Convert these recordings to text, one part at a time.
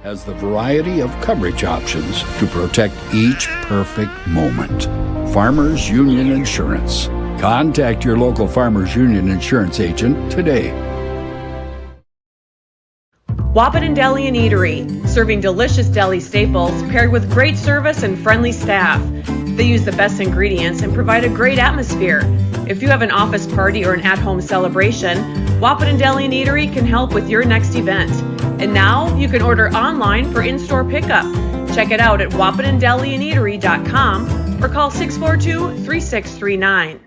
has the variety of coverage options to protect each perfect moment. Farmers Union Insurance. Contact your local Farmers Union Insurance agent today. Wahpeton Deli and Eatery, serving delicious deli staples paired with great service and friendly staff. They use the best ingredients and provide a great atmosphere. If you have an office party or an at-home celebration, Wahpeton Deli and Eatery can help with your next event. And now you can order online for in-store pickup. Check it out at wahpetondeliandeatery.com or call 642-3639.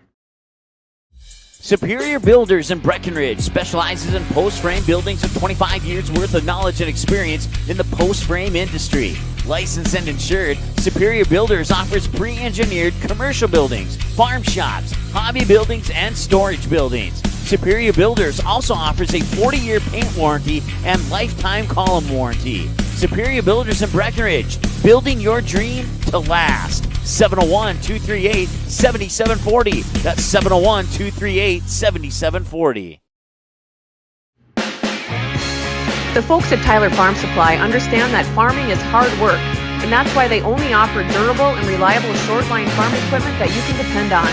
Superior Builders in Breckenridge specializes in post-frame buildings with 25 years worth of knowledge and experience in the post-frame industry. Licensed and insured, Superior Builders offers pre-engineered commercial buildings, farm shops, hobby buildings, and storage buildings. Superior Builders also offers a 40-year paint warranty and lifetime column warranty. Superior Builders in Breckenridge, building your dream to last. 701-238-7740. That's 701-238-7740. The folks at Tyler Farm Supply understand that farming is hard work, and that's why they only offer durable and reliable short-line farm equipment that you can depend on.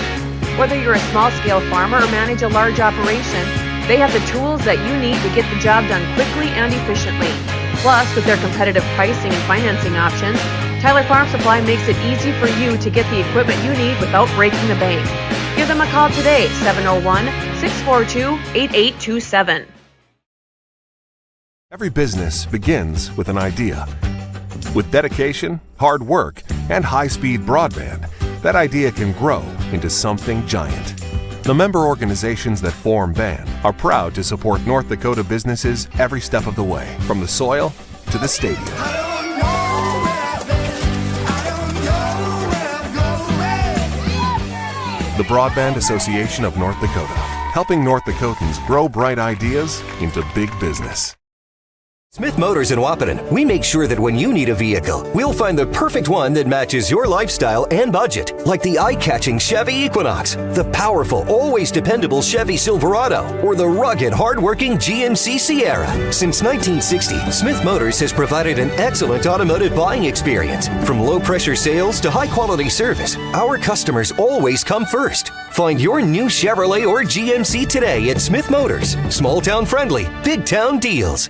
Whether you're a small-scale farmer or manage a large operation, they have the tools that you need to get the job done quickly and efficiently. Plus, with their competitive pricing and financing options, Tyler Farm Supply makes it easy for you to get the equipment you need without breaking the bank. Give them a call today, 701-642-8827. Every business begins with an idea. With dedication, hard work, and high-speed broadband, that idea can grow into something giant. The member organizations that form BAND are proud to support North Dakota businesses every step of the way, from the soil to the stadium. The Broadband Association of North Dakota, helping North Dakotans grow bright ideas into big business. Smith Motors in Wahpeton, we make sure that when you need a vehicle, we'll find the perfect one that matches your lifestyle and budget. Like the eye-catching Chevy Equinox, the powerful, always dependable Chevy Silverado, or the rugged, hard-working GMC Sierra. Since 1960, Smith Motors has provided an excellent automotive buying experience. From low-pressure sales to high-quality service, our customers always come first. Find your new Chevrolet or GMC today at Smith Motors. Small-town friendly, big-town deals.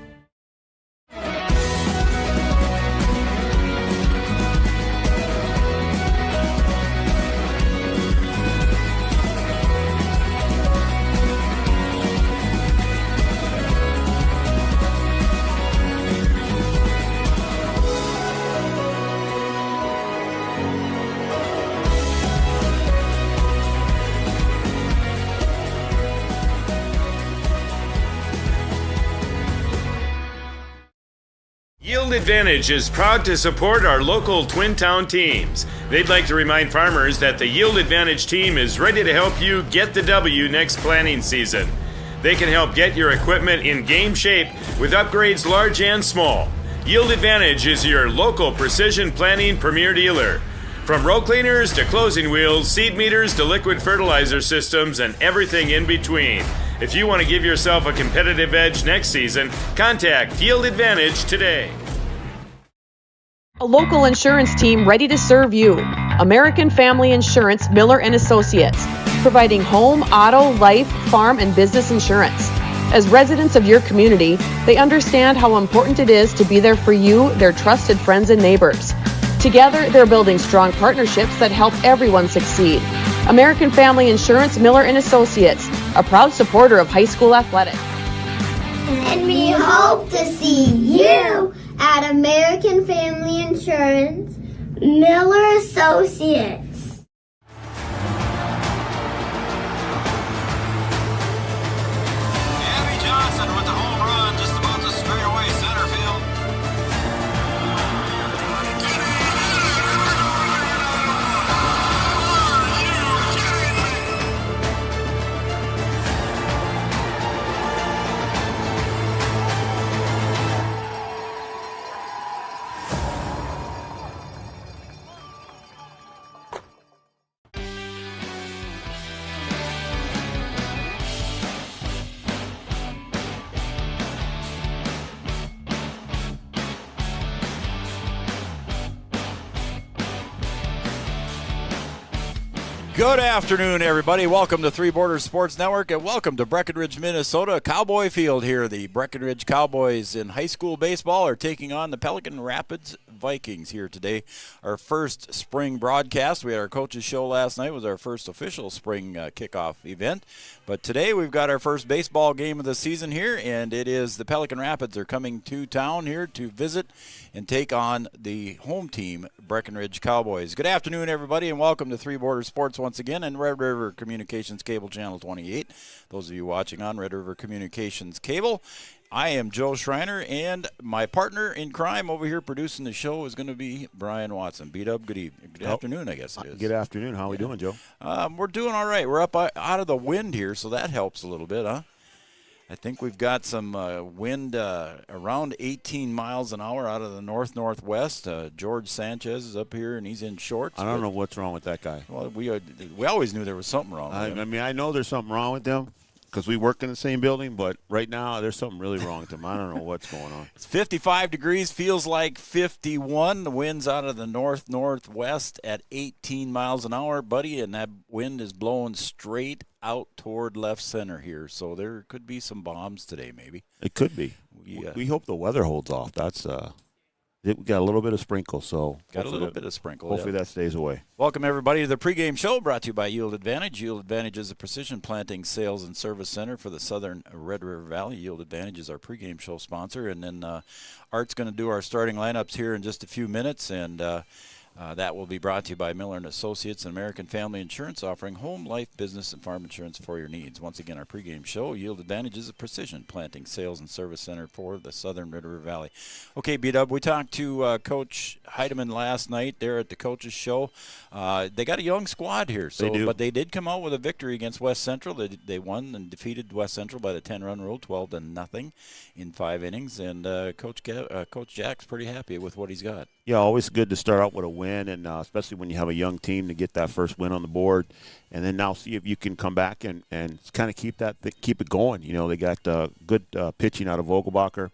Yield Advantage is proud to support our local Twin Town teams. They'd like to remind farmers that the Yield Advantage team is ready to help you get the W next planting season. They can help get your equipment in game shape with upgrades large and small. Yield Advantage is your local precision planting premier dealer. From row cleaners to closing wheels, seed meters to liquid fertilizer systems, and everything in between. If you want to give yourself a competitive edge next season, contact Yield Advantage today. A local insurance team ready to serve you. American Family Insurance, Miller & Associates, providing home, auto, life, farm, and business insurance. As residents of your community, they understand how important it is to be there for you, their trusted friends and neighbors. Together, they're building strong partnerships that help everyone succeed. American Family Insurance, Miller & Associates, a proud supporter of high school athletics. And we hope to see you at American Family Insurance, Miller Associates. Abby Johnson with the home run just about to straight away center field. Good afternoon, everybody. Welcome to Three Borders Sports Network, and welcome to Breckenridge, Minnesota. Cowboy Field here. The Breckenridge Cowboys in high school baseball are taking on the Pelican Rapids Vikings here today. Our first spring broadcast. We had our coaches show last night. It was our first official spring kickoff event. But today we've got our first baseball game of the season here, and it is the Pelican Rapids are coming to town here to visit and take on the home team, Breckenridge Cowboys. Good afternoon, everybody, and welcome to Three Borders Sports once again and Red River Communications Cable Channel 28. Those of you watching on Red River Communications Cable, I am Joe Schreiner, and my partner in crime over here producing the show is going to be Brian Watson. B-Dub, good evening. Good afternoon, I guess it is. Good afternoon. How are we doing, Joe? We're doing all right. We're up out of the wind here, so that helps a little bit, huh? I think we've got some wind around 18 miles an hour out of the north-northwest. George Sanchez is up here, and he's in shorts. I don't know what's wrong with that guy. Well, we always knew there was something wrong with him. I mean, I know there's something wrong with them because we work in the same building, but right now there's something really wrong with them. I don't know what's going on. It's 55 degrees, feels like 51. The wind's out of the north-northwest at 18 miles an hour, buddy, and that wind is blowing straight out toward left center here, so there could be some bombs today, maybe. It could be. We hope the weather holds off. That's we got a little bit of sprinkle, so got a little bit of sprinkle. Hopefully that stays away. Welcome everybody to the pregame show, brought to you by Yield Advantage. Yield Advantage is a precision planting sales and service center for the southern Red River Valley. Yield Advantage is our pregame show sponsor, and then Art's going to do our starting lineups here in just a few minutes, and that will be brought to you by Miller & Associates and American Family Insurance, offering home, life, business, and farm insurance for your needs. Once again, our pregame show, Yield Advantage is a precision planting sales and service center for the southern Red River Valley. Okay, B-Dub, we talked to Coach Heidemann last night there at the coaches show. They got a young squad here, They do. but they did come out with a victory against West Central. They won and defeated West Central by the 10-run rule, 12-0 in 5 innings, and Coach Jack's pretty happy with what he's got. Yeah, always good to start out with a win, and especially when you have a young team to get that first win on the board, and then now see if you can come back and kind of keep it going. You know, they got good pitching out of Vogelbacher,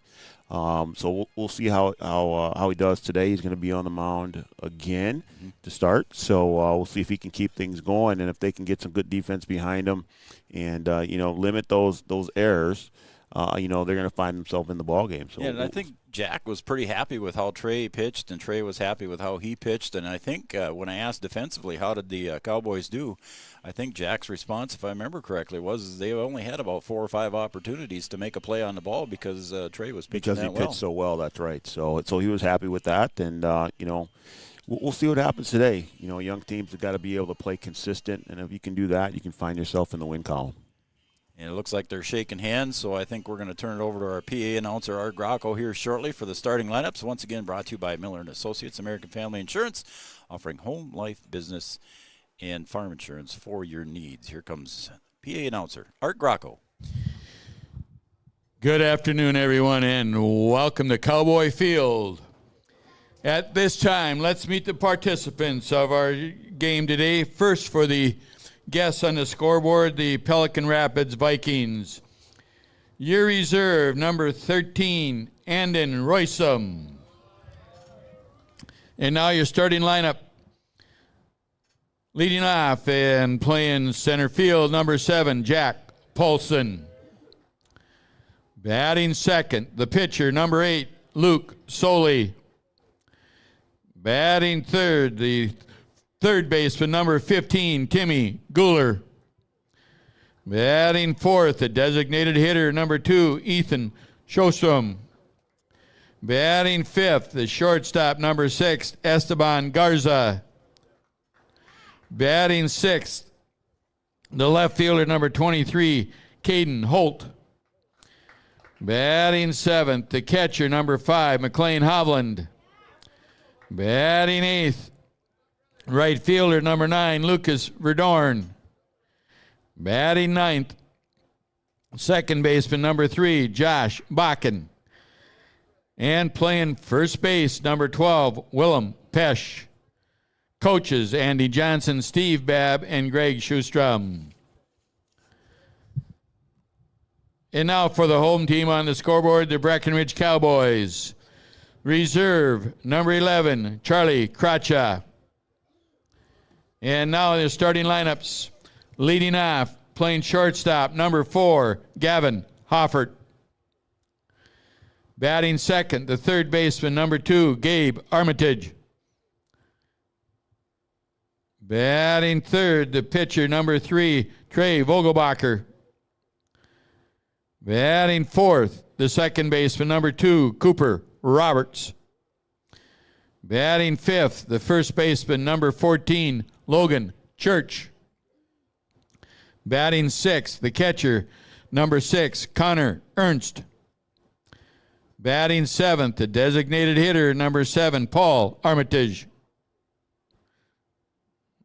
so we'll see how he does today. He's going to be on the mound again to start, so we'll see if he can keep things going, and if they can get some good defense behind him, and limit those errors. They're going to find themselves in the ball game. So yeah, and I think Jack was pretty happy with how Trey pitched, and Trey was happy with how he pitched. And I think when I asked defensively, how did the Cowboys do, I think Jack's response, if I remember correctly, was they only had about 4 or 5 opportunities to make a play on the ball because Trey was pitching that well. Because he pitched so well, that's right. So he was happy with that, and we'll see what happens today. Young teams have got to be able to play consistent, and if you can do that, you can find yourself in the win column. And it looks like they're shaking hands, so I think we're going to turn it over to our PA announcer, Art Grocco, here shortly for the starting lineups. Once again, brought to you by Miller & Associates, American Family Insurance, offering home, life, business, and farm insurance for your needs. Here comes PA announcer, Art Grocco. Good afternoon, everyone, and welcome to Cowboy Field. At this time, let's meet the participants of our game today. First, for the guests on the scoreboard, the Pelican Rapids Vikings. Your reserve, number 13, Andon Roysum. And now your starting lineup. Leading off and playing center field, number 7, Jack Paulson. Batting second, the pitcher, number 8, Luke Soley. Batting third, the third baseman, number 15, Timmy Guler. Batting fourth, the designated hitter, number 2, Ethan Shostrom. Batting fifth, the shortstop, number 6, Esteban Garza. Batting sixth, the left fielder, number 23, Caden Holt. Batting seventh, the catcher, number 5, McLean Hovland. Batting eighth, right fielder, number 9, Lucas Verdorn. Batting ninth, second baseman, number 3, Josh Bakken. And playing first base, number 12, Willem Pesch. Coaches, Andy Johnson, Steve Babb, and Greg Schustrom. And now for the home team on the scoreboard, the Breckenridge Cowboys. Reserve, number 11, Charlie Kracha. And now the starting lineups. Leading off, playing shortstop, number 4, Gavin Hoffert. Batting second, the third baseman, number 2, Gabe Armitage. Batting third, the pitcher, number 3, Trey Vogelbacher. Batting fourth, the second baseman, number 2, Cooper Roberts. Batting fifth, the first baseman, number 14, Logan Church. Batting sixth, the catcher, number 6, Connor Ernst. Batting seventh, the designated hitter, number 7, Paul Armitage.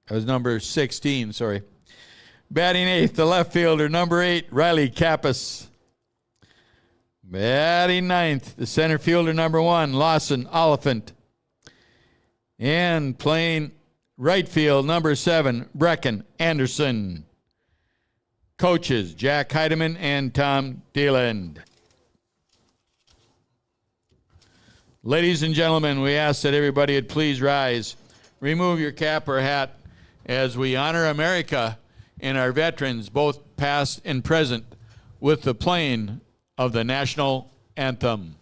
That was number 16, sorry. Batting eighth, the left fielder, number 8, Riley Kappas. Batting ninth, the center fielder, number 1, Lawson Oliphant. And playing right field, number 7, Brecken Anderson. Coaches, Jack Heidemann and Tom Deland. Ladies and gentlemen, we ask that everybody would please rise. Remove your cap or hat as we honor America and our veterans, both past and present, with the playing of the national anthem.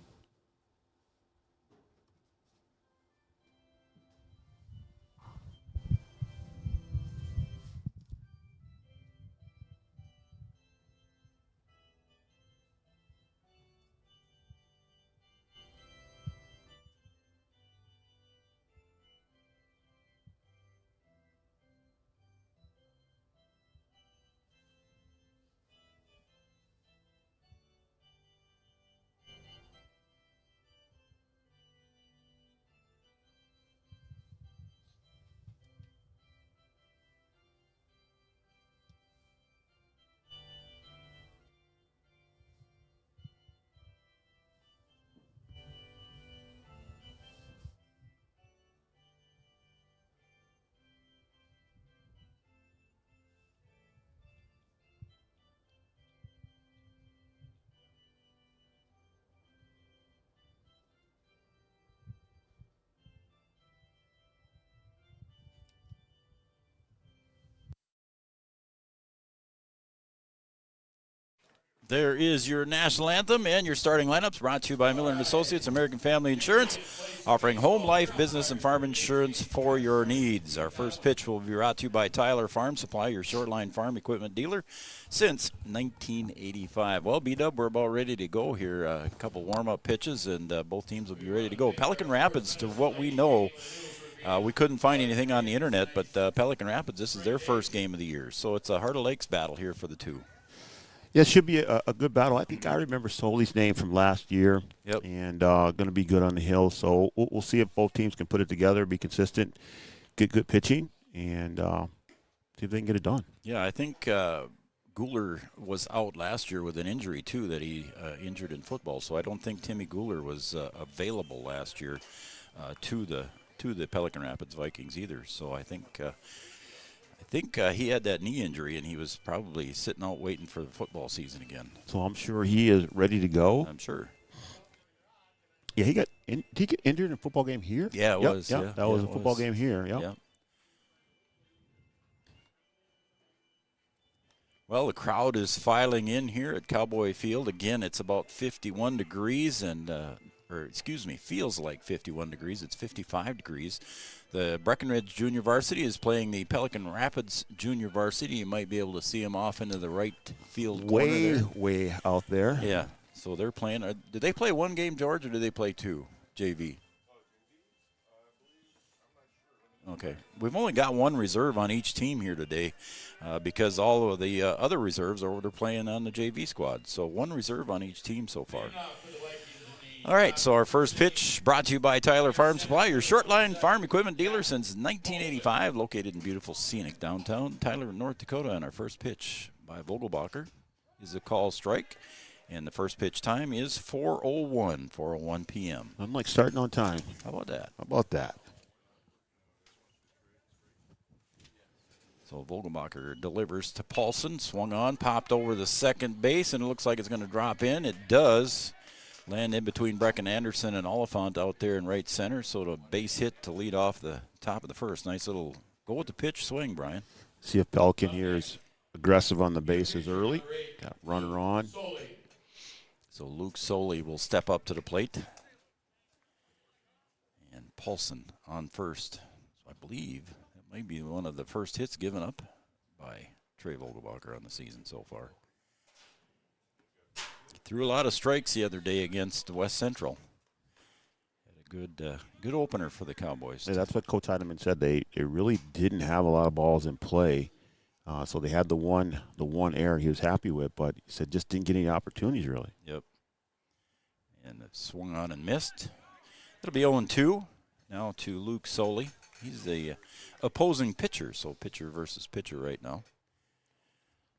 There is your national anthem and your starting lineups, brought to you by Miller & Associates, American Family Insurance, offering home, life, business, and farm insurance for your needs. Our first pitch will be brought to you by Tyler Farm Supply, your short-line farm equipment dealer since 1985. Well, B-Dub, we're about ready to go here. A couple warm-up pitches, and both teams will be ready to go. Pelican Rapids, to what we know, we couldn't find anything on the internet, but Pelican Rapids, this is their first game of the year. So it's a Heart of Lakes battle here for the two. Yeah, it should be a good battle. I think I remember Soli's name from last year. Yep. And going to be good on the hill. So we'll see if both teams can put it together, be consistent, get good pitching, and see if they can get it done. Yeah, I think Guler was out last year with an injury, too, that he injured in football. So I don't think Timmy Guler was available last year to the Pelican Rapids Vikings either. So I think he had that knee injury, and he was probably sitting out waiting for the football season again. So I'm sure he is ready to go. I'm sure. Yeah, did he get injured in a football game here? Yeah, it was. Yeah, that was a football game here. Yep. Yeah. Well, the crowd is filing in here at Cowboy Field. Again, it's about 51 degrees, feels like 51 degrees. It's 55 degrees. The Breckenridge Junior Varsity is playing the Pelican Rapids Junior Varsity. You might be able to see them off into the right field corner there. Way out there. Yeah, so they're playing. Did they play one game, George, or did they play two, JV? Okay. We've only got one reserve on each team here today because all of the other reserves are they're playing on the JV squad. So one reserve on each team so far. All right, so our first pitch brought to you by Tyler Farm Supply, your short-line farm equipment dealer since 1985, located in beautiful, scenic downtown Tyler, North Dakota. And our first pitch by Vogelbacher is a call strike, and the first pitch time is 4:01 p.m. I'm like starting on time. How about that? How about that? So Vogelbacher delivers to Paulson, swung on, popped over the second base, and it looks like it's going to drop in. It does. Land in between Brecken Anderson and Oliphant out there in right center. So the base hit to lead off the top of the first. Nice little Go with the pitch swing, Brian. See if Pelican here is aggressive on the bases early. Got runner on. So Luke Soley will step up to the plate. And Paulson on first. So I believe it might be one of the first hits given up by Trey Vogelbacher on the season so far. He threw a lot of strikes the other day against West Central. Had a good opener for the Cowboys. Yeah, that's what Coach Heidemann said. They really didn't have a lot of balls in play. So they had the one error he was happy with, but he said just didn't get any opportunities really. Yep. And it swung on and missed. It'll be 0-2 now to Luke Soley. He's the opposing pitcher, so pitcher versus pitcher right now.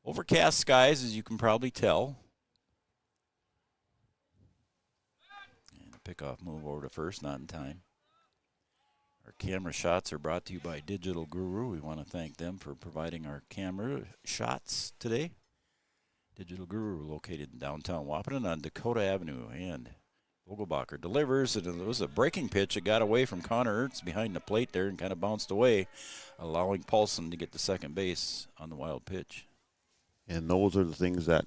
Overcast skies, as you can probably tell. And a pickoff move over to first, not in time. Our camera shots are brought to you by Digital Guru. We want to thank them for providing our camera shots today. Digital Guru, located in downtown Wahpeton on Dakota Avenue. And Vogelbacher delivers, and it was a breaking pitch. It got away from Connor Ernst behind the plate there and kind of bounced away, allowing Paulson to get to second base on the wild pitch. And those are the things that,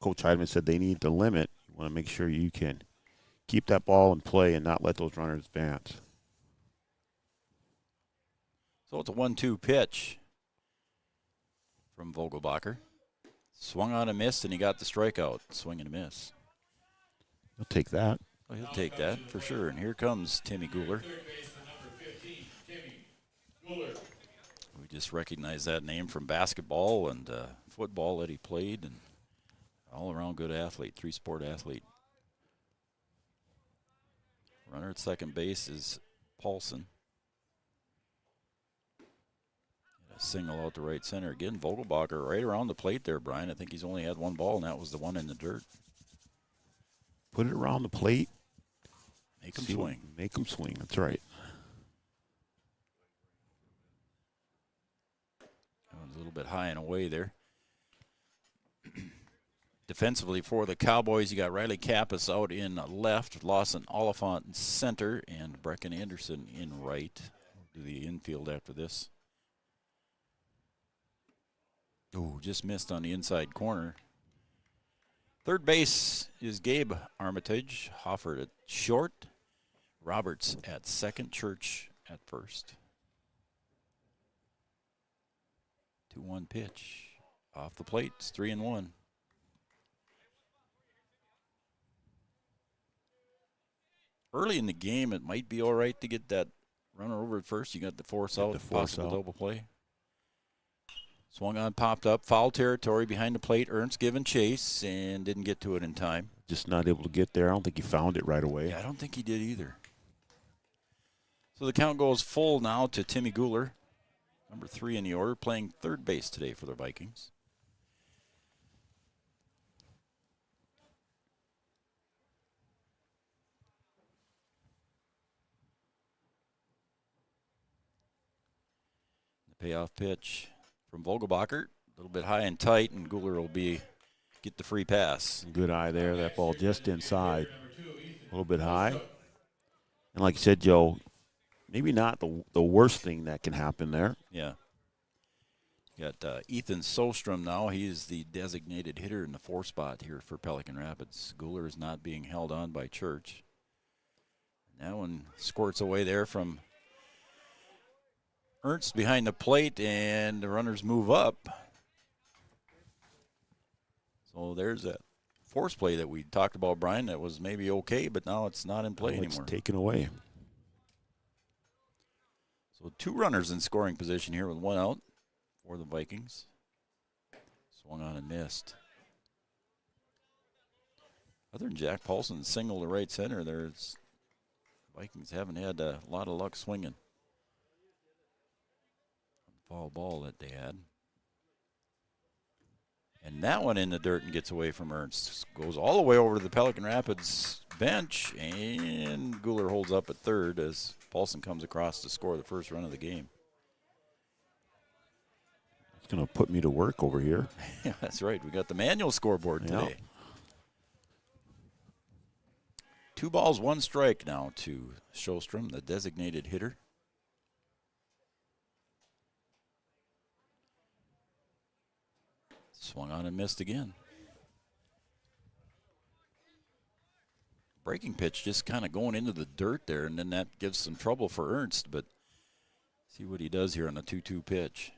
Coach Heidemann said they need to limit. You want to make sure you can keep that ball in play and not let those runners advance. So it's a 1-2 pitch from Vogelbacher. Swung on a miss, and he got the strikeout. Swing and a miss. He'll take that. Well, he'll take that for sure. And here comes Timmy Guler. We just recognize that name from basketball and football that he played, and all-around good athlete, three-sport athlete. Runner at second base is Paulson. A single out to right center. Again, Vogelbacher right around the plate there, Brian. I think he's only had one ball, and that was the one in the dirt. Put it around the plate. Make him swing. Make him swing. That's right. A little bit high and away there. Defensively for the Cowboys, you got Riley Kappas out in left, Lawson Oliphant in center, and Brecken Anderson in right. We'll do the infield after this. Oh, just missed on the inside corner. Third base is Gabe Armitage. Hofford at short. Roberts at second. Church at first. 2-1 pitch. Off the plate. It's 3-1. Early in the game, it might be all right to get that runner over at first. You got the force out, possible double play. Swung on, popped up, foul territory behind the plate. Ernst given chase and didn't get to it in time. Just not able to get there. I don't think he found it right away. Yeah, I don't think he did either. So the count goes full now to Timmy Guler, number 3 in the order, playing third base today for the Vikings. The payoff pitch from Vogelbacher, a little bit high and tight, and Guler will get the free pass. Good eye there. That ball just inside. A little bit high. And like you said, Joe, maybe not the worst thing that can happen there. Yeah. You got Ethan Solstrom now. He is the designated hitter in the 4 spot here for Pelican Rapids. Guler is not being held on by Church. That one squirts away there from Ernst behind the plate, and the runners move up. So there's that force play that we talked about, Brian, that was maybe okay, but now it's not in play anymore. It's taken away. So 2 runners in scoring position here with 1 out for the Vikings. Swung on and missed. Other than Jack Paulson's single to right center, the Vikings haven't had a lot of luck swinging. Foul ball that they had. And that one in the dirt and gets away from Ernst. Goes all the way over to the Pelican Rapids bench, and Guler holds up at third as Paulson comes across to score the first run of the game. It's going to put me to work over here. Yeah, that's right. We got the manual scoreboard today. 2 balls, 1 strike now to Sjostrom, the designated hitter. Swung on and missed again. Breaking pitch just kind of going into the dirt there, and then that gives some trouble for Ernst, but see what he does here on the 2-2 pitch.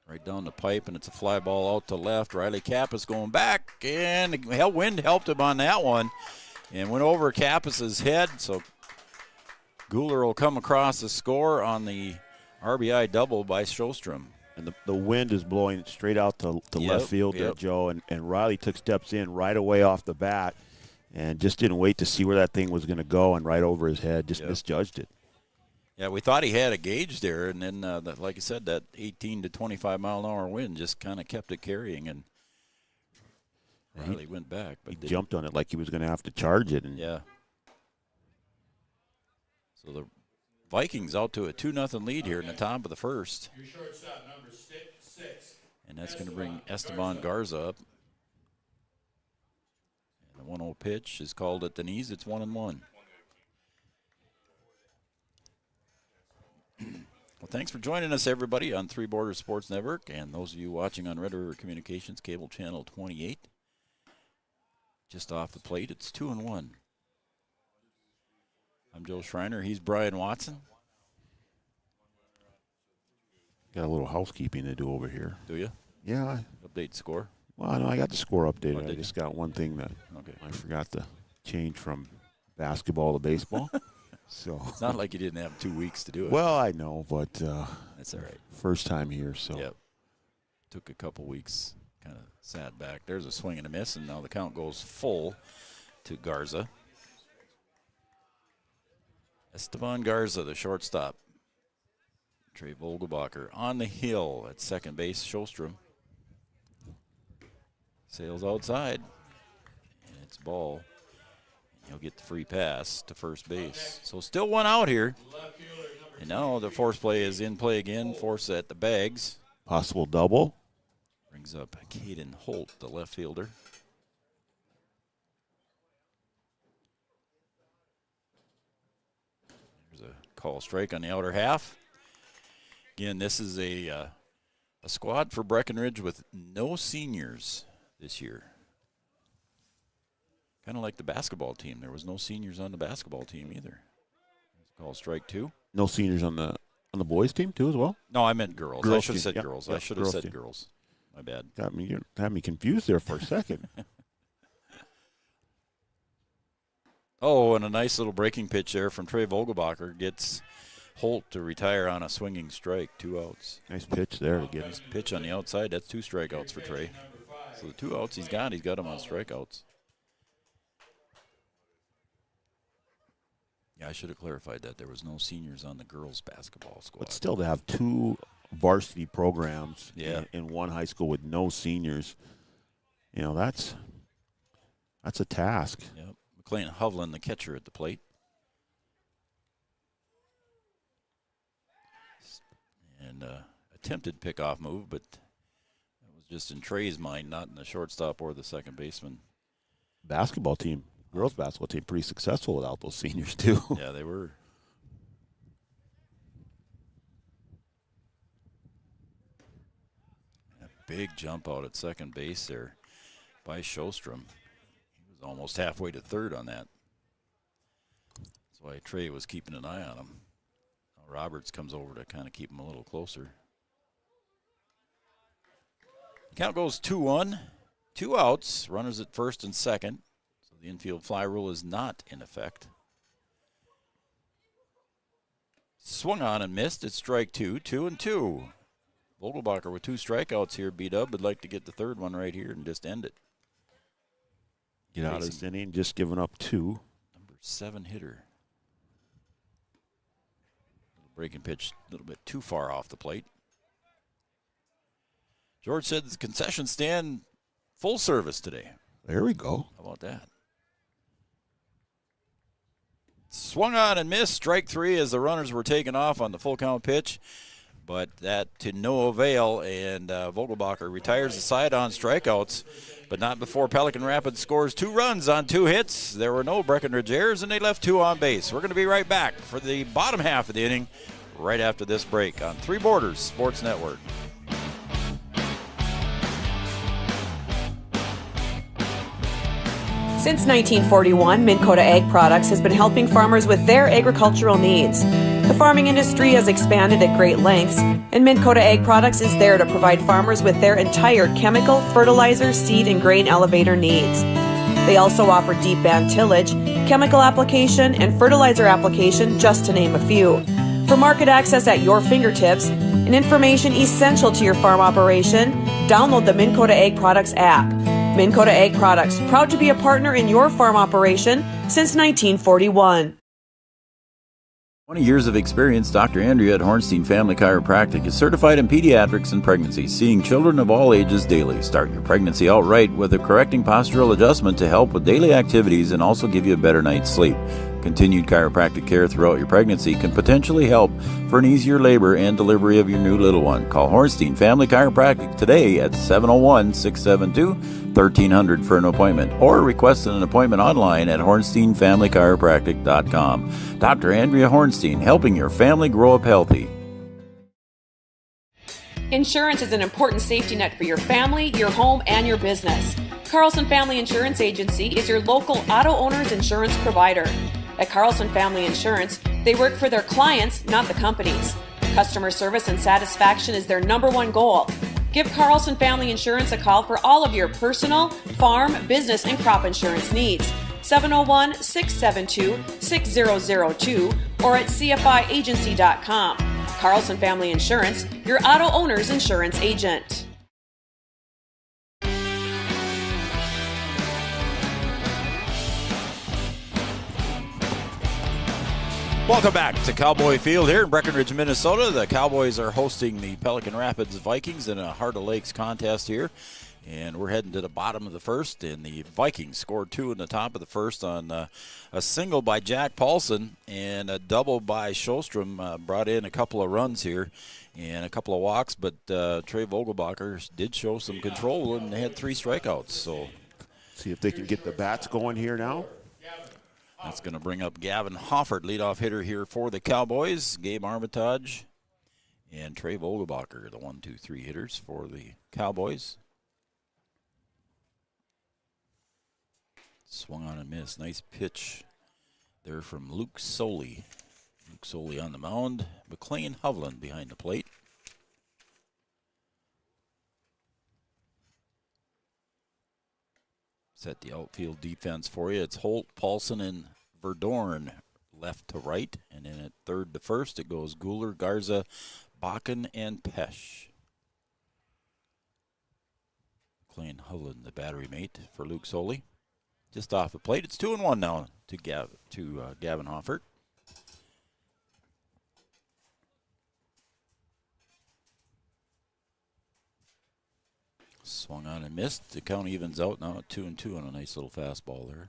Right down the pipe, and it's a fly ball out to left. Riley Kappas going back, and the wind helped him on that one and went over Kappas's head, so Guler will come across the score on the RBI double by Sjostrom. And the wind is blowing straight out to left field there, Joe, and Riley took steps in right away off the bat and just didn't wait to see where that thing was going to go, and right over his head, just misjudged it. Yeah, we thought he had a gauge there, and then, like you said, that 18 to 25 mile an hour wind just kind of kept it carrying, and Riley went back. But he jumped on it like he was going to have to charge it. And yeah. So the Vikings out to a 2-0 lead here in the top of the first. Your shortstop, number 6. And that's going to bring Esteban Garza up. And the 1-0 pitch is called at the knees. It's 1-1. Well, thanks for joining us, everybody, on Three Borders Sports Network, and those of you watching on Red River Communications Cable Channel 28. Just off the plate, it's 2-1. I'm Joe Schreiner. He's Brian Watson. Got a little housekeeping to do over here. Do you? Yeah. Update score? Well, no, I got the score updated. I just got one thing that Okay. I forgot to change from basketball to baseball. So it's not like you didn't have 2 weeks to do it. Well, I know, but that's all right. First time here, so. Yep. Took a couple weeks, kind of sat back. There's a swing and a miss, and now the count goes full to Garza. Esteban Garza, the shortstop. Trey Vogelbacher on the hill at second base. Sjostrom sails outside, and it's ball. He'll get the free pass to first base. So still one out here. And now the force play is in play again. Force at the bags. Possible double. Brings up Caden Holt, the left fielder. There's a call strike on the outer half. Again, this is a squad for Breckenridge with no seniors this year. Kind of like the basketball team. There was no seniors on the basketball team either. Call strike 2. No seniors on the boys team too as well? No, I meant girls. I should have said girls. Yep, I should have said girls. My bad. You had me confused there for a second. Oh, and a nice little breaking pitch there from Trey Vogelbacher gets Holt to retire on a swinging strike. 2 outs. Nice pitch there to get nice pitch on the outside. That's 2 strikeouts for Trey. So the 2 outs he's got them on strikeouts. Yeah, I should have clarified that. There was no seniors on the girls' basketball squad. But still, to have 2 varsity programs in one high school with no seniors, that's a task. Yep. McLean Hovland, the catcher, at the plate. And attempted pickoff move, but that was just in Trey's mind, not in the shortstop or the second baseman. Basketball team. Girls basketball team pretty successful without those seniors too. Yeah, they were. A big jump out at second base there by Sjostrom. He was almost halfway to third on that. That's why Trey was keeping an eye on him. Now Roberts comes over to kind of keep him a little closer. Count goes 2-1. 2 outs. Runners at first and second. The infield fly rule is not in effect. Swung on and missed. It's strike 2. 2-2. Vogelbacher with 2 strikeouts here. B-Dub would like to get the third one right here and just end it. Get out of this inning, just giving up 2. Number 7 hitter. Breaking pitch a little bit too far off the plate. George said the concession stand full service today. There we go. How about that? Swung on and missed. Strike 3 as the runners were taken off on the full count pitch. But that to no avail, and Vogelbacher retires the side on strikeouts, but not before Pelican Rapids scores 2 runs on 2 hits. There were no Breckenridge errors, and they left 2 on base. We're going to be right back for the bottom half of the inning right after this break on Three Borders Sports Network. Since 1941, Minn Kota Ag Products has been helping farmers with their agricultural needs. The farming industry has expanded at great lengths, and Minn Kota Ag Products is there to provide farmers with their entire chemical, fertilizer, seed, and grain elevator needs. They also offer deep band tillage, chemical application, and fertilizer application, just to name a few. For market access at your fingertips and information essential to your farm operation, download the Minn Kota Ag Products app. Minn Kota Ag Products, proud to be a partner in your farm operation since 1941. 20 years of experience, Dr. Andrea at Hornstein Family Chiropractic is certified in pediatrics and pregnancy, seeing children of all ages daily. Start your pregnancy out right with a correcting postural adjustment to help with daily activities and also give you a better night's sleep. Continued chiropractic care throughout your pregnancy can potentially help for an easier labor and delivery of your new little one. Call Hornstein Family Chiropractic today at 701-672-1300 for an appointment, or request an appointment online at hornsteinfamilychiropractic.com. Dr. Andrea Hornstein, helping your family grow up healthy. Insurance is an important safety net for your family, your home, and your business. Carlson Family Insurance Agency is your local auto owner's insurance provider. At Carlson Family Insurance, they work for their clients, not the companies. Customer service and satisfaction is their number one goal. Give Carlson Family Insurance a call for all of your personal, farm, business, and crop insurance needs. 701-672-6002 or at cfiagency.com. Carlson Family Insurance, your auto owner's insurance agent. Welcome back to Cowboy Field here in Breckenridge, Minnesota. The Cowboys are hosting the Pelican Rapids Vikings in a Heart of Lakes contest here. And we're heading to the bottom of the first, and the Vikings scored 2 in the top of the first on a single by Jack Paulson and a double by Sjostrom. Brought in a couple of runs here and a couple of walks, but Trey Vogelbacher did show some control, and they had 3 strikeouts. So See if they can get the bats going here now. That's going to bring up Gavin Hoffert, leadoff hitter here for the Cowboys. Gabe Armitage and Trey Vogelbacher, the 1, 2, 3 hitters for the Cowboys. Swung on and missed. Nice pitch there from Luke Soley. Luke Soley on the mound. McLean Hovland behind the plate. Set the outfield defense for you. It's Holt, Paulson, and Verdorn left to right. And then at third to first, it goes Guler, Garza, Bakken, and Pesh. McLean Hovland, the battery mate for Luke Soley. Just off the plate. It's 2-1 now to Gavin Hoffert. Swung on and missed. The count evens out now at 2-2 on a nice little fastball there.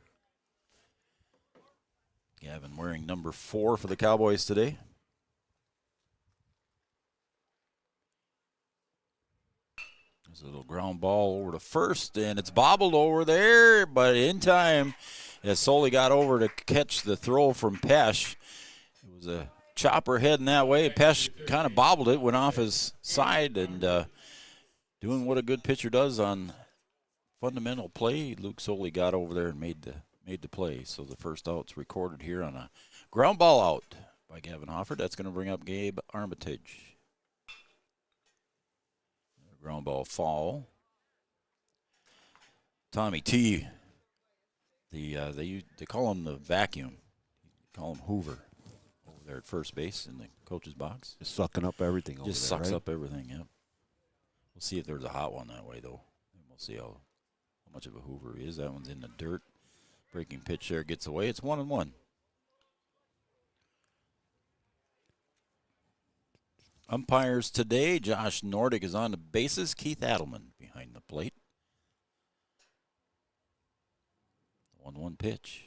Gavin wearing number 4 for the Cowboys today. There's a little ground ball over to first, and it's bobbled over there, but in time, as Soley got over to catch the throw from Pesh. It was a chopper heading that way. Pesh kind of bobbled it, went off his side, and doing what a good pitcher does on fundamental play, Luke Soley got over there and made the play. So the first out's recorded here on a ground ball out by Gavin Hoffert. That's going to bring up Gabe Armitage. Ground ball foul. Tommy T. They call him the vacuum. They call him Hoover over there at first base in the coach's box. Just sucking up everything over there, Just sucks right? up everything, yeah. We'll see if there's a hot one that way, though. And we'll see how much of a Hoover he is. That one's in the dirt. Breaking pitch there gets away. It's 1-1. Umpires today, Josh Nordick is on the bases. Keith Adelman behind the plate. 1-1 pitch.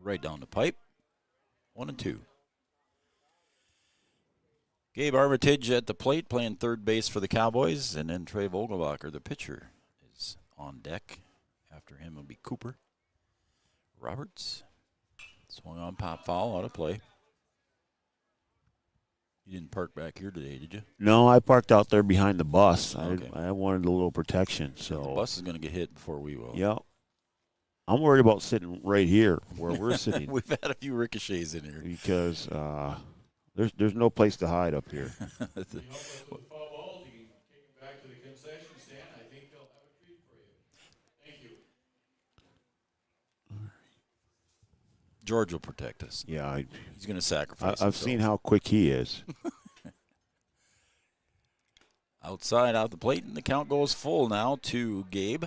Right down the pipe. 1-2. Gabe Armitage at the plate playing third base for the Cowboys. And then Trey Vogelbacher, the pitcher, is on deck. After him will be Cooper. Roberts. Swung on, pop foul, out of play. You didn't park back here today, did you? No, I parked out there behind the bus. Okay. I wanted a little protection. So The bus is going to get hit before we will. Yeah. I'm worried about sitting right here where we're sitting. We've had a few ricochets in here. Because there's no place to hide up here. George will protect us. Yeah. He's going to sacrifice I've seen how quick he is. Outside, out the plate, and the count goes full now to Gabe.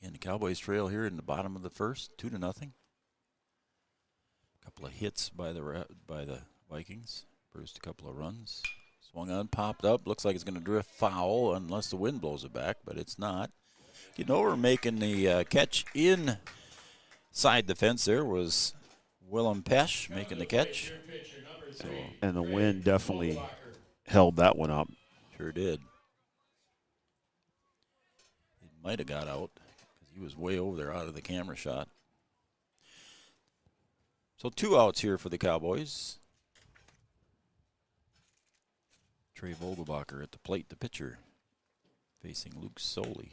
And the Cowboys trail here in the bottom of the first, 2-0. A couple of hits by the Vikings. Produced a couple of runs. Swung on, popped up. Looks like it's going to drift foul unless the wind blows it back, but it's not. Getting over, making the catch inside the fence there was Willem Pesch making the catch. So, and the wind definitely held that one up. Sure did. It might have got out because he was way over there out of the camera shot. So 2 outs here for the Cowboys. Trey Vogelbacher at the plate, the pitcher, facing Luke Soley.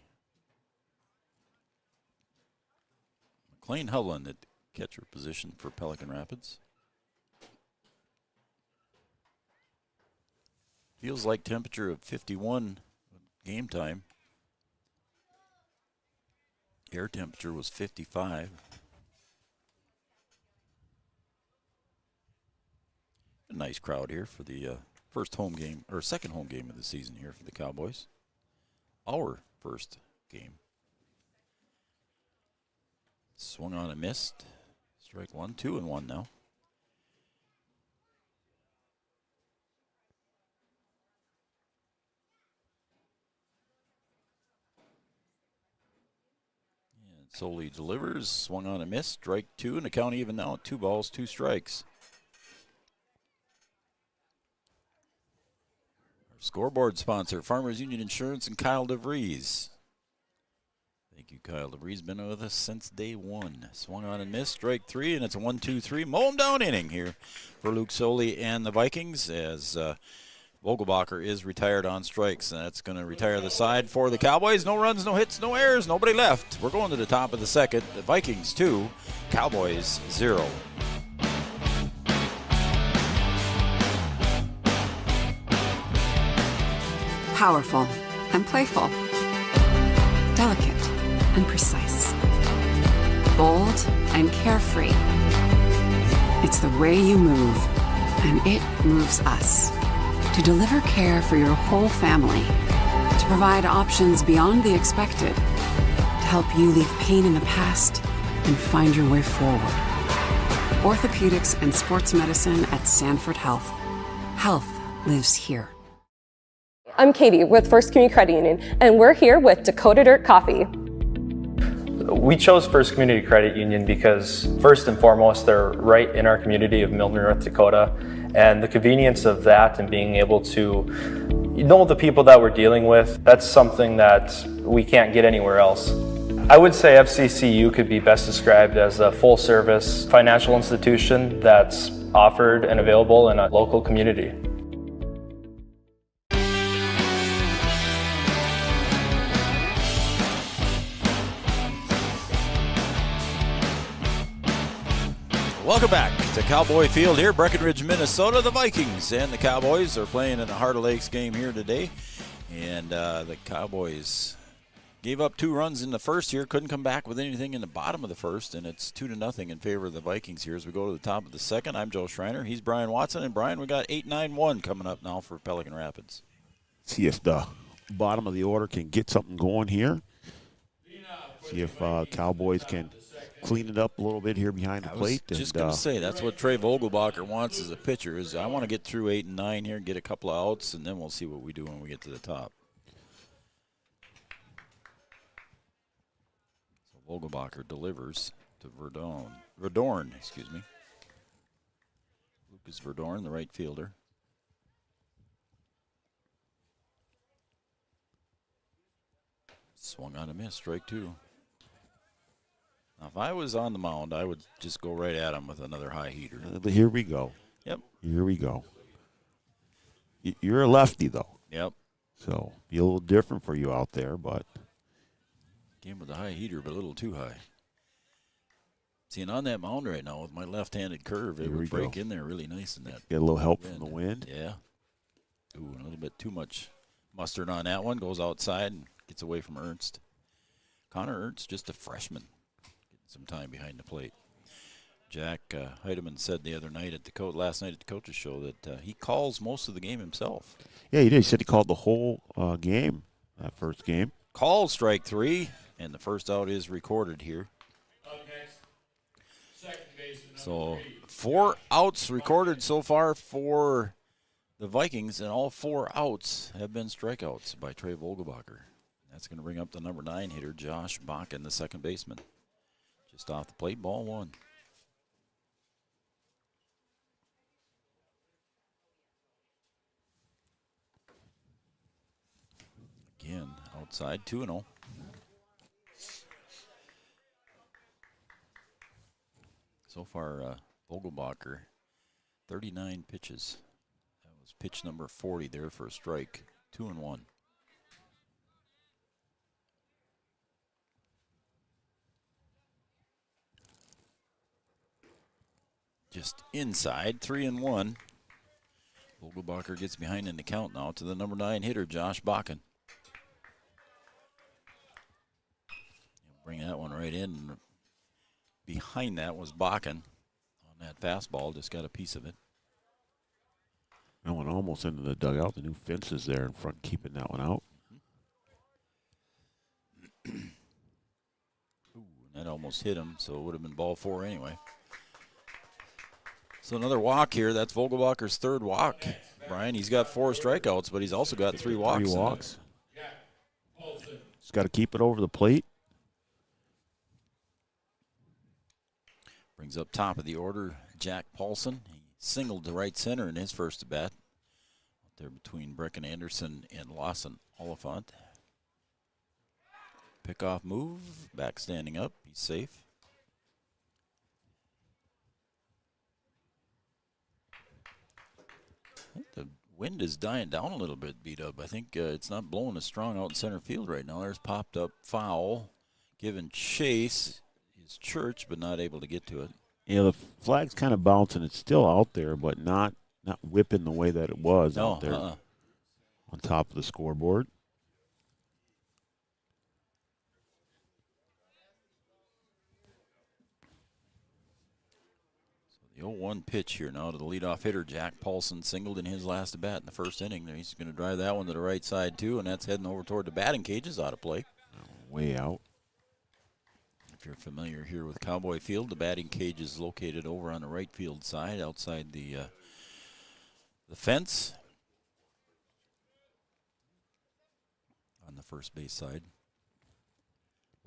McLean Hovland at catcher position for Pelican Rapids. Feels like temperature of 51 game time. Air temperature was 55. A nice crowd here for the first home game, or second home game of the season here for the Cowboys. Our first game. Swung on and missed. Strike 1, 2-1 now. And Soley delivers. Swung on and missed. Strike 2, and the count even now at 2 balls, 2 strikes. Our scoreboard sponsor, Farmers Union Insurance and Kyle DeVries. Thank you, Kyle DeVries. Been with us since day 1. Swung on and missed. Strike 3, and it's a 1-2-3 mow him down inning here for Luke Soley and the Vikings as Vogelbacher is retired on strikes. And that's going to retire the side for the Cowboys. No runs, no hits, no errors, nobody left. We're going to the top of the second. The Vikings 2, Cowboys 0. Powerful and playful. Delicate and precise. Bold and carefree. It's the way you move, and it moves us. To deliver care for your whole family. To provide options beyond the expected. To help you leave pain in the past and find your way forward. Orthopedics and sports medicine at Sanford Health. Health lives here. I'm Katie with First Community Credit Union, and we're here with Dakota Dirt Coffee. We chose First Community Credit Union because, first and foremost, they're right in our community of Milton, North Dakota, and the convenience of that and being able to know the people that we're dealing with, that's something that we can't get anywhere else. I would say FCCU could be best described as a full-service financial institution that's offered and available in a local community. Welcome back to Cowboy Field here, Breckenridge, Minnesota. The Vikings and the Cowboys are playing in a Heart of Lakes game here today. And the Cowboys gave up 2 runs in the first here, couldn't come back with anything in the bottom of the first, and it's 2-0 in favor of the Vikings here as we go to the top of the second. I'm Joe Schreiner. He's Brian Watson. And, Brian, we got 8-9-1 coming up now for Pelican Rapids. See if the bottom of the order can get something going here. See if Cowboys can clean it up a little bit here behind the plate. I was just going to say, that's what Trey Vogelbacher wants as a pitcher, is I want to get through 8 and 9 here and get a couple of outs, and then we'll see what we do when we get to the top. So Vogelbacher delivers to Verdorn, excuse me. Lucas Verdorn, the right fielder. Swung on a miss, strike 2. Now, if I was on the mound, I would just go right at him with another high heater. Here we go. Yep. Here we go. You're a lefty, though. Yep. So, be a little different for you out there, but. Came with a high heater, but a little too high. Seeing on that mound right now with my left-handed curve, it would break in there really nice in that. Get a little help wind. from the wind. Yeah. Ooh, a little bit too much mustard on that one. Goes outside and gets away from Ernst. Connor Ernst, just a freshman. Getting some time behind the plate. Jack Heidemann said the other night last night at the coach's show that he calls most of the game himself. Yeah, he did. He said he called the whole game, that first game. Called strike 3, and the first out is recorded here. So 4 outs recorded so far for the Vikings, and all 4 outs have been strikeouts by Trey Vogelbacher. That's going to bring up the number 9 hitter, Josh Bakken, the second baseman. Just off the plate, ball 1. Again, outside, 2-0. So far, Vogelbacher, 39 pitches. That was pitch number 40 there for a strike, 2-1. Just inside, 3-1. Vogelbacher gets behind in the count now to the number 9 hitter, Josh Bakken. Bring that one right in. Behind that was Bakken on that fastball. Just got a piece of it. That one almost into the dugout. The new fence is there in front, keeping that one out. Ooh, that almost hit him, so it would have been ball 4 anyway. So another walk here. That's Vogelbacher's 3rd walk. Brian, he's got 4 strikeouts, but he's also got 3 walks. 3 walks. Just got to keep it over the plate. Brings up top of the order, Jack Paulson. He singled to right center in his first at bat. Out there between Brecken Anderson and Lawson Oliphant. Pickoff move, back standing up. He's safe. I think the wind is dying down a little bit, B-Dub. I think it's not blowing as strong out in center field right now. There's popped up foul, given chase. Church, but not able to get to it. Yeah, the flag's kind of bouncing. It's still out there, but not whipping the way that it was out there on top of the scoreboard. So the 0-1 pitch here now to the leadoff hitter, Jack Paulson, singled in his last at bat in the first inning. He's going to drive that one to the right side, too, and that's heading over toward the batting cages out of play. Way out. If you're familiar here with Cowboy Field, the batting cage is located over on the right field side, outside the fence. On the first base side.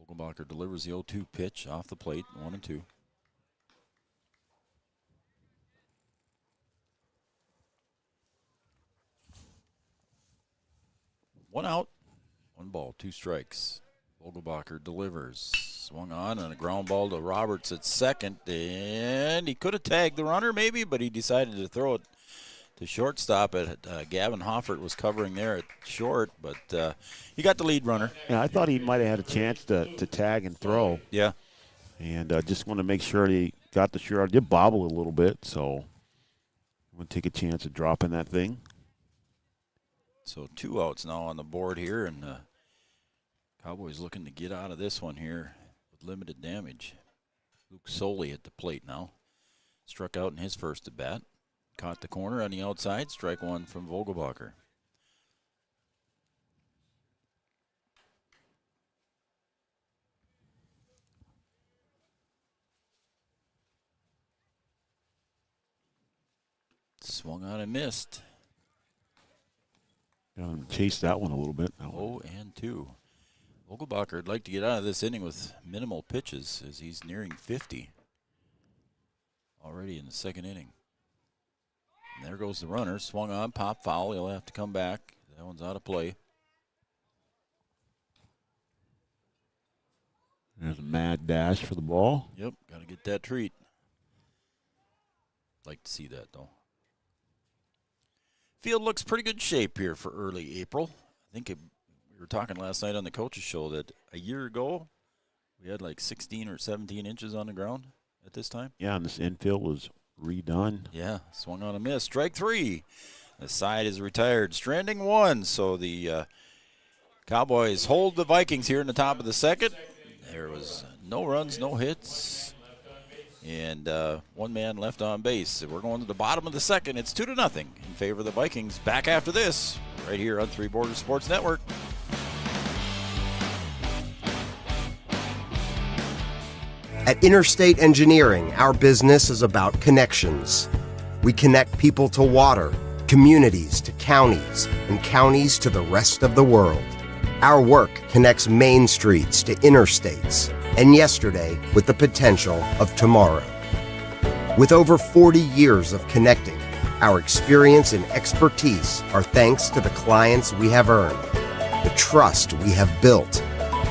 Vogelbacher delivers the 0-2 pitch off the plate, 1-2. One out, 1 ball, 2 strikes. Vogelbacher delivers. Swung on and a ground ball to Roberts at second, and he could have tagged the runner maybe, but he decided to throw it to shortstop. Gavin Hoffert was covering there at short, but he got the lead runner. Yeah, I thought he might have had a chance to tag and throw. Yeah. And just want to make sure he got the sure. Did bobble a little bit, so I'm going to take a chance of dropping that thing. So 2 outs now on the board here, and Cowboys looking to get out of this one here with limited damage. Luke Soley at the plate now. Struck out in his first at bat. Caught the corner on the outside. Strike 1 from Vogelbacher. Swung on and missed. Chase that one a little bit. 0-2. Vogelbacher would like to get out of this inning with minimal pitches as he's nearing 50 already in the second inning. And there goes the runner. Swung on, pop foul. He'll have to come back. That one's out of play. There's a mad dash for the ball. Yep, got to get that treat. Like to see that, though. Field looks pretty good shape here for early April. I think we were talking last night on the coaches show that a year ago we had like 16 or 17 inches on the ground at this time. Yeah, and this infield was redone. Yeah, swung on a miss. Strike 3. The side is retired. Stranding 1. So the Cowboys hold the Vikings here in the top of the second. There was no runs, no hits, and one man left on base. We're going to the bottom of the second. It's 2-0 in favor of the Vikings. Back after this, right here on Three Borders Sports Network. At Interstate Engineering, our business is about connections. We connect people to water, communities to counties, and counties to the rest of the world. Our work connects main streets to interstates, and yesterday with the potential of tomorrow. With over 40 years of connecting, our experience and expertise are thanks to the clients we have earned, the trust we have built,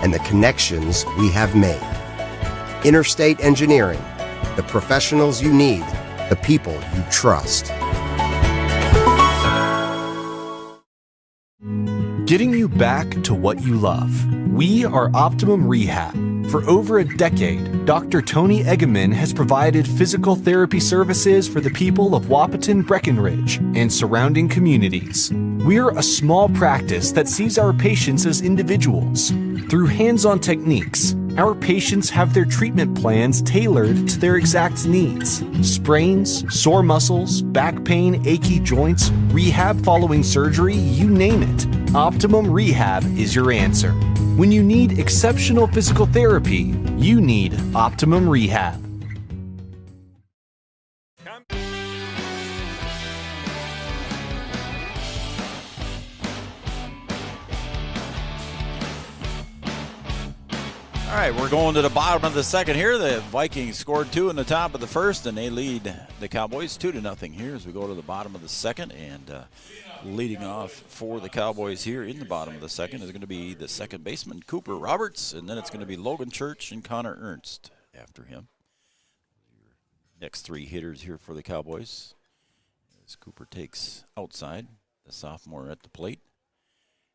and the connections we have made. Interstate Engineering, the professionals you need, the people you trust. Getting you back to what you love. We are Optimum Rehab. For over a decade, Dr. Tony Eggeman has provided physical therapy services for the people of Wahpeton, Breckenridge, and surrounding communities. We're a small practice that sees our patients as individuals. Through hands-on techniques, our patients have their treatment plans tailored to their exact needs. Sprains, sore muscles, back pain, achy joints, rehab following surgery, you name it. Optimum Rehab is your answer. When you need exceptional physical therapy, you need Optimum Rehab. All right, we're going to the bottom of the second here. The Vikings scored 2 in the top of the first, and they lead the Cowboys 2-0 here as we go to the bottom of the second. And leading off for the Cowboys here in the bottom of the second is going to be the second baseman, Cooper Roberts, and then it's going to be Logan Church and Connor Ernst after him. Next 3 hitters here for the Cowboys as Cooper takes outside, the sophomore at the plate.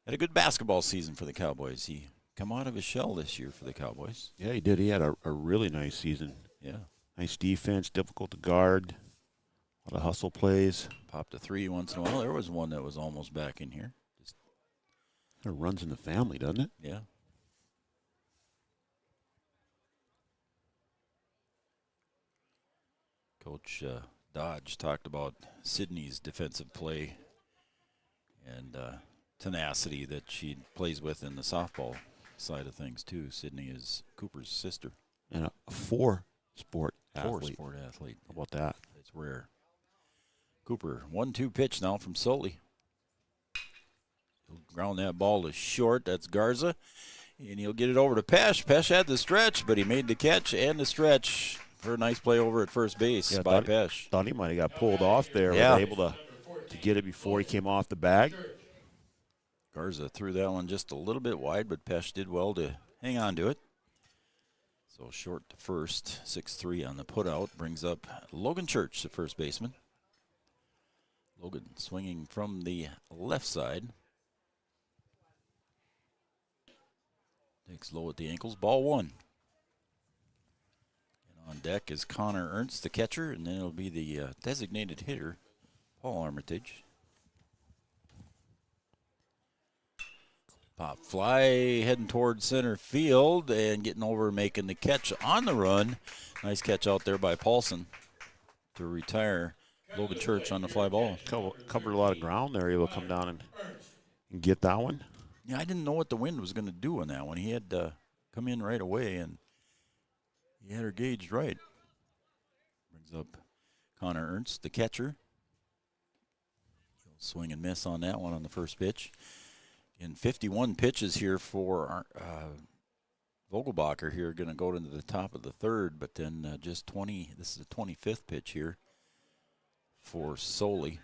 Had a good basketball season for the Cowboys. He come out of his shell this year for the Cowboys. Yeah, he did. He had a really nice season. Yeah. Nice defense, difficult to guard, a lot of hustle plays. Popped a 3 once in a while. There was one that was almost back in here. It runs in the family, doesn't it? Yeah. Coach Dodge talked about Sydney's defensive play and tenacity that she plays with in the softball side of things too. Sydney is Cooper's sister. And a 4-sport athlete. 4-sport athlete. How about that? It's rare. Cooper, 1-2 pitch now from Sully. He'll ground that ball to short. That's Garza. And he'll get it over to Pesh. Pesh had the stretch, but he made the catch and the stretch for a nice play over at first base by Pesh. Thought he might have got pulled off there. Yeah. Was able to get it before he came off the bag. Garza threw that one just a little bit wide, but Pesh did well to hang on to it. So short to first, 6-3 on the putout, brings up Logan Church, the first baseman. Logan swinging from the left side. Takes low at the ankles, ball 1. And on deck is Connor Ernst, the catcher, and then it'll be the designated hitter, Paul Armitage. Pop fly heading towards center field and getting over making the catch on the run. Nice catch out there by Paulson to retire Logan Church on the fly ball. Covered a lot of ground there. He will come down and get that one. Yeah, I didn't know what the wind was going to do on that one. He had to come in right away, and he had her gauged right. Brings up Connor Ernst, the catcher. He'll swing and miss on that one on the first pitch. In 51 pitches here for Vogelbacher here, going to go into the top of the third, but then just 20, this is the 25th pitch here for Soley.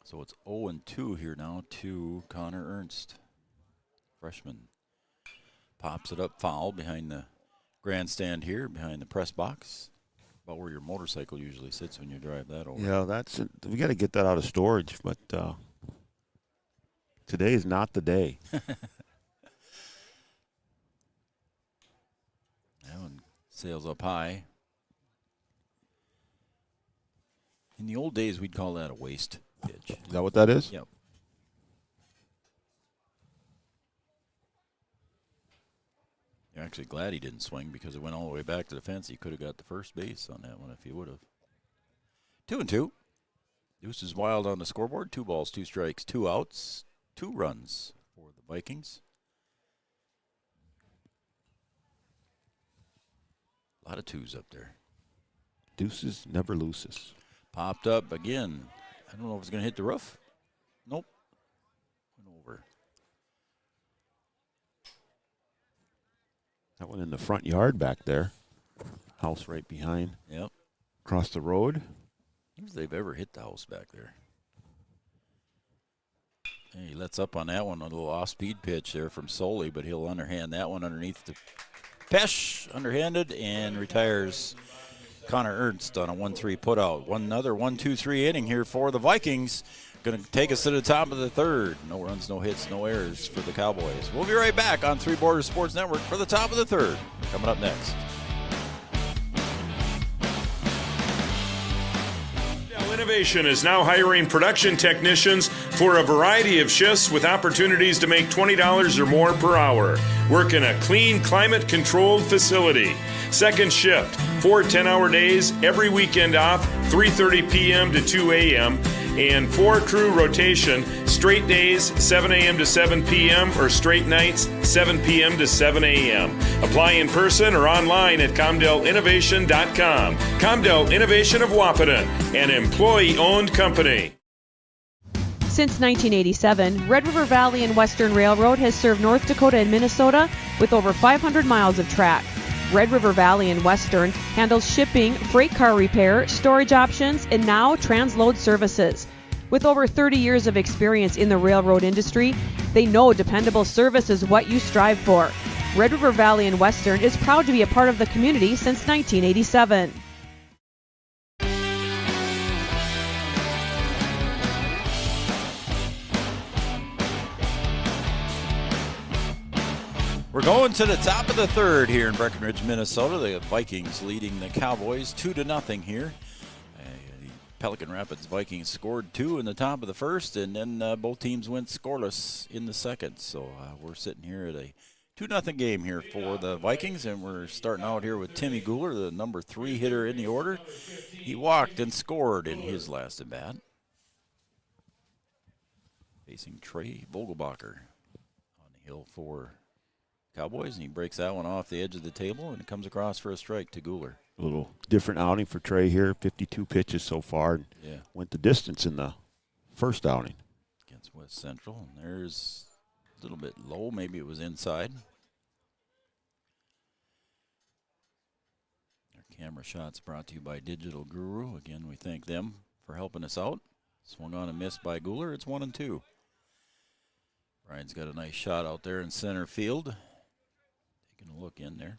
So it's 0-2 here now to Connor Ernst, freshman. Pops it up foul behind the grandstand here behind the press box, about where your motorcycle usually sits when you drive that over. Yeah, we got to get that out of storage, but today is not the day. That one sails up high. In the old days, we'd call that a waste pitch. Is that what that is? Yep. You're actually glad he didn't swing because it went all the way back to the fence. He could have got the first base on that one if he would have. 2-2. Deuce is wild on the scoreboard. 2 balls, 2 strikes, 2 outs, 2 runs for the Vikings. A lot of 2s up there. Deuces never loses. Popped up again. I don't know if it's going to hit the roof. Nope. Went over. That one in the front yard back there. House right behind. Yep. Across the road. I wonder if they've ever hit the house back there. Hey, he lets up on that one, a little off-speed pitch there from Soley, but he'll underhand that one underneath the Pesh, underhanded, and retires Connor Ernst on a 1-3 putout. Another 1-2-3 inning here for the Vikings. Going to take us to the top of the third. No runs, no hits, no errors for the Cowboys. We'll be right back on Three Borders Sports Network for the top of the third. Coming up next. Innovation is now hiring production technicians for a variety of shifts with opportunities to make $20 or more per hour. Work in a clean, climate-controlled facility. Second shift, 4 10-hour days, every weekend off, 3:30 p.m. to 2 a.m., and 4-crew rotation, straight days, 7 a.m. to 7 p.m., or straight nights, 7 p.m. to 7 a.m. Apply in person or online at ComdelInnovation.com. Comdel Innovation of Wahpeton, an employee-owned company. Since 1987, Red River Valley and Western Railroad has served North Dakota and Minnesota with over 500 miles of track. Red River Valley and Western handles shipping, freight car repair, storage options, and now transload services. With over 30 years of experience in the railroad industry, they know dependable service is what you strive for. Red River Valley and Western is proud to be a part of the community since 1987. We're going to the top of the third here in Breckenridge, Minnesota. The Vikings leading the Cowboys 2-0 here. The Pelican Rapids Vikings scored 2 in the top of the first, and then both teams went scoreless in the second. So we're sitting here at a 2-0 game here for the Vikings, and we're starting out here with Timmy Guler, the number 3 hitter in the order. He walked and scored in his last at bat. Facing Trey Vogelbacher on the hill for Cowboys, and he breaks that one off the edge of the table, and it comes across for a strike to Guler. A little different outing for Trey here. 52 pitches so far. And went the distance in the first outing. Against West Central. And there's a little bit low. Maybe it was inside. Our camera shots brought to you by Digital Guru. Again, we thank them for helping us out. Swung on and missed by Guler. It's 1-2. Brian's got a nice shot out there in center field. Taking a look in there.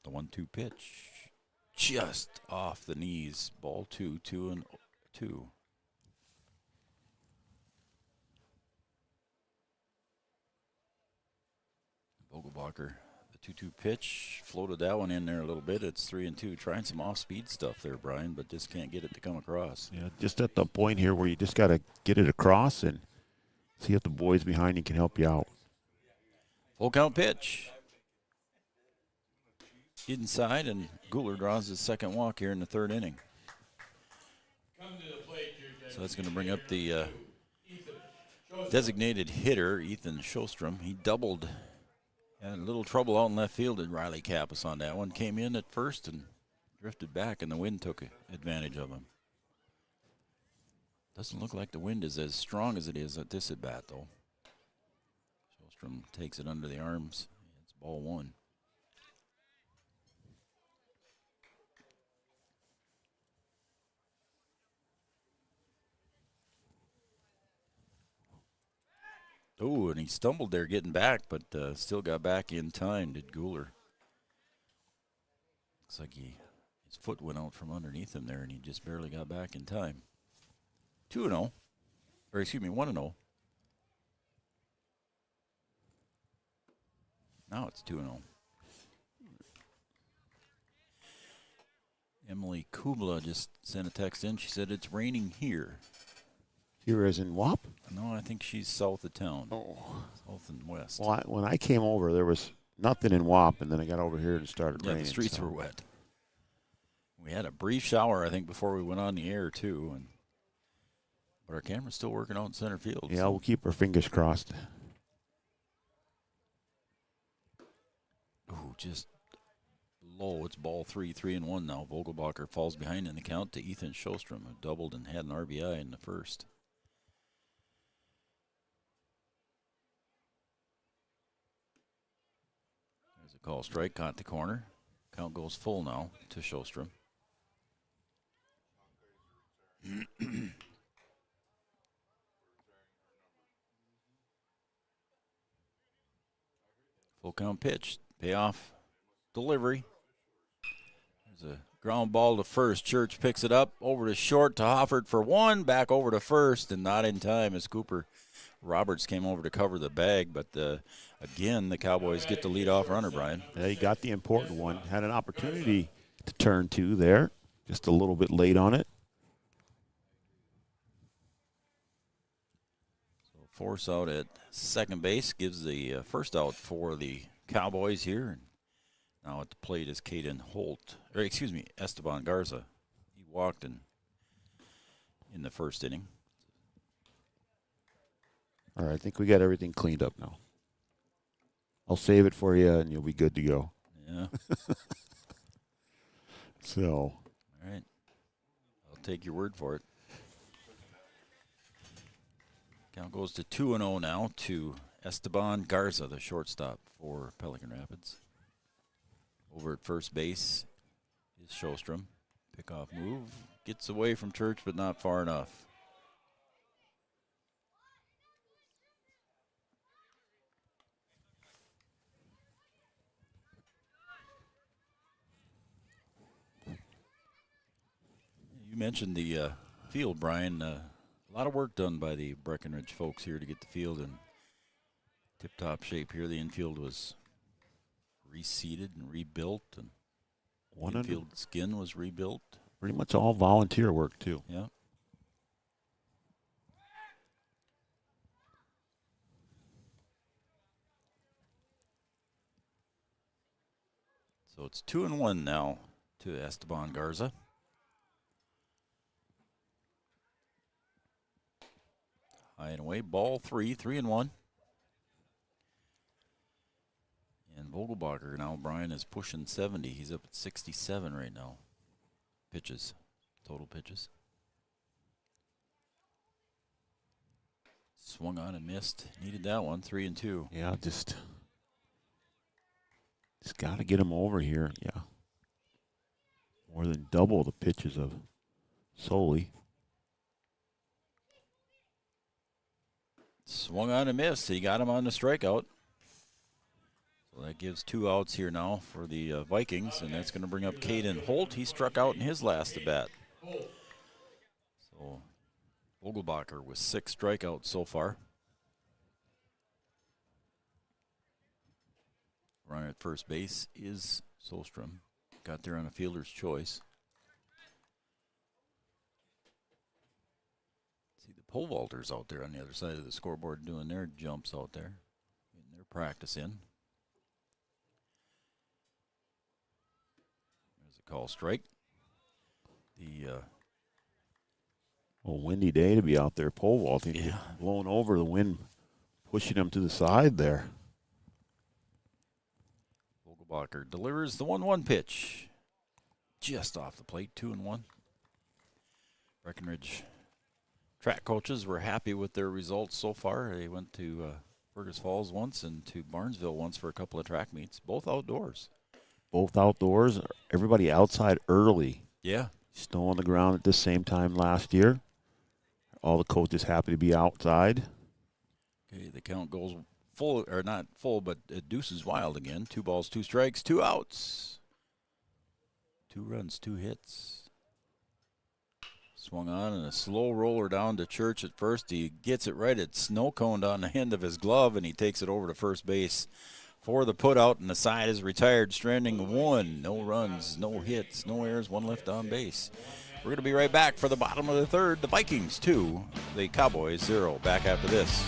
The 1-2 pitch. Just off the knees. Ball 2, 2-2. Vogelbacher, the 2-2 pitch. Floated that one in there a little bit. It's 3-2. Trying some off-speed stuff there, Brian, but just can't get it to come across. Yeah, just at the point here where you just got to get it across and see if the boys behind you can help you out. Full count pitch. Inside, and Guler draws his second walk here in the third inning. So that's going to bring up the designated hitter, Ethan Shostrom. He doubled. Had a little trouble out in left field, and Riley Kappas on that one. Came in at first and drifted back, and the wind took advantage of him. Doesn't look like the wind is as strong as it is at this at-bat, though. Shostrom takes it under the arms. It's ball 1. Oh, and he stumbled there getting back, but still got back in time, did Gooler. Looks like his foot went out from underneath him there, and he just barely got back in time. 2-0. Or excuse me, 1-0. Now it's 2-0. Emily Kubla just sent a text in. She said it's raining here. Here as in WAP? No, I think she's south of town. Oh. South and west. Well, when I came over, there was nothing in WAP, and then I got over here and started raining. The streets were wet. We had a brief shower, I think, before we went on the air, too. But our camera's still working out in center field. Yeah, we'll keep our fingers crossed. Ooh, just low. It's ball 3-1 now. Vogelbacher falls behind in the count to Ethan Sjostrom, who doubled and had an RBI in the first. There's a call strike, caught the corner. Count goes full now to Sjostrom. Full count pitch. Payoff delivery. There's a ground ball to first. Church picks it up. Over to short to Hofford for one. Back over to first, and not in time as Cooper Roberts came over to cover the bag. But again, the Cowboys get the leadoff runner, Brian. Yeah, he got the important one. Had an opportunity to turn two there. Just a little bit late on it. So force out at second base gives the first out for the Cowboys here. And now at the plate is Esteban Garza. He walked in the first inning. All right, I think we got everything cleaned up now. I'll save it for you, and you'll be good to go. Yeah. So. All right. I'll take your word for it. Count goes to 2-0 now to Esteban Garza, the shortstop for Pelican Rapids. Over at first base is Sjostrom. Pickoff move. Gets away from Church, but not far enough. You mentioned the field, Brian. A lot of work done by the Breckenridge folks here to get the field in tip-top shape here. The infield was reseeded and rebuilt, and the infield skin was rebuilt. Pretty much all volunteer work, too. Yeah. So it's 2-1 now to Esteban Garza. High and away, ball 3-1. And Vogelbacher now, Brian, is pushing 70. He's up at 67 right now. Pitches, total pitches. Swung on and missed. Needed that one, 3-2. Yeah, just got to get him over here. Yeah. More than double the pitches of Soley. Swung on and missed. He got him on the strikeout. So that gives 2 outs here now for the Vikings, and that's going to bring up Caden Holt. He struck out in his last at bat. So Vogelbacher with 6 strikeouts so far. Runner at first base is Sjostrom. Got there on a fielder's choice. See the pole vaulters out there on the other side of the scoreboard doing their jumps out there, getting their practice in. There's a call strike. The windy day to be out there pole vaulting. Yeah. Blowing over, the wind pushing him to the side there. Vogelbacher delivers the 1-1 pitch. Just off the plate, 2-1. Breckenridge track coaches were happy with their results so far. They went to Fergus Falls once and to Barnesville once for a couple of track meets, both outdoors. Both outdoors, everybody outside early. Yeah. Snow on the ground at the same time last year. All the coaches happy to be outside. Okay, the count goes full, or not full, but it deuces wild again. 2 balls, 2 strikes, 2 outs. 2 runs, 2 hits. Swung on and a slow roller down to Church at first. He gets it right at snow coned on the end of his glove, and he takes it over to first base for the putout, and the side is retired, stranding 1. No runs, no hits, no errors, 1 left on base. We're going to be right back for the bottom of the third. The Vikings 2, the Cowboys 0. Back after this.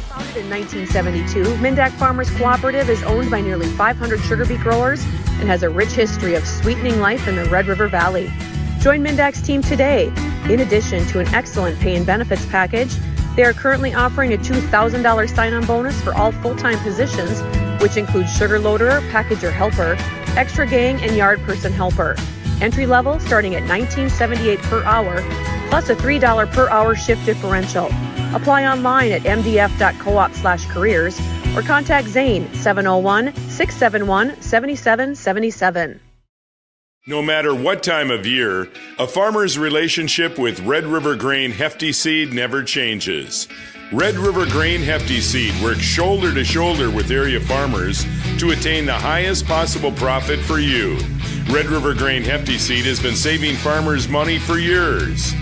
Founded in 1972, Mindak Farmers Cooperative is owned by nearly 500 sugar beet growers and has a rich history of sweetening life in the Red River Valley. Join Mindak's team today. In addition to an excellent pay and benefits package, they are currently offering a $2,000 sign-on bonus for all full-time positions, which includes sugar loader, packager helper, extra gang, and yard person helper. Entry level starting at $19.78 per hour, plus a $3 per hour shift differential. Apply online at mdf.coop/careers or contact Zane 701-671-7777. No matter what time of year, a farmer's relationship with Red River Grain Hefty Seed never changes. Red River Grain Hefty Seed works shoulder to shoulder with area farmers to attain the highest possible profit for you. Red River Grain Hefty Seed has been saving farmers money for years.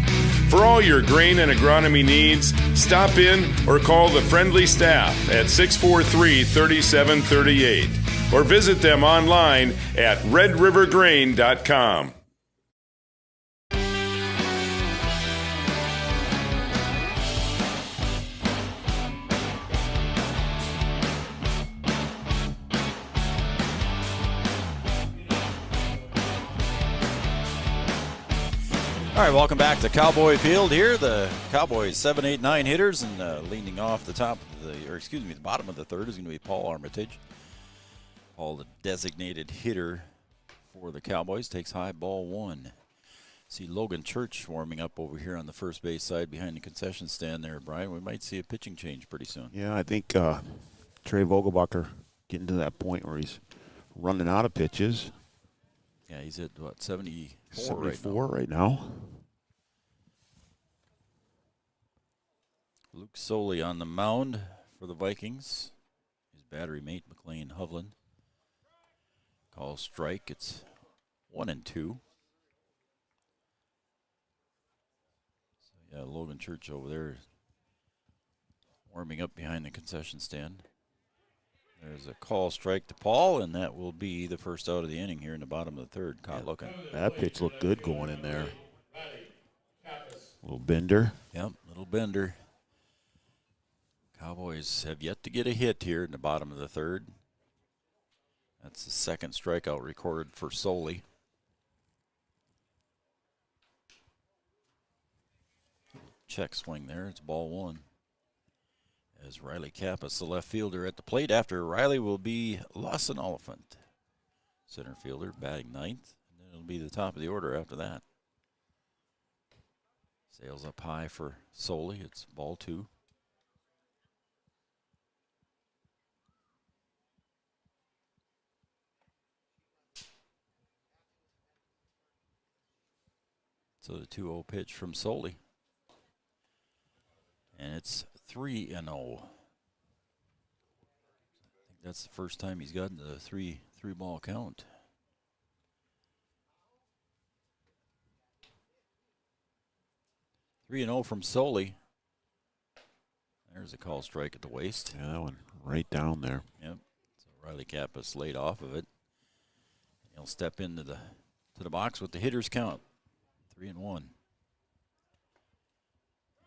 For all your grain and agronomy needs, stop in or call the friendly staff at 643-3738 or visit them online at redrivergrain.com. All right, welcome back to Cowboy Field here. The Cowboys 7, 8, 9 hitters, and leaning off the top of the bottom of the third is going to be Paul Armitage. Paul, the designated hitter for the Cowboys, takes high, ball 1. See Logan Church warming up over here on the first base side behind the concession stand there, Brian. We might see a pitching change pretty soon. Yeah, I think Trey Vogelbacher getting to that point where he's running out of pitches. Yeah, he's at, 74 right now. Luke Soley on the mound for the Vikings. His battery mate, McLean Hovland. Call strike. It's 1-2. So, yeah, Logan Church over there warming up behind the concession stand. There's a call strike to Paul, and that will be the first out of the inning here in the bottom of the third. Caught looking. That pitch looked good going in there. Little bender. Yep, little bender. Cowboys have yet to get a hit here in the bottom of the third. That's the second strikeout recorded for Soley. Check swing there. It's ball 1. As Riley Kappas, the left fielder, at the plate. After Riley will be Lawson Oliphant, center fielder, batting 9th. And then it'll be the top of the order after that. Sails up high for Soley. It's ball 2. So the 2-0 pitch from Soley. And it's 3-0. I think that's the first time he's gotten the three-ball count. Three and 0 from Soley. There's a call strike at the waist. Yeah, that one right down there. Yep. So Riley Kappas laid off of it. He'll step into the box with the hitter's count. 3-1.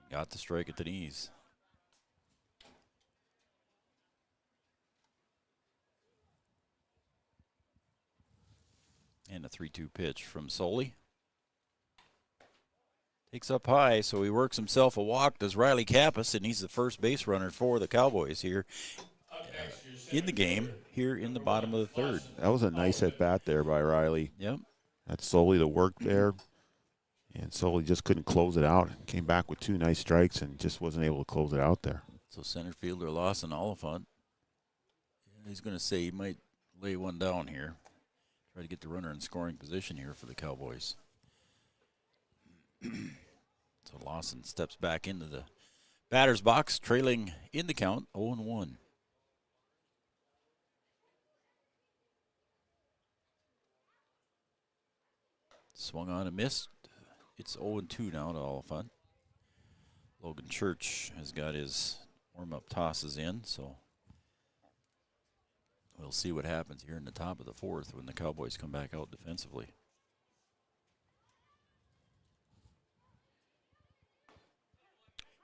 Got the strike at the knees. And a 3-2 pitch from Soley. Takes up high, so he works himself a walk. Does Riley Kappas, and he's the first base runner for the Cowboys here in the game, here in the bottom of the third. That was a nice at-bat there by Riley. Yep. That's Soley the work there. And Soley just couldn't close it out. Came back with 2 nice strikes and just wasn't able to close it out there. So center fielder Lawson Oliphant. He's going to say he might lay one down here. Try to get the runner in scoring position here for the Cowboys. So Lawson steps back into the batter's box, trailing in the count 0-1. Swung on and missed. It's 0-2 now to Oliphant. Logan Church has got his warm-up tosses in, so we'll see what happens here in the top of the fourth when the Cowboys come back out defensively.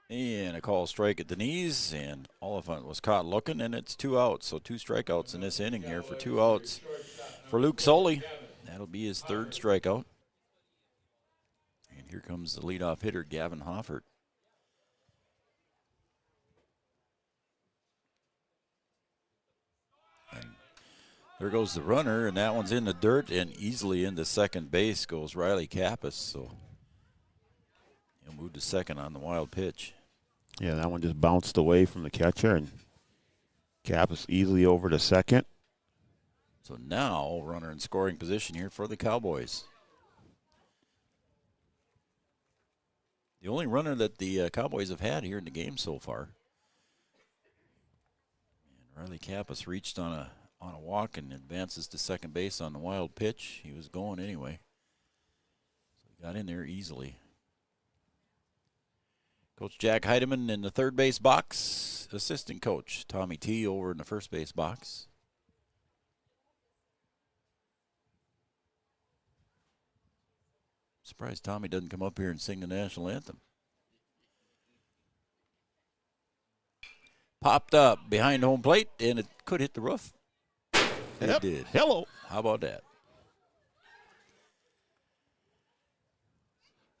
And a call strike at the knees, and Oliphant was caught looking, and it's 2 outs. So 2 strikeouts in this inning here for 2 outs for Luke Soley. That'll be his 3rd strikeout. And here comes the leadoff hitter, Gavin Hoffert. And there goes the runner, and that one's in the dirt, and easily into second base goes Riley Kappas. So he'll move to second on the wild pitch. Yeah, that one just bounced away from the catcher, and Kappas easily over to second. So now runner in scoring position here for the Cowboys. The only runner that the Cowboys have had here in the game so far. And Riley Kappas reached on a walk and advances to second base on the wild pitch. He was going anyway. So he got in there easily. Coach Jack Heidemann in the third base box. Assistant coach Tommy T over in the first base box. Surprised Tommy doesn't come up here and sing the national anthem. Popped up behind home plate, and it could hit the roof. It did. Hello. How about that?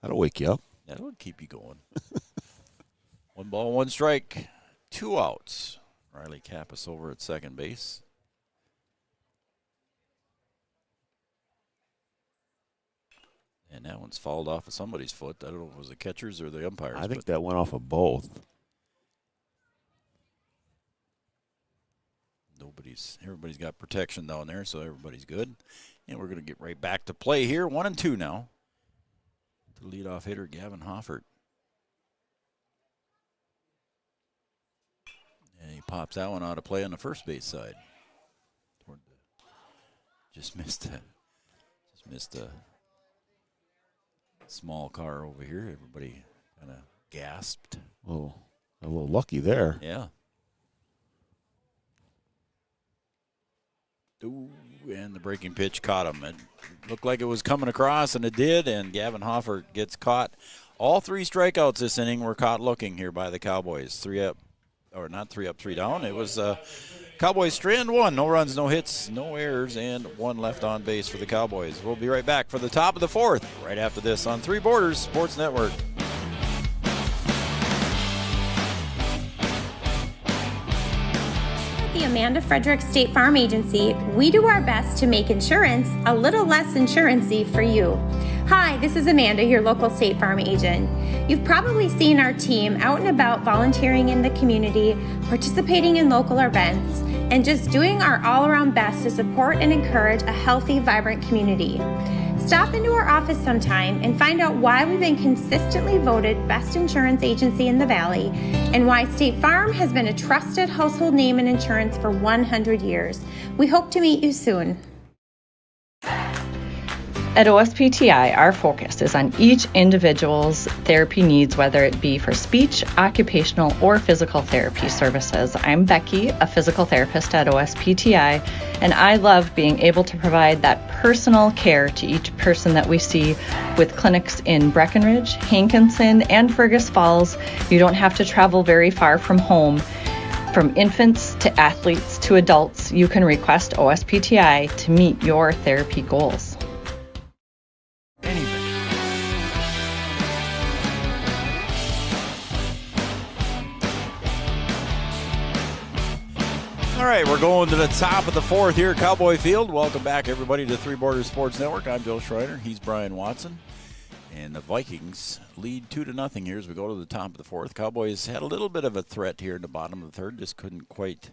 That'll wake you up. That'll keep you going. 1 ball, 1 strike, 2 outs. Riley Kappas over at second base. And that one's fouled off of somebody's foot. I don't know if it was the catcher's or the umpire's. I think that went off of both. Everybody's got protection down there, so everybody's good. And we're going to get right back to play here. 1-2 now. To leadoff hitter Gavin Hoffert. And he pops that one out of play on the first base side. Just missed a small car over here. Everybody kind of gasped. Oh, a little lucky there. Yeah. Ooh, and the breaking pitch caught him. It looked like it was coming across, and it did, and Gavin Hoffert gets caught. All 3 strikeouts this inning were caught looking here by the Cowboys. 3 up, or not 3 up, 3 down. It was Cowboys strand 1. No runs, no hits, no errors, and 1 left on base for the Cowboys. We'll be right back for the top of the fourth right after this on Three Borders Sports Network. The Amanda Frederick State Farm Agency, we do our best to make insurance a little less insurance-y for you. Hi, this is Amanda, your local State Farm agent. You've probably seen our team out and about volunteering in the community, participating in local events, and just doing our all-around best to support and encourage a healthy, vibrant community. Stop into our office sometime and find out why we've been consistently voted best insurance agency in the Valley and why State Farm has been a trusted household name in insurance for 100 years. We hope to meet you soon. At OSPTI, our focus is on each individual's therapy needs, whether it be for speech, occupational, or physical therapy services. I'm Becky, a physical therapist at OSPTI, and I love being able to provide that personal care to each person that we see with clinics in Breckenridge, Hankinson, and Fergus Falls. You don't have to travel very far from home. From infants to athletes to adults, you can request OSPTI to meet your therapy goals. All right, we're going to the top of the fourth here at Cowboy Field. Welcome back, everybody, to Three Borders Sports Network. I'm Joe Schreiner. He's Brian Watson. And the Vikings lead 2-0 here as we go to the top of the fourth. Cowboys had a little bit of a threat here in the bottom of the third. Just couldn't quite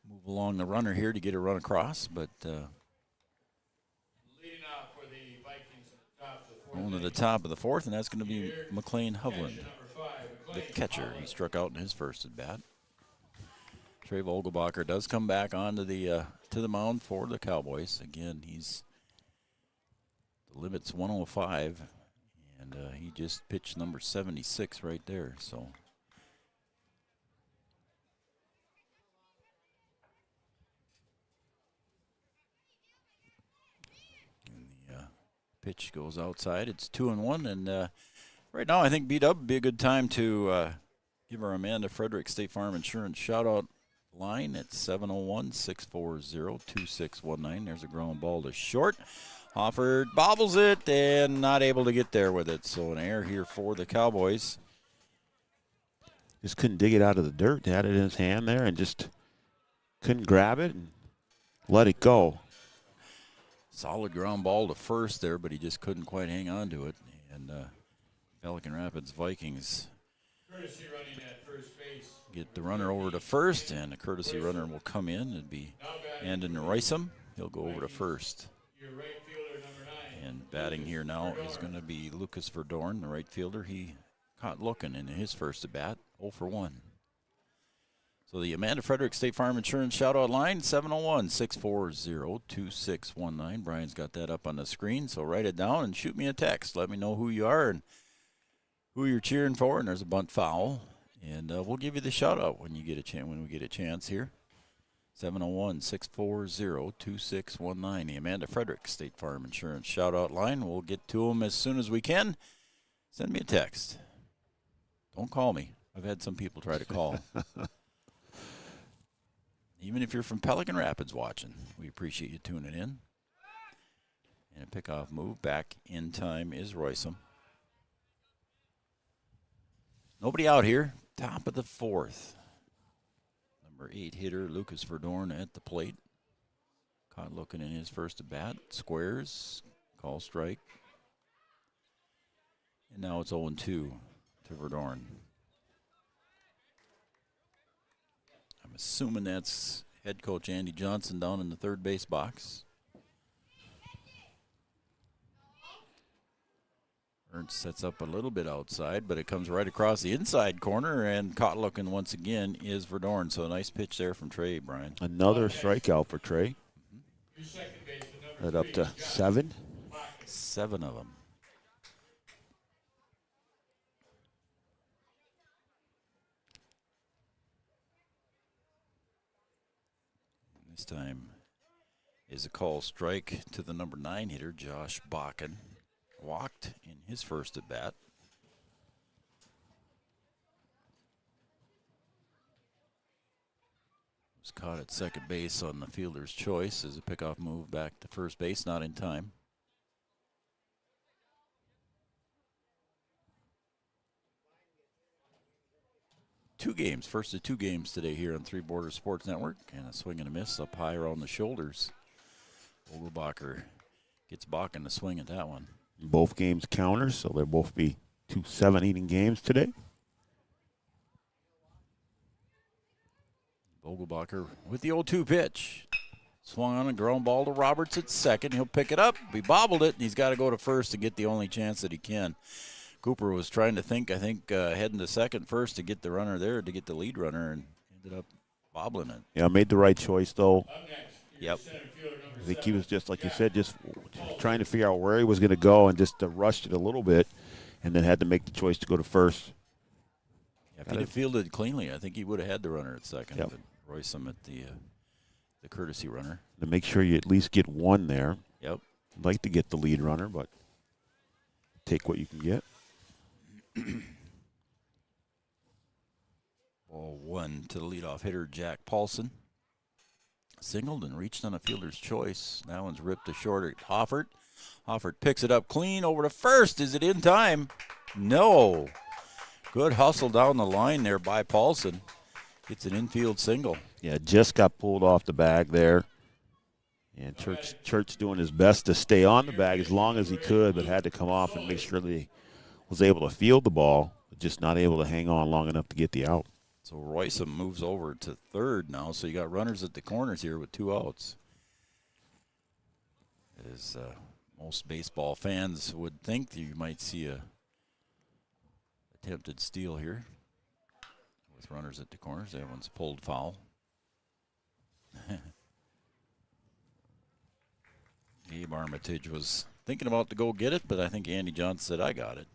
move along the runner here to get a run across. But leading off for the Vikings at the top of the fourth. Going to the top of the fourth, and that's going to be McLean Hovland, the catcher. He struck out in his first at bat. Trey Vogelbacher does come back onto the to the mound for the Cowboys. Again, the limit's 105, and he just pitched number 76 right there. So. Pitch goes outside. It's 2-1, and right now I think B-Dub would be a good time to give our Amanda Frederick State Farm Insurance shout-out line at 701-640-2619. There's a ground ball to short. Hofford bobbles it and not able to get there with it, so an error here for the Cowboys. Just couldn't dig it out of the dirt. Had it in his hand there and just couldn't grab it and let it go. Solid ground ball to first there, but he just couldn't quite hang on to it. And Pelican Rapids Vikings get the runner over to first, and the courtesy runner will come in. It'd be Andon Roysum. He'll go over to first. And batting here now is going to be Lucas Verdorn, the right fielder. He caught looking in his first at bat, 0 for 1. So the Amanda Frederick State Farm Insurance shout-out line, 701-640-2619. Brian's got that up on the screen, so write it down and shoot me a text. Let me know who you are and who you're cheering for, and there's a bunt foul. And we'll give you the shout-out when we get a chance here. 701-640-2619, the Amanda Frederick State Farm Insurance shout-out line. We'll get to them as soon as we can. Send me a text. Don't call me. I've had some people try to call. Even if you're from Pelican Rapids watching, we appreciate you tuning in. And a pickoff move back in time is Roysum. Nobody out here. Top of the fourth. Number 8 hitter Lucas Verdorn at the plate. Caught looking in his first at bat. Squares. Call strike. And now it's 0-2 to Verdorn. I'm assuming that's head coach Andy Johnson down in the third base box. Ernst sets up a little bit outside, but it comes right across the inside corner, and caught looking once again is Verdorn. So a nice pitch there from Trey, Brian. Another strikeout for Trey. That up to 7. 7 of them. This time is a call strike to the number 9 hitter, Josh Bakken. Walked in his first at bat. Was caught at second base on the fielder's choice as a pickoff move back to first base, not in time. First of 2 games today here on Three Borders Sports Network, and a swing and a miss up high around the shoulders. Vogelbacher gets Bakken to swing at that one. Both games counters, so they'll both be 2 7-inning games today. Vogelbacher with the 0-2 pitch. Swung on a ground ball to Roberts at second. He'll pick it up. He bobbled it, and he's got to go to first to get the only chance that he can. Cooper was trying to think, heading to second first to get the runner there, to get the lead runner, and ended up bobbling it. Yeah, made the right choice, though. Yep. I think he was just, like you said, just trying to figure out where he was going to go and just rushed it a little bit, and then had to make the choice to go to first. Yeah, if he'd have fielded cleanly, I think he would have had the runner at second. Yep. But Roysum at the courtesy runner. To make sure you at least get one there. Yep. I'd like to get the lead runner, but take what you can get. Ball 1 to the leadoff hitter, Jack Paulson. Singled and reached on a fielder's choice. That one's ripped to short at Hoffert. Hoffert picks it up clean over to first. Is it in time? No. Good hustle down the line there by Paulson. Gets an infield single. Yeah, just got pulled off the bag there. And Church doing his best to stay on the bag as long as he could, but had to come off and make sure that he was able to field the ball, but just not able to hang on long enough to get the out. So Roysum moves over to third now, so you got runners at the corners here with 2 outs. As Most baseball fans would think that you might see a attempted steal here with runners at the corners. That one's pulled foul. Gabe Armitage was thinking about to go get it, but I think Andy Johnson said, I got it.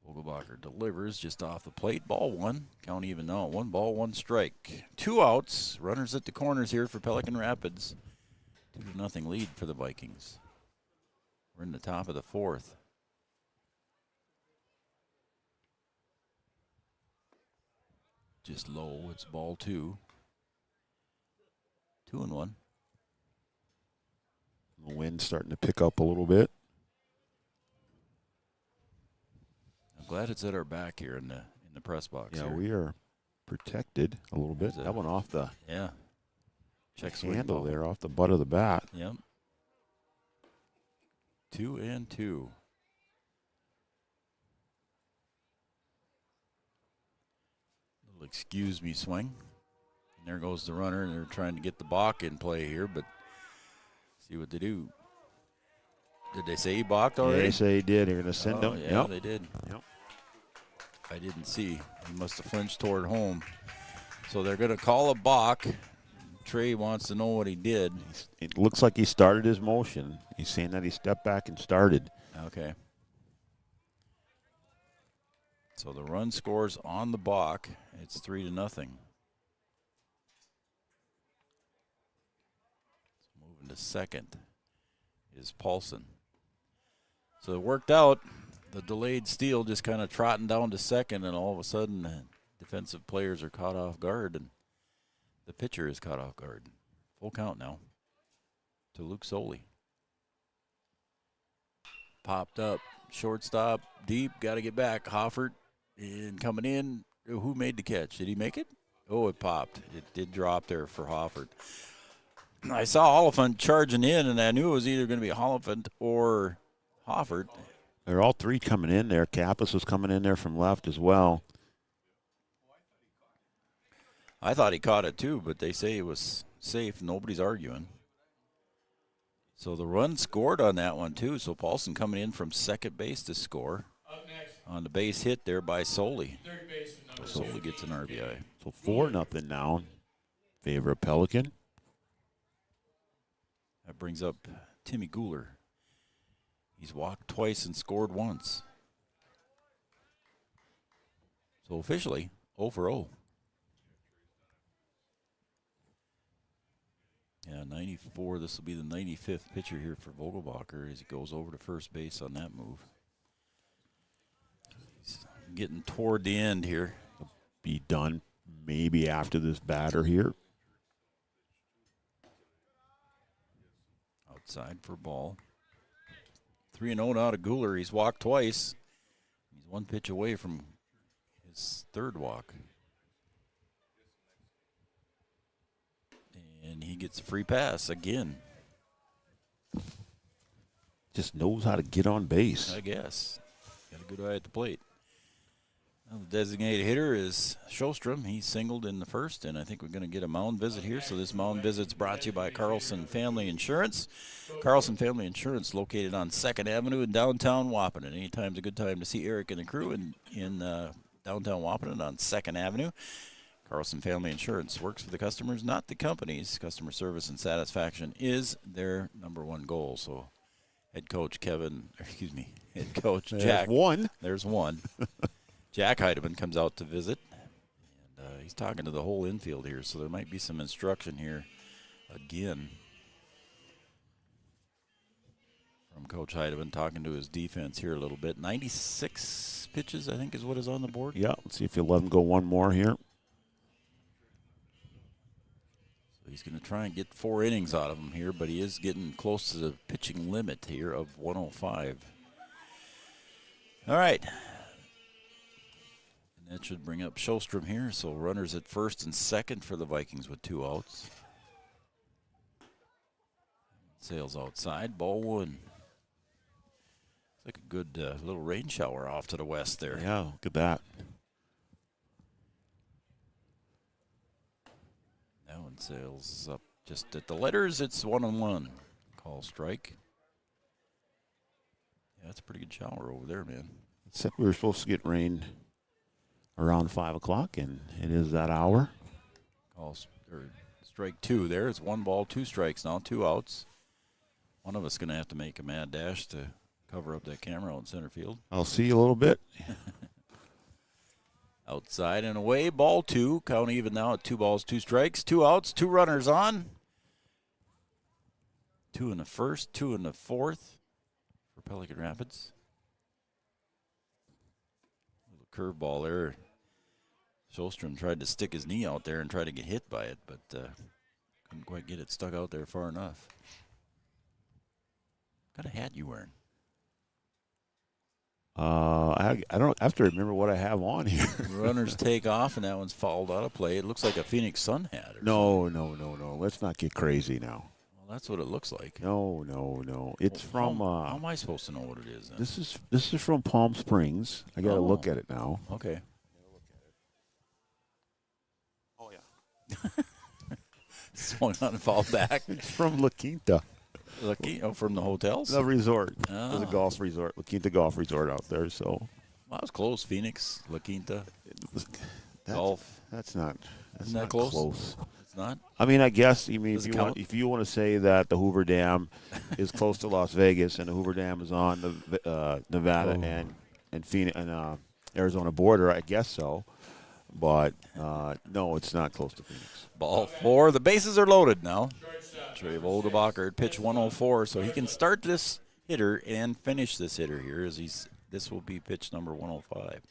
Vogelbacher delivers just off the plate. Ball one. Count even now. 1 ball, 1 strike. 2 outs. Runners at the corners here for Pelican Rapids. 2-0 lead for the Vikings. We're in the top of the 4th. Just low. It's ball 2. 2-1. The wind's starting to pick up a little bit. I'm glad it's at our back here in the press box. Yeah, here. we are protected a little bit. That one off the check handle there, off the butt of the bat. Yep. 2-2. Little excuse me swing. And there goes the runner, and they're trying to get the balk in play here, but see what they do. Did they say he balked already? Yeah, they say he did. They're going to send him. Yeah, Yep. they did. Yep. I didn't see. He must have flinched toward home. So they're going to call a balk. Trey wants to know what he did. It looks like he started his motion. He's saying that he stepped back and started. Okay. So the run scores on the balk. It's 3-0. Moving to second is Paulson. So it worked out. The delayed steal just kind of trotting down to second, and all of a sudden defensive players are caught off guard, and the pitcher is caught off guard. Full count now to Luke Soley. Popped up, shortstop, deep, got to get back. Hoffert, and coming in, who made the catch? Did he make it? Oh, it popped. It did drop there for Hoffert. I saw Oliphant charging in, and I knew it was either going to be Oliphant or Hoffert. They're all three coming in there. Kappas was coming in there from left as well. I thought he caught it too, but they say it was safe. Nobody's arguing. So the run scored on that one too. So Paulson coming in from second base to score on the base hit there by Soley. So Soley gets an RBI. So 4-0 now in favor of Pelican. That brings up Timmy Guler. He's walked twice and scored once. So officially 0-0. Yeah, 94. This will be the 95th pitcher here for Vogelbacher as he goes over to first base on that move. He's getting toward the end here. He'll be done maybe after this batter here. Outside for ball. 3-0 now to Guler. He's walked twice. He's one pitch away from his third walk. And he gets a free pass again. Just knows how to get on base. I guess. Got a good eye at the plate. Well, the designated hitter is Sjostrom. He singled in the first, and I think we're going to get a mound visit here. So this mound visit's brought to you by Carlson Family Insurance. Carlson Family Insurance located on 2nd Avenue in downtown Wahpeton. Anytime's a good time to see Eric and the crew in downtown Wahpeton on 2nd Avenue. Carlson Family Insurance works for the customers, not the companies. Customer service and satisfaction is their #1 goal. So head coach head coach Jack. There's one. Jack Heidemann comes out to visit, and he's talking to the whole infield here, so there might be some instruction here again from Coach Heidemann, talking to his defense here a little bit. 96 pitches, I think, is what is on the board. Yeah, let's see if he'll let him go one more here. So he's going to try and get 4 innings out of him here, but he is getting close to the pitching limit here of 105. All right. That should bring up Sjostrom here. So runners at first and second for the Vikings with 2 outs. Sails outside. Ball 1. It's like a good little rain shower off to the west there. Yeah, look at that. One sails is up just at the letters. It's 1-1. Call strike. Yeah, that's a pretty good shower over there, man. Except we were supposed to get rain around 5 o'clock, and it is that hour. Strike 2 there. It's 1 ball, 2 strikes now, 2 outs. One of us going to have to make a mad dash to cover up that camera out in center field. I'll see you a little bit. Outside and away, ball 2. Count even now at 2 balls, 2 strikes, 2 outs, 2 runners on. 2 in the first, 2 in the fourth for Pelican Rapids. Little curveball there. Sjolstrom tried to stick his knee out there and try to get hit by it, but couldn't quite get it stuck out there far enough. What kind of hat you wearing? I don't have to remember what I have on here. Runners take off, and that one's fouled out of play. It looks like a Phoenix Sun hat. No. Let's not get crazy now. Well, that's what it looks like. No. It's from. How am I supposed to know what it is then? This is from Palm Springs. I got to look at it now. Okay. Oh yeah. Swung on and fall back. It's from La Quinta. From the hotels? The resort. Oh. There's a golf resort, La Quinta Golf Resort out there. So, well, that was close. Phoenix, La Quinta, golf. That's not. Isn't that close? It's not. I mean, I guess. If you want to say that the Hoover Dam is close to Las Vegas and the Hoover Dam is on the Nevada and Phoenix and Arizona border, I guess so. But no, it's not close to Phoenix. Ball 4. The bases are loaded now. Trey Vogelbacher at pitch 104, so he can start this hitter and finish this hitter here. This will be pitch number 105.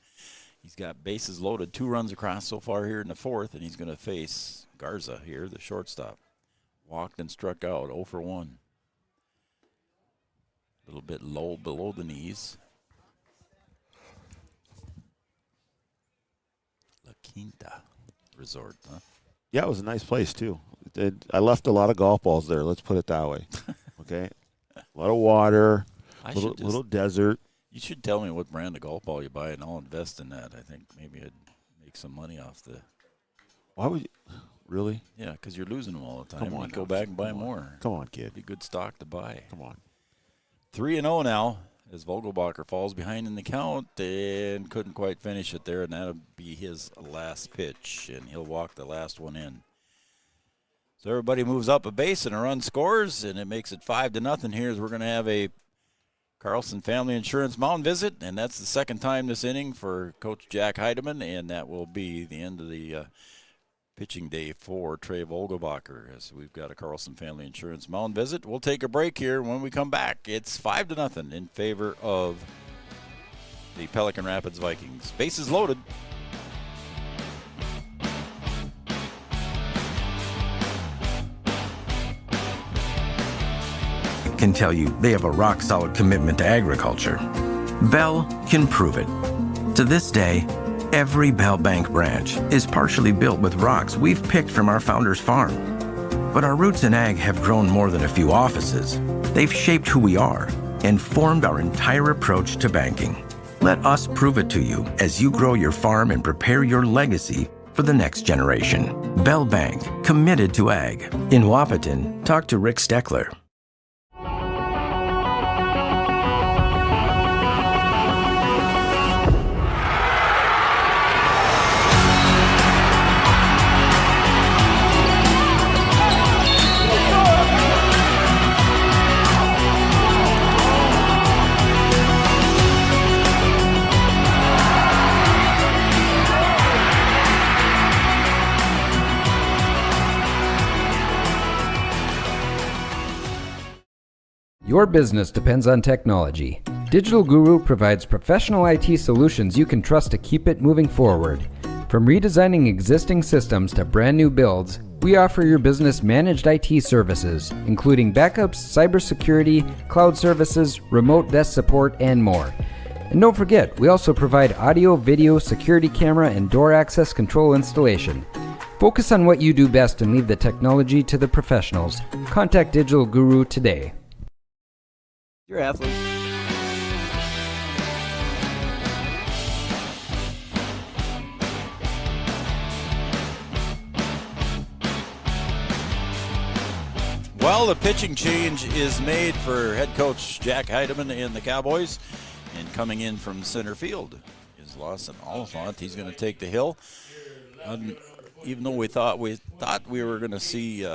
He's got bases loaded, 2 runs across so far here in the fourth, and he's going to face Garza here, the shortstop. Walked and struck out, 0 for 1. A little bit low below the knees. La Quinta Resort, huh? Yeah, it was a nice place, too. I left a lot of golf balls there, let's put it that way. Okay? A lot of water, little desert. You should tell me what brand of golf ball you buy, and I'll invest in that. I think maybe I'd make some money off the... Why would you? Really? Yeah, because you're losing them all the time. Come on, go back and buy more. Come on, kid. Be good stock to buy. Come on. 3-0 now as Vogelbacher falls behind in the count and couldn't quite finish it there, and that'll be his last pitch, and he'll walk the last one in. So everybody moves up a base and a run scores, and it makes it 5-0 here as we're going to have a Carlson Family Insurance mound visit, and that's the second time this inning for Coach Jack Heidemann, and that will be the end of the pitching day for Trey Vogelbacher as we've got a Carlson Family Insurance mound visit. We'll take a break here. When we come back, it's 5-0 in favor of the Pelican Rapids Vikings. Bases loaded. Can tell you they have a rock-solid commitment to agriculture. Bell can prove it. To this day, every Bell Bank branch is partially built with rocks we've picked from our founder's farm. But our roots in ag have grown more than a few offices. They've shaped who we are and formed our entire approach to banking. Let us prove it to you as you grow your farm and prepare your legacy for the next generation. Bell Bank, committed to ag. In Wahpeton, talk to Rick Steckler. Your business depends on technology. Digital Guru provides professional IT solutions you can trust to keep it moving forward. From redesigning existing systems to brand new builds, we offer your business managed IT services, including backups, cybersecurity, cloud services, remote desk support, and more. And don't forget, we also provide audio, video, security camera, and door access control installation. Focus on what you do best and leave the technology to the professionals. Contact Digital Guru today. Your athlete. Well, the pitching change is made for head coach Jack Heidemann and the Cowboys. And coming in from center field is Lawson Oliphant. He's going to take the hill. Even though we thought we were going to see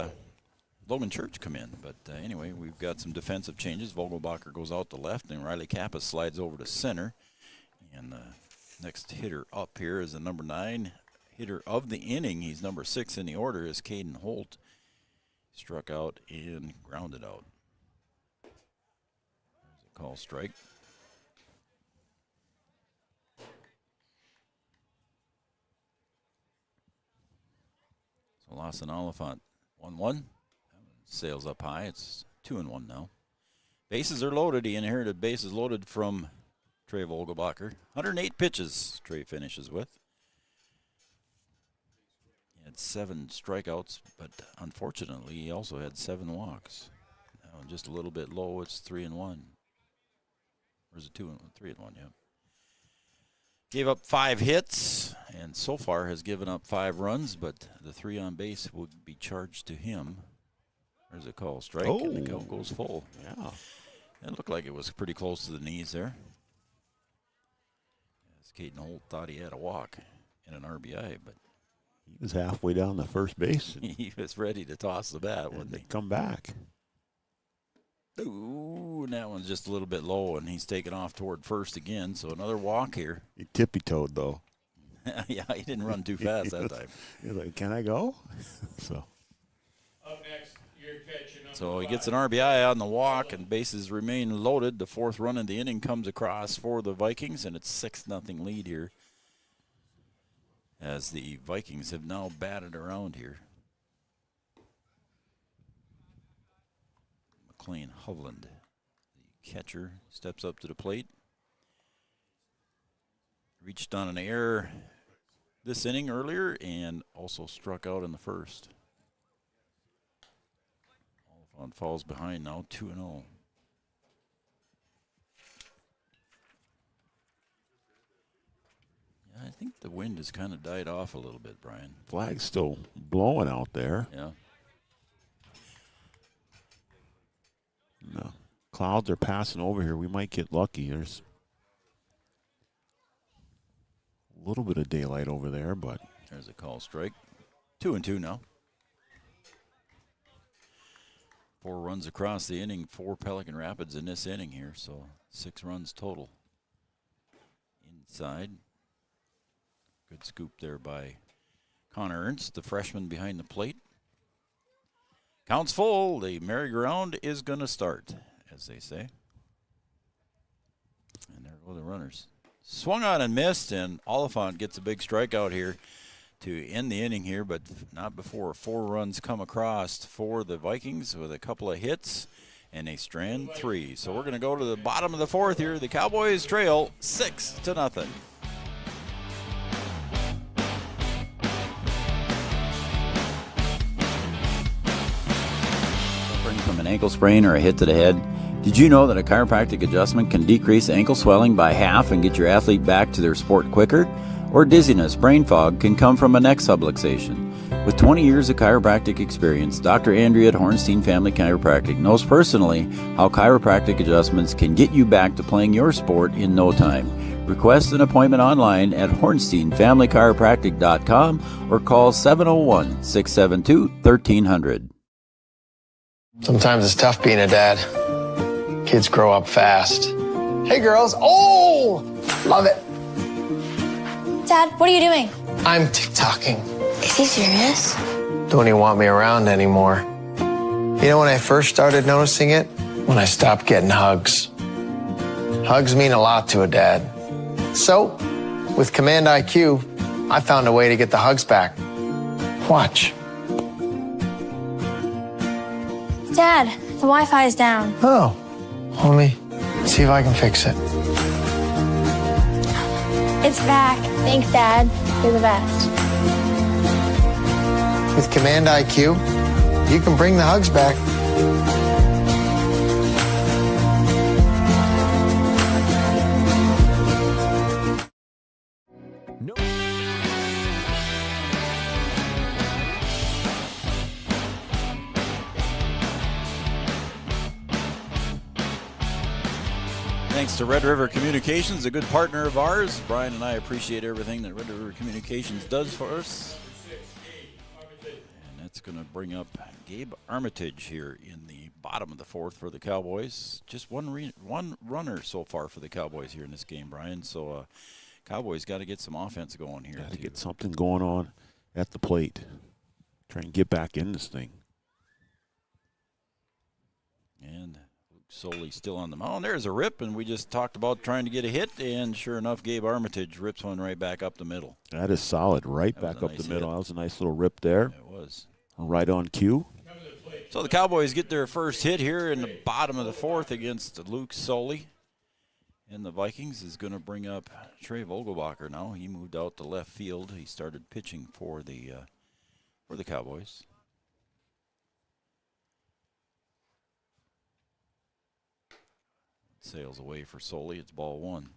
Logan Church come in. But anyway, we've got some defensive changes. Vogelbacher goes out to left, and Riley Kappa slides over to center. And the next hitter up here is the number 9 hitter of the inning. He's number 6 in the order, is Caden Holt. Struck out and grounded out. There's a call strike. So Lawson Oliphant 1-1. Sails up high. It's 2-1 now. Bases are loaded. He inherited bases loaded from Trey Vogelbacher. 108 pitches Trey finishes with. He had 7 strikeouts, but unfortunately he also had 7 walks. Now just a little bit low. It's 3-1. Or is it 2-1? 3-1, yeah. Gave up 5 hits, and so far has given up 5 runs, but the 3 on base will be charged to him. There's a call strike, and the count goes full. Yeah. It looked like it was pretty close to the knees there. As Caden Holt thought he had a walk and an RBI, but he was halfway down the first base. He was ready to toss the bat when they come back. Ooh, and that one's just a little bit low, and he's taken off toward first again, so another walk here. He tippy-toed, though. Yeah, he didn't run too fast that time. He's like, can I go? So. Up next, your catcher number So he gets an RBI on the walk, and bases remain loaded. The 4th run of the inning comes across for the Vikings, and it's 6-0 lead here, as the Vikings have now batted around here. McLean Hovland, the catcher, steps up to the plate. Reached on an error this inning earlier and also struck out in the first. Oliphant falls behind now, 2-0. Yeah, I think the wind has kind of died off a little bit, Brian. Flag's still blowing out there. Yeah. No. Clouds are passing over here. We might get lucky. There's a little bit of daylight over there, but there's a call strike. 2-2 now. 4 runs across the inning for Pelican Rapids in this inning here, so 6 runs total. Inside. Good scoop there by Connor Ernst, the freshman behind the plate. Count's full. The merry-go-round is going to start, as they say. And there go the runners. Swung on and missed, and Oliphant gets a big strikeout here to end the inning here, but not before 4 runs come across for the Vikings with a couple of hits and a strand 3. So we're going to go to the bottom of the 4th here. The Cowboys trail 6-0. From an ankle sprain or a hit to the head? Did you know that a chiropractic adjustment can decrease ankle swelling by half and get your athlete back to their sport quicker? Or dizziness, brain fog can come from a neck subluxation. With 20 years of chiropractic experience, Dr. Andrea at Hornstein Family Chiropractic knows personally how chiropractic adjustments can get you back to playing your sport in no time. Request an appointment online at hornsteinfamilychiropractic.com or call 701-672-1300. Sometimes it's tough being a dad. Kids grow up fast. Hey, girls. Oh, love it. Dad, what are you doing? I'm TikToking. Is he serious? Don't even want me around anymore. You know when I first started noticing it? When I stopped getting hugs. Hugs mean a lot to a dad. So, with Command IQ, I found a way to get the hugs back. Watch. Dad, the Wi-Fi is down. Oh, let me see if I can fix it. It's back. Thanks, Dad. You're the best. With Command IQ, you can bring the hugs back. Thanks to Red River Communications, a good partner of ours. Brian and I appreciate everything that Red River Communications does for us. And that's going to bring up Gabe Armitage here in the bottom of the fourth for the Cowboys. Just one runner so far for the Cowboys here in this game, Brian. So Cowboys got to get some offense going here. Got to get something going on at the plate. Try and get back in this thing. And Soley still on the mound. There's a rip, and we just talked about trying to get a hit, and sure enough, Gabe Armitage rips one right back up the middle. That is solid, right back up the middle. That was a nice little rip there. It was. Right on cue. So the Cowboys get their first hit here in the bottom of the fourth against Luke Soley. And the Vikings is going to bring up Trey Vogelbacher now. He moved out to left field. He started pitching for the Cowboys. Sails away for Soley. It's ball one.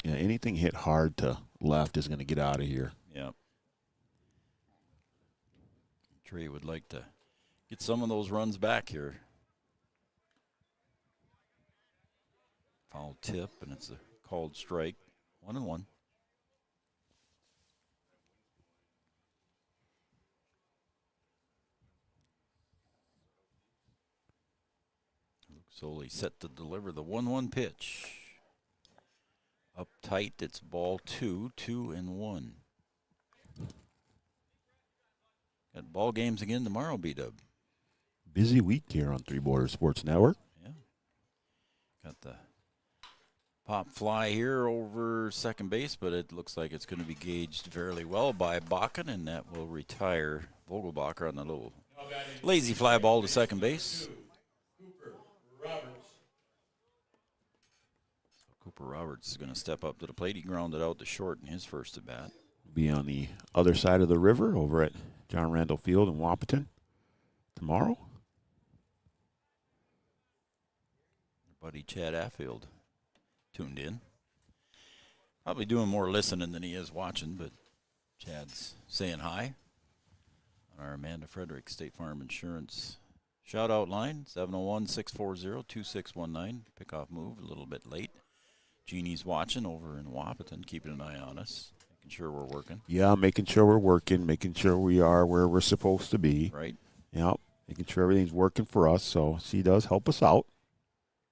Yeah, anything hit hard to left is going to get out of here. Yeah. Trey would like to get some of those runs back here. Foul tip, and it's a called strike. 1-1. Solely set to deliver the 1-1 pitch. Up tight, it's ball 2, 2-1. Got ball games again tomorrow, B-Dub. Busy week here on Three Borders Sports Network. Yeah. Got the pop fly here over second base, but it looks like it's going to be gauged fairly well by Bakken, and that will retire Vogelbacher on the little lazy fly ball to second base. Cooper Roberts is going to step up to the plate. He grounded out to short in his first at bat. Be on the other side of the river over at John Randall Field in Wahpeton tomorrow. Our buddy Chad Affield tuned in. Probably doing more listening than he is watching, but Chad's saying hi on our Amanda Frederick State Farm Insurance shout-out line, 701-640-2619. Pickoff move a little bit late. Jeannie's watching over in Wahpeton, keeping an eye on us, making sure we're working. Yeah, making sure we're working, making sure we are where we're supposed to be. Right. Yep, making sure everything's working for us, so she does help us out.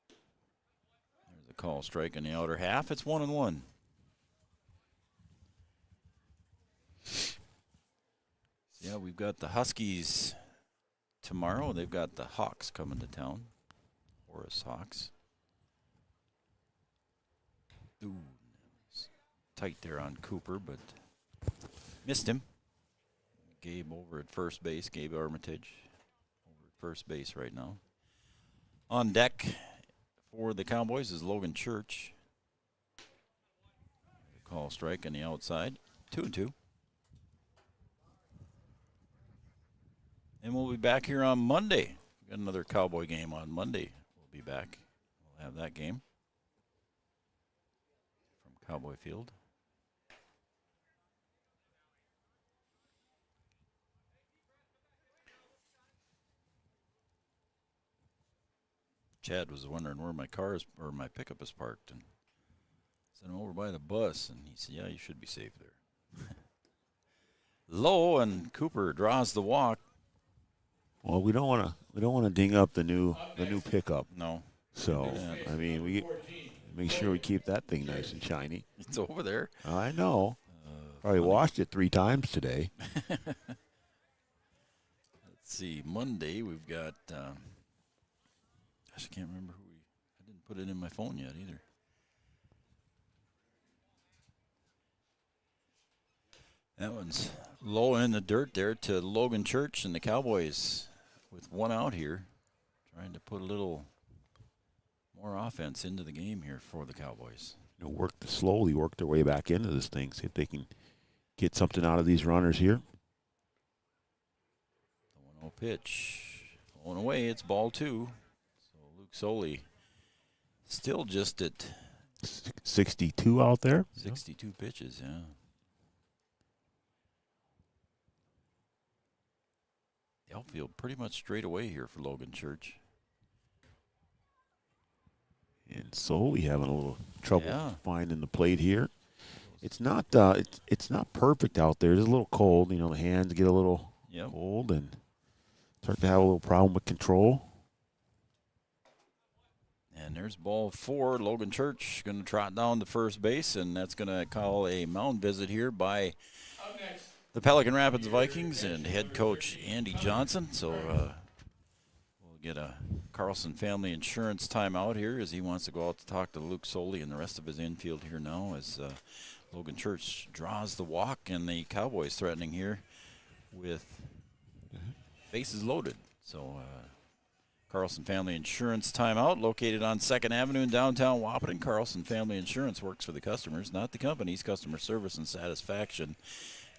There's a call strike in the outer half. It's 1-1. Yeah, we've got the Huskies tomorrow. They've got the Hawks coming to town. Horace Hawks. Ooh, tight there on Cooper, but missed him. Gabe over at first base. Gabe Armitage over at first base right now. On deck for the Cowboys is Logan Church. Call strike on the outside. 2-2. And we'll be back here on Monday. We've got another Cowboy game on Monday. We'll be back. We'll have that game from Cowboy Field. Chad was wondering where my car is, or my pickup is parked, and sent him over by the bus, and he said, "Yeah, you should be safe there." Low, and Cooper draws the walk. Well, we don't want to ding up the new pickup. No. So I mean, we make sure we keep that thing nice and shiny. It's over there. I know. Probably washed it 3 times today. Let's see. Monday we've got. Gosh, I can't remember who I didn't put it in my phone yet either. That one's low in the dirt there to Logan Church and the Cowboys with one out here, trying to put a little more offense into the game here for the Cowboys. You know, slowly work their way back into this thing, see if they can get something out of these runners here. The 1-0 pitch. Going away, it's ball 2. So Luke Soley still just at 62 out there. 62 pitches, yeah. The outfield pretty much straight away here for Logan Church. And And Solely having a little trouble finding the plate here. It's not it's not perfect out there. It's a little cold. You know, the hands get a little cold and start to have a little problem with control. And there's ball 4. Logan Church going to trot down to first base, and that's going to call a mound visit here by the Pelican Rapids Vikings and head coach Andy Johnson. So we'll get a Carlson Family Insurance timeout here as he wants to go out to talk to Luke Soley and the rest of his infield here now as Logan Church draws the walk, and the Cowboys threatening here with bases loaded. So Carlson Family Insurance timeout located on 2nd Avenue in downtown Wahpeton. Carlson Family Insurance works for the customers, not the companies. Customer service and satisfaction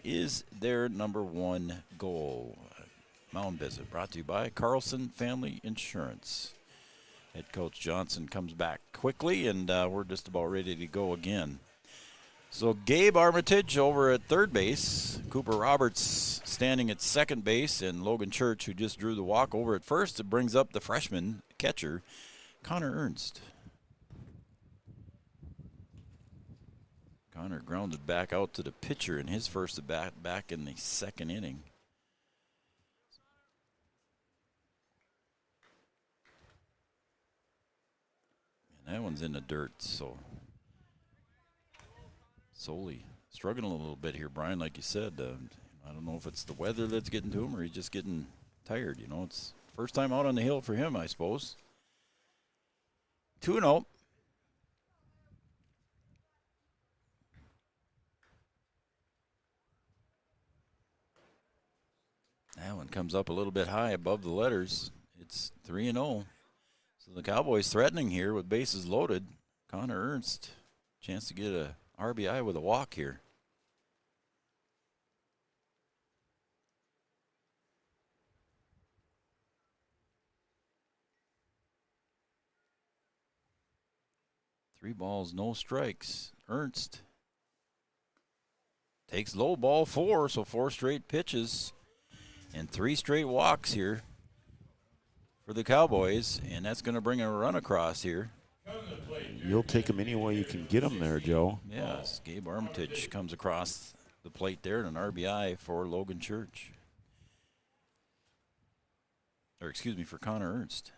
is their number one goal. Mound visit brought to you by Carlson Family Insurance. Head coach Johnson comes back quickly, and we're just about ready to go again. So Gabe Armitage over at third base, Cooper Roberts standing at second base, and Logan Church, who just drew the walk, over at first. It brings up the freshman catcher, Connor Ernst. Connor grounded back out to the pitcher in his first at bat back in the 2nd inning. And that one's in the dirt, so Solely struggling a little bit here, Brian, like you said. I don't know if it's the weather that's getting to him or he's just getting tired. You know, it's first time out on the hill for him, I suppose. 2-0. That one comes up a little bit high above the letters. It's 3-0. So the Cowboys threatening here with bases loaded. Connor Ernst, chance to get a RBI with a walk here. Three balls, no strikes. Ernst takes low, ball 4, so 4 straight pitches and 3 straight walks here for the Cowboys, and that's going to bring a run across here. You'll take them any way you can get them there, Joe. Yes, Gabe Armitage comes across the plate there, and an RBI for Logan Church. Or excuse me, for Connor Ernst.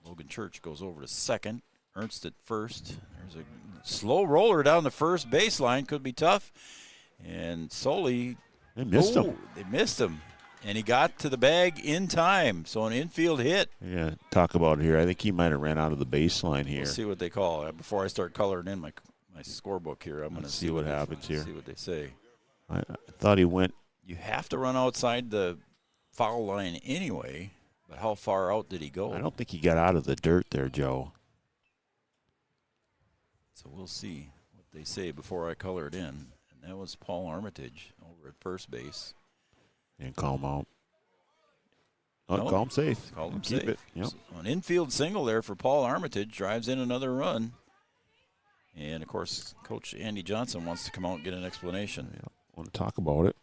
Logan Church goes over to second. Ernst at first. There's a slow roller down the first baseline. Could be tough. And Solely. They missed him. They missed him. And he got to the bag in time. So an infield hit. Yeah, talk about it here. I think he might have ran out of the baseline here. We'll see what they call it. Before I start coloring in my scorebook here, I'm going to see what happens here. See what they say. I thought he went. You have to run outside the foul line anyway. But how far out did he go? I don't think he got out of the dirt there, Joe. So we'll see what they say before I color it in. And that was Paul Armitage over at first base. And call him out. Oh, nope. Call him safe. Call him Keep safe. It. Yep. So an infield single there for Paul Armitage. Drives in another run. And, of course, Coach Andy Johnson wants to come out and get an explanation. Yeah, want to talk about it.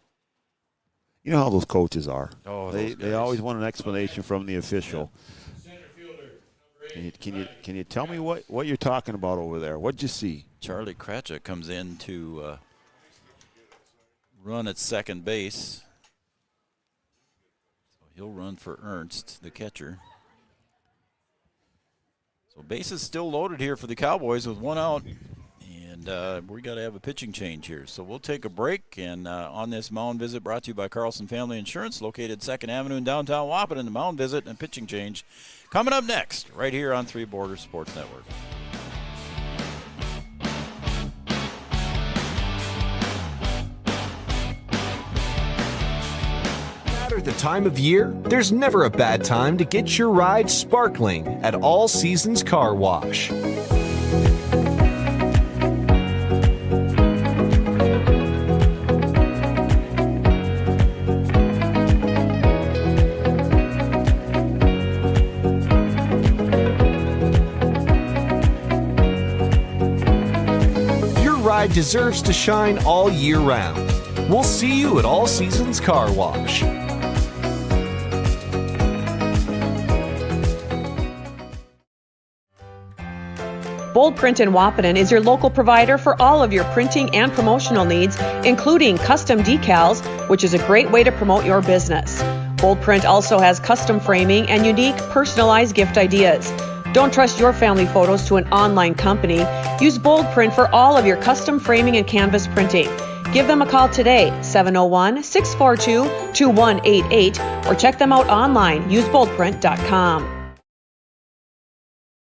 You know how those coaches are. Oh, they always want an explanation from the official. Yeah. Can you tell me what you're talking about over there? What'd you see? Charlie Kratchuk comes in to run at second base. So he'll run for Ernst, the catcher. So bases still loaded here for the Cowboys with 1 out. And we got to have a pitching change here. So we'll take a break. And on this mound visit brought to you by Carlson Family Insurance, located 2nd Avenue in downtown Wahpeton, the mound visit and pitching change coming up next, right here on Three Borders Sports Network. No matter the time of year, there's never a bad time to get your ride sparkling at All Seasons Car Wash. Ride deserves to shine all year round. We'll see you at All Seasons Car Wash. Bold Print in Wahpeton is your local provider for all of your printing and promotional needs, including custom decals, which is a great way to promote your business. Bold Print also has custom framing and unique personalized gift ideas. Don't trust your family photos to an online company. Use Bold Print for all of your custom framing and canvas printing. Give them a call today, 701-642-2188, or check them out online, useboldprint.com.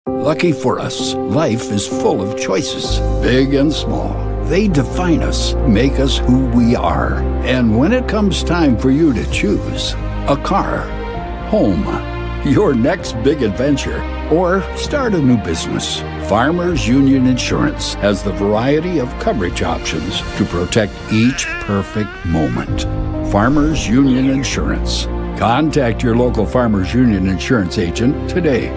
Lucky for us, life is full of choices, big and small. They define us, make us who we are. And when it comes time for you to choose a car, home, your next big adventure, or start a new business, Farmers Union Insurance has the variety of coverage options to protect each perfect moment. Farmers Union Insurance. Contact your local Farmers Union Insurance agent today.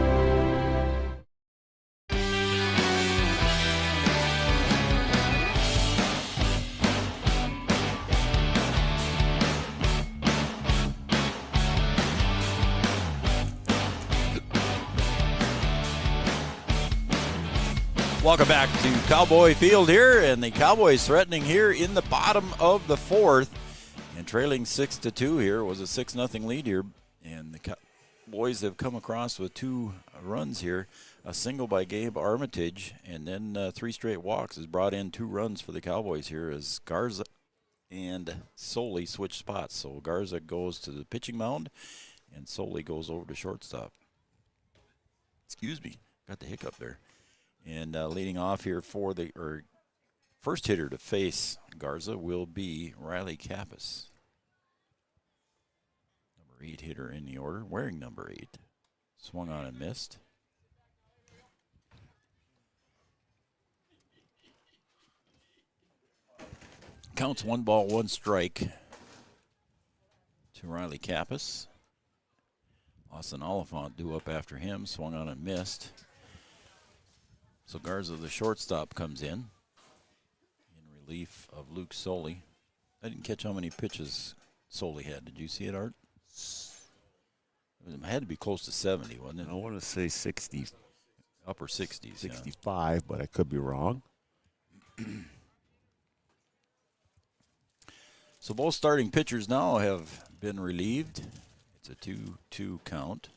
Welcome back to Cowboy Field here, and the Cowboys threatening here in the bottom of the fourth, and trailing 6-2 here. It was a 6-0 lead here, and the Cowboys have come across with 2 runs here. A single by Gabe Armitage, and then 3 straight walks has brought in 2 runs for the Cowboys here as Garza and Soley switch spots. So Garza goes to the pitching mound, and Soley goes over to shortstop. Excuse me, got the hiccup there. And leading off here for the first hitter to face Garza will be Riley Kappas. Number 8 hitter in the order, wearing number 8. Swung on and missed. Counts 1 ball, 1 strike to Riley Kappas. Austin Oliphant due up after him, swung on and missed. So Garza, the shortstop, comes in relief of Luke Soley. I didn't catch how many pitches Soley had. Did you see it, Art? It had to be close to 70, wasn't it? I want to say 60. Upper 60s. 65, yeah. But I could be wrong. So both starting pitchers now have been relieved. It's a 2-2 count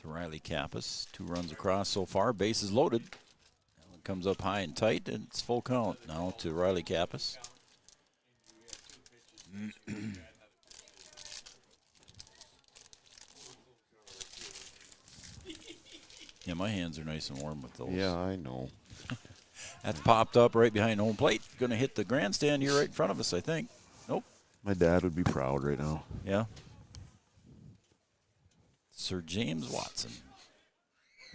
to Riley Kappas. 2 runs across so far. Bases loaded. Now it comes up high and tight, and it's full count now to Riley Kappas. Yeah, my hands are nice and warm with those. Yeah, I know. That's popped up right behind home plate. Going to hit the grandstand here right in front of us, I think. Nope. My dad would be proud right now. Yeah. Sir James Watson,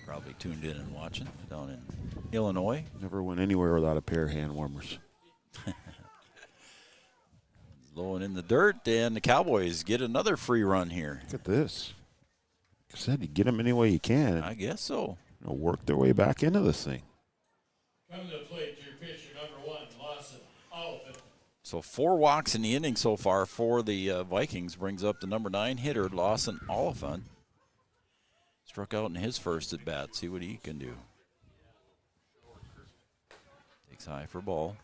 probably tuned in and watching down in Illinois. Never went anywhere without a pair of hand warmers. Low and in the dirt, and the Cowboys get another free run here. Look at this. Like I said, you get them any way you can. I guess so. Work their way back into this thing. Come to the plate, your pitcher, number 1, Lawson Oliphant. So 4 walks in the inning so far for the Vikings brings up the number 9 hitter, Lawson Oliphant. Struck out in his first at bat. See what he can do. Takes high for ball.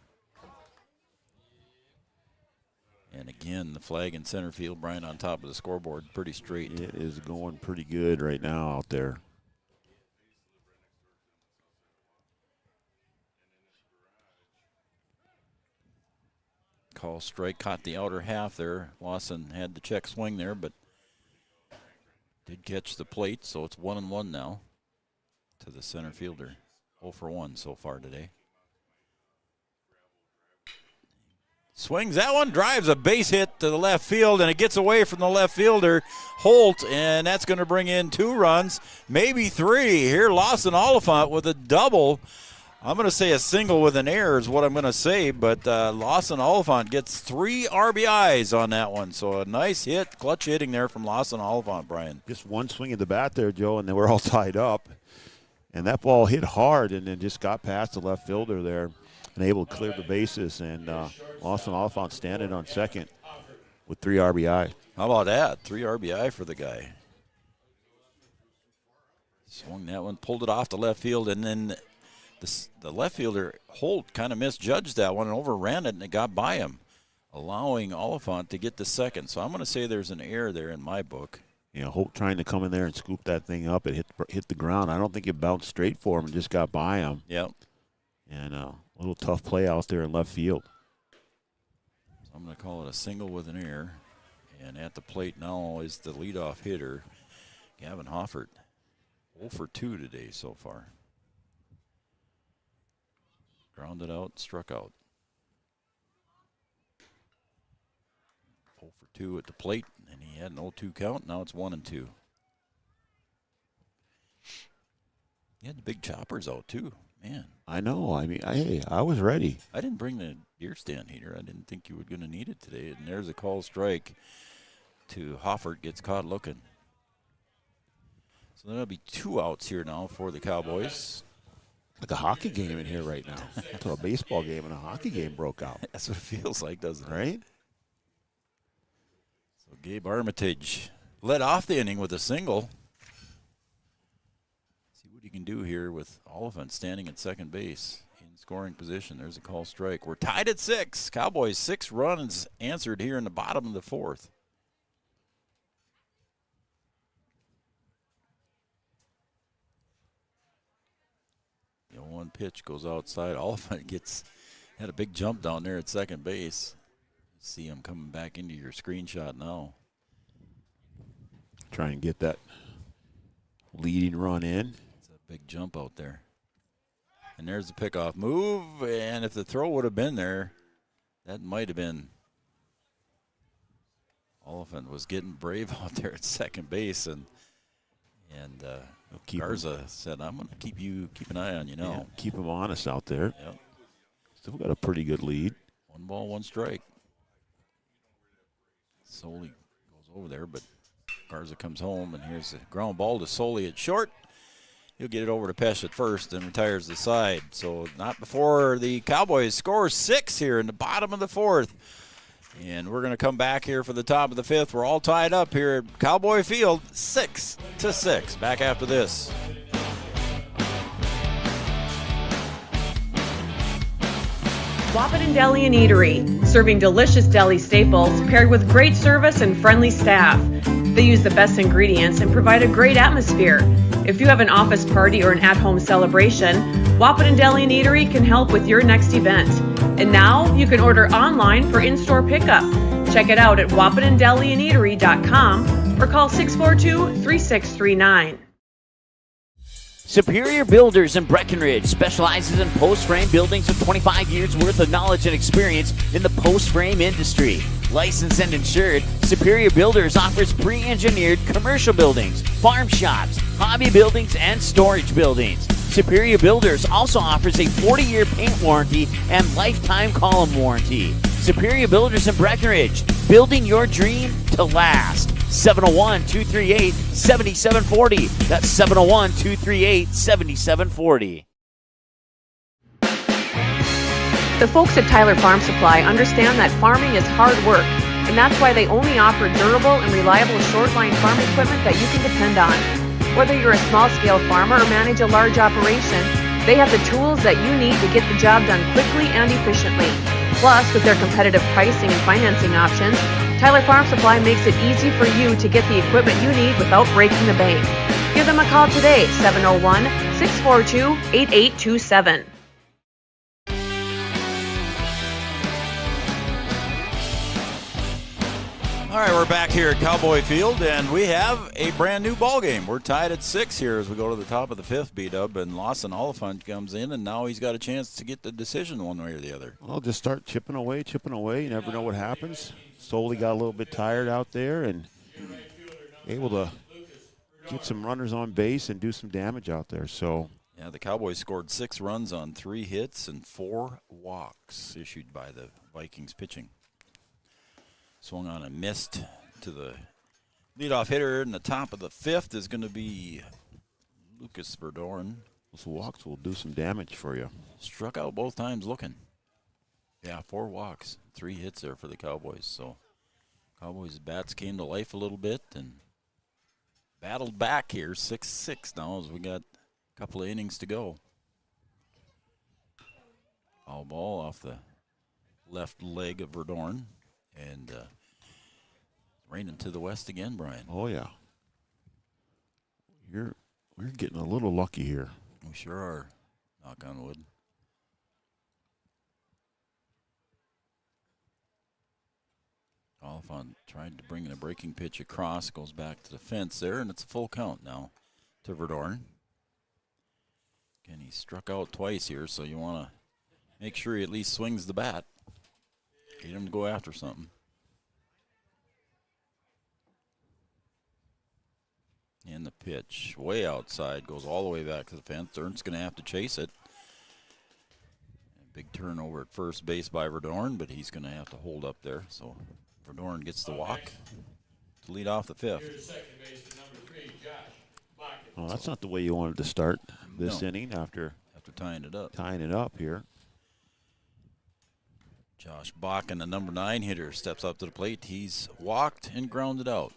And again, the flag in center field, Brian, on top of the scoreboard, pretty straight. It is going pretty good right now out there. Call strike, caught the outer half there. Lawson had the check swing there, but did catch the plate, so it's 1-1 now to the center fielder. 0 for 1 so far today. Swings that one, drives a base hit to the left field, and it gets away from the left fielder, Holt, and that's going to bring in 2 runs, maybe 3. Here, Lawson Oliphant with a double. I'm going to say a single with an error is what I'm going to say, but Lawson Oliphant gets 3 RBIs on that one. So a nice hit, clutch hitting there from Lawson Oliphant, Brian. Just one swing at the bat there, Joe, and they were all tied up. And that ball hit hard and then just got past the left fielder there and able to clear the bases. And Lawson Oliphant standing on second with 3 RBI. How about that? 3 RBI for the guy. Swung that one, pulled it off the left field, and then The left fielder, Holt, kind of misjudged that one and overran it, and it got by him, allowing Oliphant to get the second. So I'm going to say there's an error there in my book. Holt trying to come in there and scoop that thing up. It hit the ground. I don't think it bounced straight for him and just got by him. Yep. And a little tough play out there in left field. So I'm going to call it a single with an error. And at the plate now is the leadoff hitter, Gavin Hoffert. 0 for 2 today so far. Grounded out, struck out. 0 for 2 at the plate, and he had an 0-2 count. Now it's 1-2. He had the big choppers out too, man. I know. I mean, I was ready. I didn't bring the deer stand heater. I didn't think you were going to need it today. And there's a call strike to Hoffert. Gets caught looking. So there'll be 2 outs here now for the Cowboys. Like a hockey game in here right now. Until a baseball game and a hockey game broke out. That's what it feels like, doesn't it? Right? So Gabe Armitage led off the inning with a single. See what he can do here with Oliphant standing at second base in scoring position. There's a call strike. We're tied at 6. Cowboys 6 runs answered here in the bottom of the 4th. One pitch goes outside. Oliphant had a big jump down there at second base. See him coming back into your screenshot now. Try and get that leading run in. It's a big jump out there. And there's the pickoff move. And if the throw would have been there, that might have been. Oliphant was getting brave out there at second base, and Garza said, "I'm going to keep an eye on you now." Yeah, keep him honest out there. Yep. Still got a pretty good lead. 1 ball, 1 strike. Soley goes over there, but Garza comes home, and here's the ground ball to Soley at short. He'll get it over to Pesh at first and retires the side. So not before the Cowboys score 6 here in the bottom of the 4th. And we're going to come back here for the top of the 5th. We're all tied up here at Cowboy Field, 6-6. Back after this. Wahpeton Deli and Eatery, serving delicious deli staples paired with great service and friendly staff. They use the best ingredients and provide a great atmosphere. If you have an office party or an at-home celebration, Wahpeton Deli and Eatery can help with your next event. And now you can order online for in-store pickup. Check it out at wahpetondeliandeatery.com or call 642-3639. Superior Builders in Breckenridge specializes in post-frame buildings with 25 years worth of knowledge and experience in the post-frame industry. Licensed and insured, Superior Builders offers pre-engineered commercial buildings, farm shops, hobby buildings, and storage buildings. Superior Builders also offers a 40-year paint warranty and lifetime column warranty. Superior Builders in Breckenridge, building your dream to last. 701-238-7740. That's 701-238-7740. The folks at Tyler Farm Supply understand that farming is hard work, and that's why they only offer durable and reliable short-line farm equipment that you can depend on. Whether you're a small-scale farmer or manage a large operation, they have the tools that you need to get the job done quickly and efficiently. Plus, with their competitive pricing and financing options, Tyler Farm Supply makes it easy for you to get the equipment you need without breaking the bank. Give them a call today, 701-642-8827. All right, we're back here at Cowboy Field, and we have a brand new ball game. We're tied at 6 here as we go to the top of the 5th, B-Dub, and Lawson Oliphant comes in, and now he's got a chance to get the decision one way or the other. Well, just start chipping away. You never know what happens. Solely got a little bit tired out there and able to get some runners on base and do some damage out there. So yeah, the Cowboys scored 6 runs on 3 hits and 4 walks issued by the Vikings pitching. Swung on and missed to the leadoff hitter in the top of the 5th is going to be Lucas Verdorn. Those walks will do some damage for you. Struck out both times looking. Yeah, 4 walks, 3 hits there for the Cowboys. So Cowboys' bats came to life a little bit and battled back here, 6-6 now as we got a couple of innings to go. Foul ball off the left leg of Verdorn. And raining to the west again, Brian. Oh, yeah. We're getting a little lucky here. We sure are. Knock on wood. Oliphant tried to bring in a breaking pitch across, goes back to the fence there, and it's a full count now to Verdorn. Again, he struck out twice here, so you want to make sure he at least swings the bat. Get him to go after something. And the pitch way outside, goes all the way back to the fence. Ernst's going to have to chase it. Big turnover at first base by Verdorn, but he's going to have to hold up there. So Verdorn gets the walk to lead off the fifth. Well, that's not the way you wanted to start this inning after tying it up. Tying it up here. Josh Bakken, the number 9 hitter, steps up to the plate. He's walked and grounded out.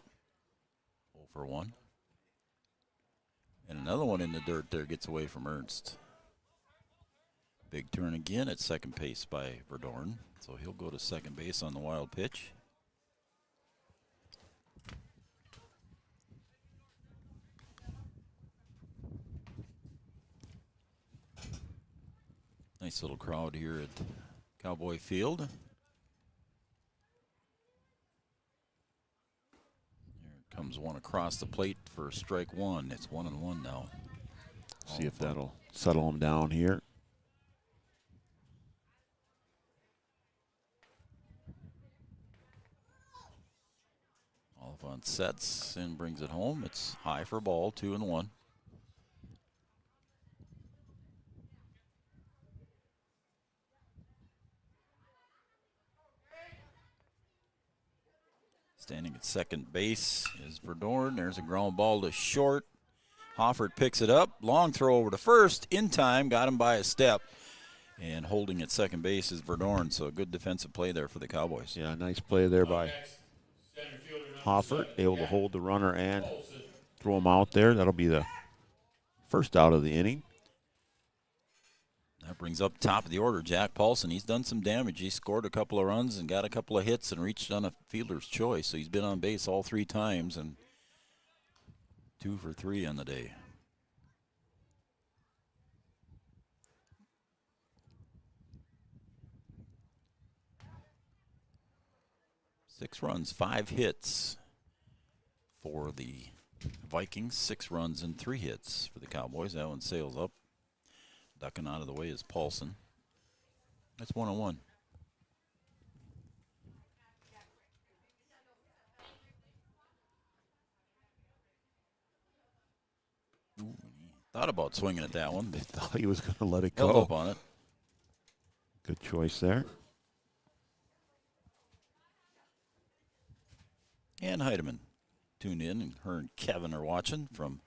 0 for 1. And another one in the dirt there gets away from Ernst. Big turn again at second base by Verdorn. So he'll go to second base on the wild pitch. Nice little crowd here at Cowboy Field. Here comes one across the plate for strike one. It's 1-1 now. See if that'll settle him down here. Oliphant sets and brings it home. It's high for a ball, 2-1. Standing at second base is Verdorn. There's a ground ball to short. Hoffert picks it up. Long throw over to first. In time, got him by a step. And holding at second base is Verdorn. So a good defensive play there for the Cowboys. Yeah, nice play there by Hoffert. Able to hold the runner and throw him out there. That'll be the first out of the inning. That brings up top of the order Jack Paulson. He's done some damage. He scored a couple of runs and got a couple of hits and reached on a fielder's choice. So he's been on base all 3 times and 2 for 3 on the day. Six runs, 5 hits for the Vikings. 6 runs and 3 hits for the Cowboys. That one sails up. Ducking out of the way is Paulson. That's 1-1. Ooh, he thought about swinging at that one. They thought he was going to let it go. Held up on it. Good choice there. And Heidemann tuned in, and her and Kevin are watching from.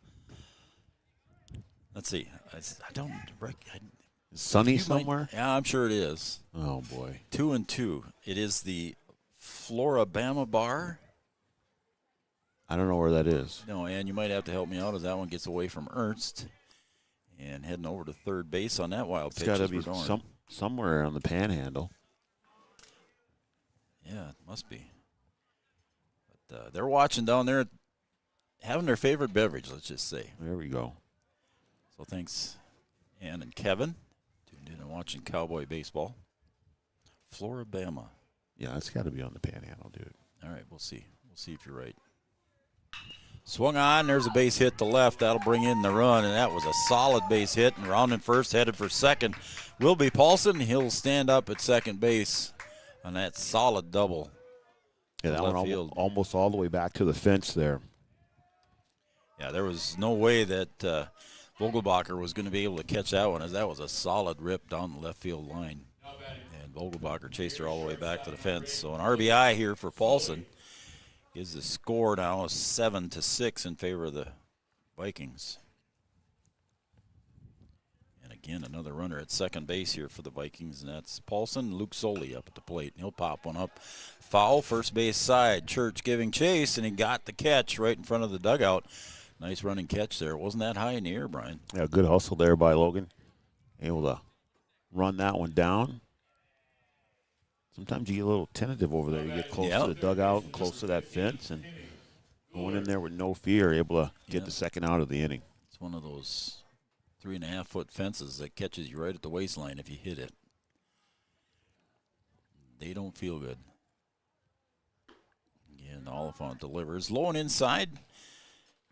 Let's see. I don't. Sunny somewhere? Yeah, I'm sure it is. Oh boy. 2-2. It is the Florabama Bar. I don't know where that is. No, and you might have to help me out as that one gets away from Ernst. And heading over to third base on that wild pitch. It's got to be somewhere on the panhandle. Yeah, it must be. But they're watching down there, having their favorite beverage, let's just say. There we go. So thanks, Ann and Kevin, tuned in and watching Cowboy baseball. Florabama. Yeah, it's got to be on the panhandle, dude. All right, we'll see. We'll see if you're right. Swung on. There's a base hit to left. That'll bring in the run, and that was a solid base hit. And rounding first, headed for second, will be Paulson. He'll stand up at second base on that solid double. Yeah, that one almost all the way back to the fence there. Yeah, there was no way that Vogelbacher was going to be able to catch that one, as that was a solid rip down the left field line. And Vogelbacher chased her all the way back to the fence. So an RBI here for Paulson gives the score now 7-6 in favor of the Vikings. And again, another runner at second base here for the Vikings, and that's Paulson. Luke Soley up at the plate. He'll pop one up. Foul, first base side. Church giving chase, and he got the catch right in front of the dugout. Nice running catch there. It wasn't that high in the air, Brian. Yeah, good hustle there by Logan. Able to run that one down. Sometimes you get a little tentative over there. You get close to the dugout and close to that fence, and going in there with no fear, able to get the second out of the inning. It's one of those 3.5-foot fences that catches you right at the waistline if you hit it. They don't feel good. Again, Oliphant delivers low and inside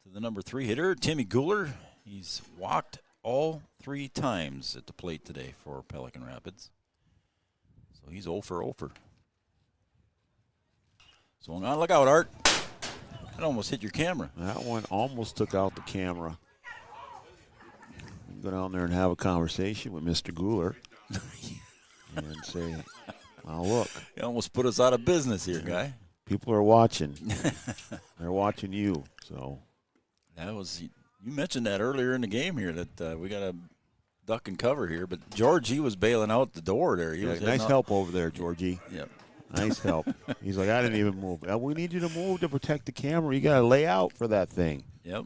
to the number 3 hitter, Timmy Guler. He's walked all 3 times at the plate today for Pelican Rapids. So he's 0 for 0 for. Swung on, look out, Art. That almost hit your camera. That one almost took out the camera. Go down there and have a conversation with Mr. Guler and say, well, look. You almost put us out of business here, guy. People are watching. They're watching you. So that was, you mentioned that earlier in the game here that we got to duck and cover here. But George, he was bailing out the door there. He was nice help over there, Georgie. Yep. Nice help. He's like, I didn't even move. We need you to move to protect the camera. You got to lay out for that thing. Yep.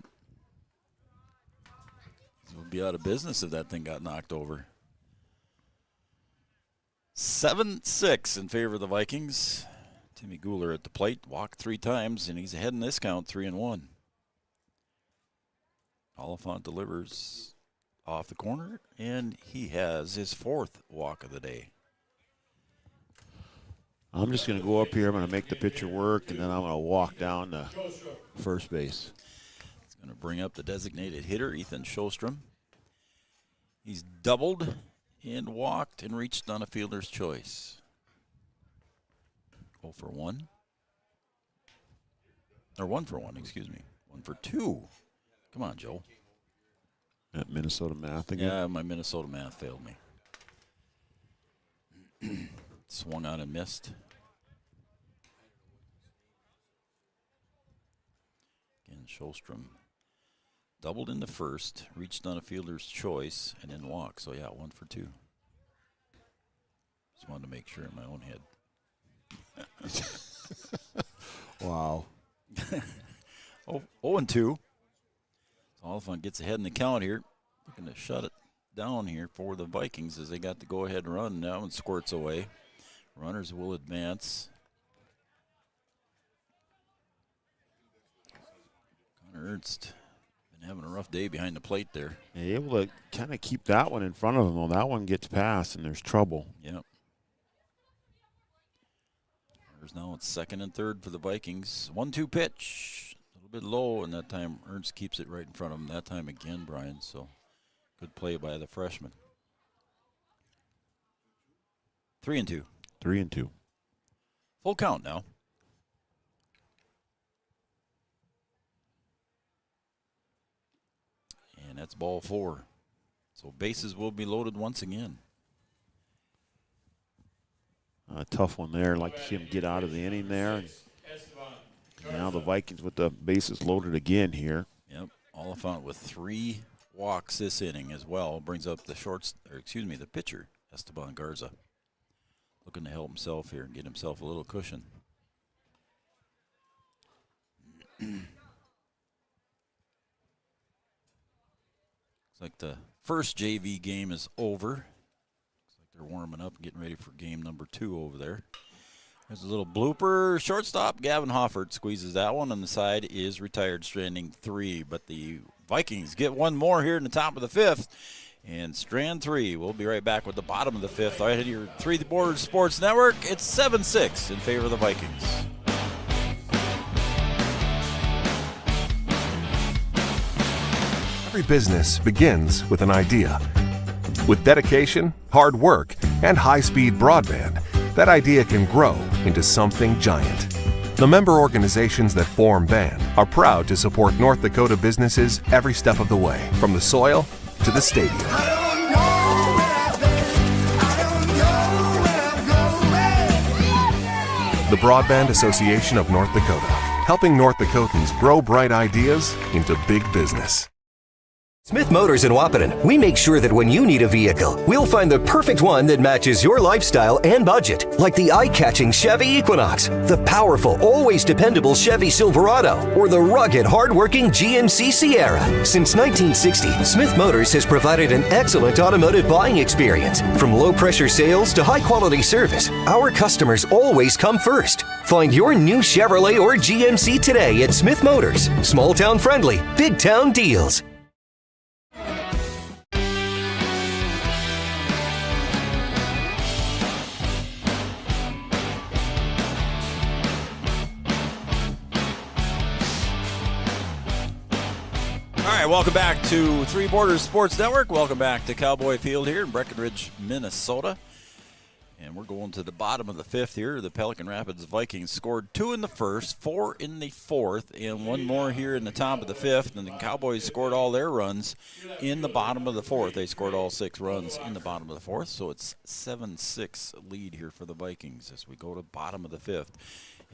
We'll be out of business if that thing got knocked over. 7-6 in favor of the Vikings. Timmy Guler at the plate, walked 3 times, and he's ahead in this count, 3-1. Oliphant delivers off the corner, and he has his 4th walk of the day. I'm just going to go up here. I'm going to make the pitcher work, and then I'm going to walk down to first base. It's going to bring up the designated hitter, Ethan Sjostrom. He's doubled and walked and reached on a fielder's choice. 0 for 1. Or 1 for 1, excuse me. 1 for 2. Come on, Joe. That Minnesota math again? Yeah, my Minnesota math failed me. Swung on and missed. Again, Sjostrom doubled in the first, reached on a fielder's choice, and then walked. So, yeah, 1 for 2. Just wanted to make sure in my own head. Wow. 0-2. So Oliphant gets ahead in the count here. Looking to shut it down here for the Vikings as they got the go-ahead run. Now and squirts away. Runners will advance. Connor Ernst been having a rough day behind the plate there. Yeah, able to kind of keep that one in front of him. Well, that one gets past, and there's trouble. Yep. There's now it's 2nd and 3rd for the Vikings. 1-2 pitch. A little bit low, and that time Ernst keeps it right in front of him. That time again, Brian. So good play by the freshman. 3-2. 3-2. Full count now. And that's ball 4. So bases will be loaded once again. A tough one there. I'd like to see him get out of the inning there. And now the Vikings with the bases loaded again here. Yep. Oliphant with 3 walks this inning as well. Brings up the the pitcher, Esteban Garza. Looking to help himself here and get himself a little cushion. Looks like the first JV game is over. They're warming up and getting ready for game number 2 over there. There's a little blooper. Shortstop Gavin Hoffert squeezes that one, and the side is retired, stranding 3. But the Vikings get one more here in the top of the 5th, and strand 3. We'll be right back with the bottom of the 5th. Right at your Three Borders Sports Network. It's 7-6 in favor of the Vikings. Every business begins with an idea. With dedication, hard work, and high-speed broadband, that idea can grow into something giant. The member organizations that form BAND are proud to support North Dakota businesses every step of the way, from the soil to the stadium. The Broadband Association of North Dakota, helping North Dakotans grow bright ideas into big business. Smith Motors in Wapaton, we make sure that when you need a vehicle, we'll find the perfect one that matches your lifestyle and budget. Like the eye-catching Chevy Equinox, the powerful, always dependable Chevy Silverado, or the rugged, hard-working GMC Sierra. Since 1960, Smith Motors has provided an excellent automotive buying experience. From low-pressure sales to high-quality service, our customers always come first. Find your new Chevrolet or GMC today at Smith Motors. Small-town friendly, big-town deals. All right, welcome back to Three Borders Sports Network. Welcome back to Cowboy Field here in Breckenridge, Minnesota. And we're going to the bottom of the fifth here. The Pelican Rapids Vikings scored 2 in the first, 4 in the fourth, and 1 more here in the top of the fifth. And the Cowboys scored all their runs in the bottom of the fourth. They scored all 6 runs in the bottom of the fourth. So it's 7-6 lead here for the Vikings as we go to bottom of the fifth.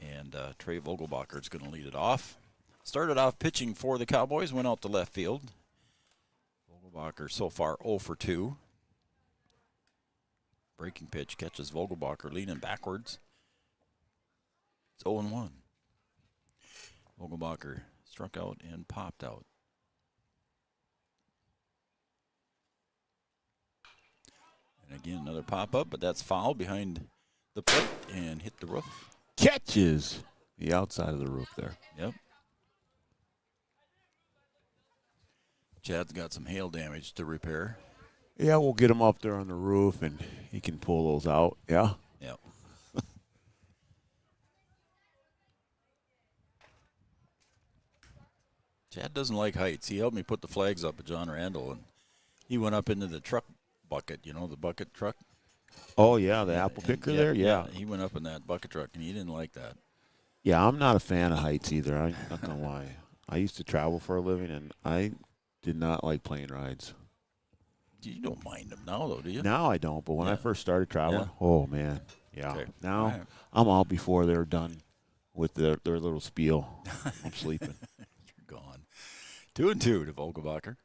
And Trey Vogelbacher is going to lead it off. Started off pitching for the Cowboys, went out to left field. Vogelbacher so far 0 for 2. Breaking pitch catches Vogelbacher leaning backwards. It's 0-1. Vogelbacher struck out and popped out. And again, another pop-up, but that's foul behind the plate and hit the roof. Catches the outside of the roof there. Yep. Chad's got some hail damage to repair. Yeah, we'll get him up there on the roof, and he can pull those out. Yeah? Yep. Chad doesn't like heights. He helped me put the flags up at John Randall, and he went up into the truck bucket, you know, the bucket truck. Oh, yeah, the apple picker there? Yeah. He went up in that bucket truck, and he didn't like that. Yeah, I'm not a fan of heights either. I'm not going to lie. I used to travel for a living, and I did not like plane rides. You don't mind them now, though, do you? Now I don't, but when I first started traveling, oh, man. Yeah. Okay. Now All right. I'm out before they're done with their little spiel. I'm sleeping. You're gone. 2-2 to Vogelbacher.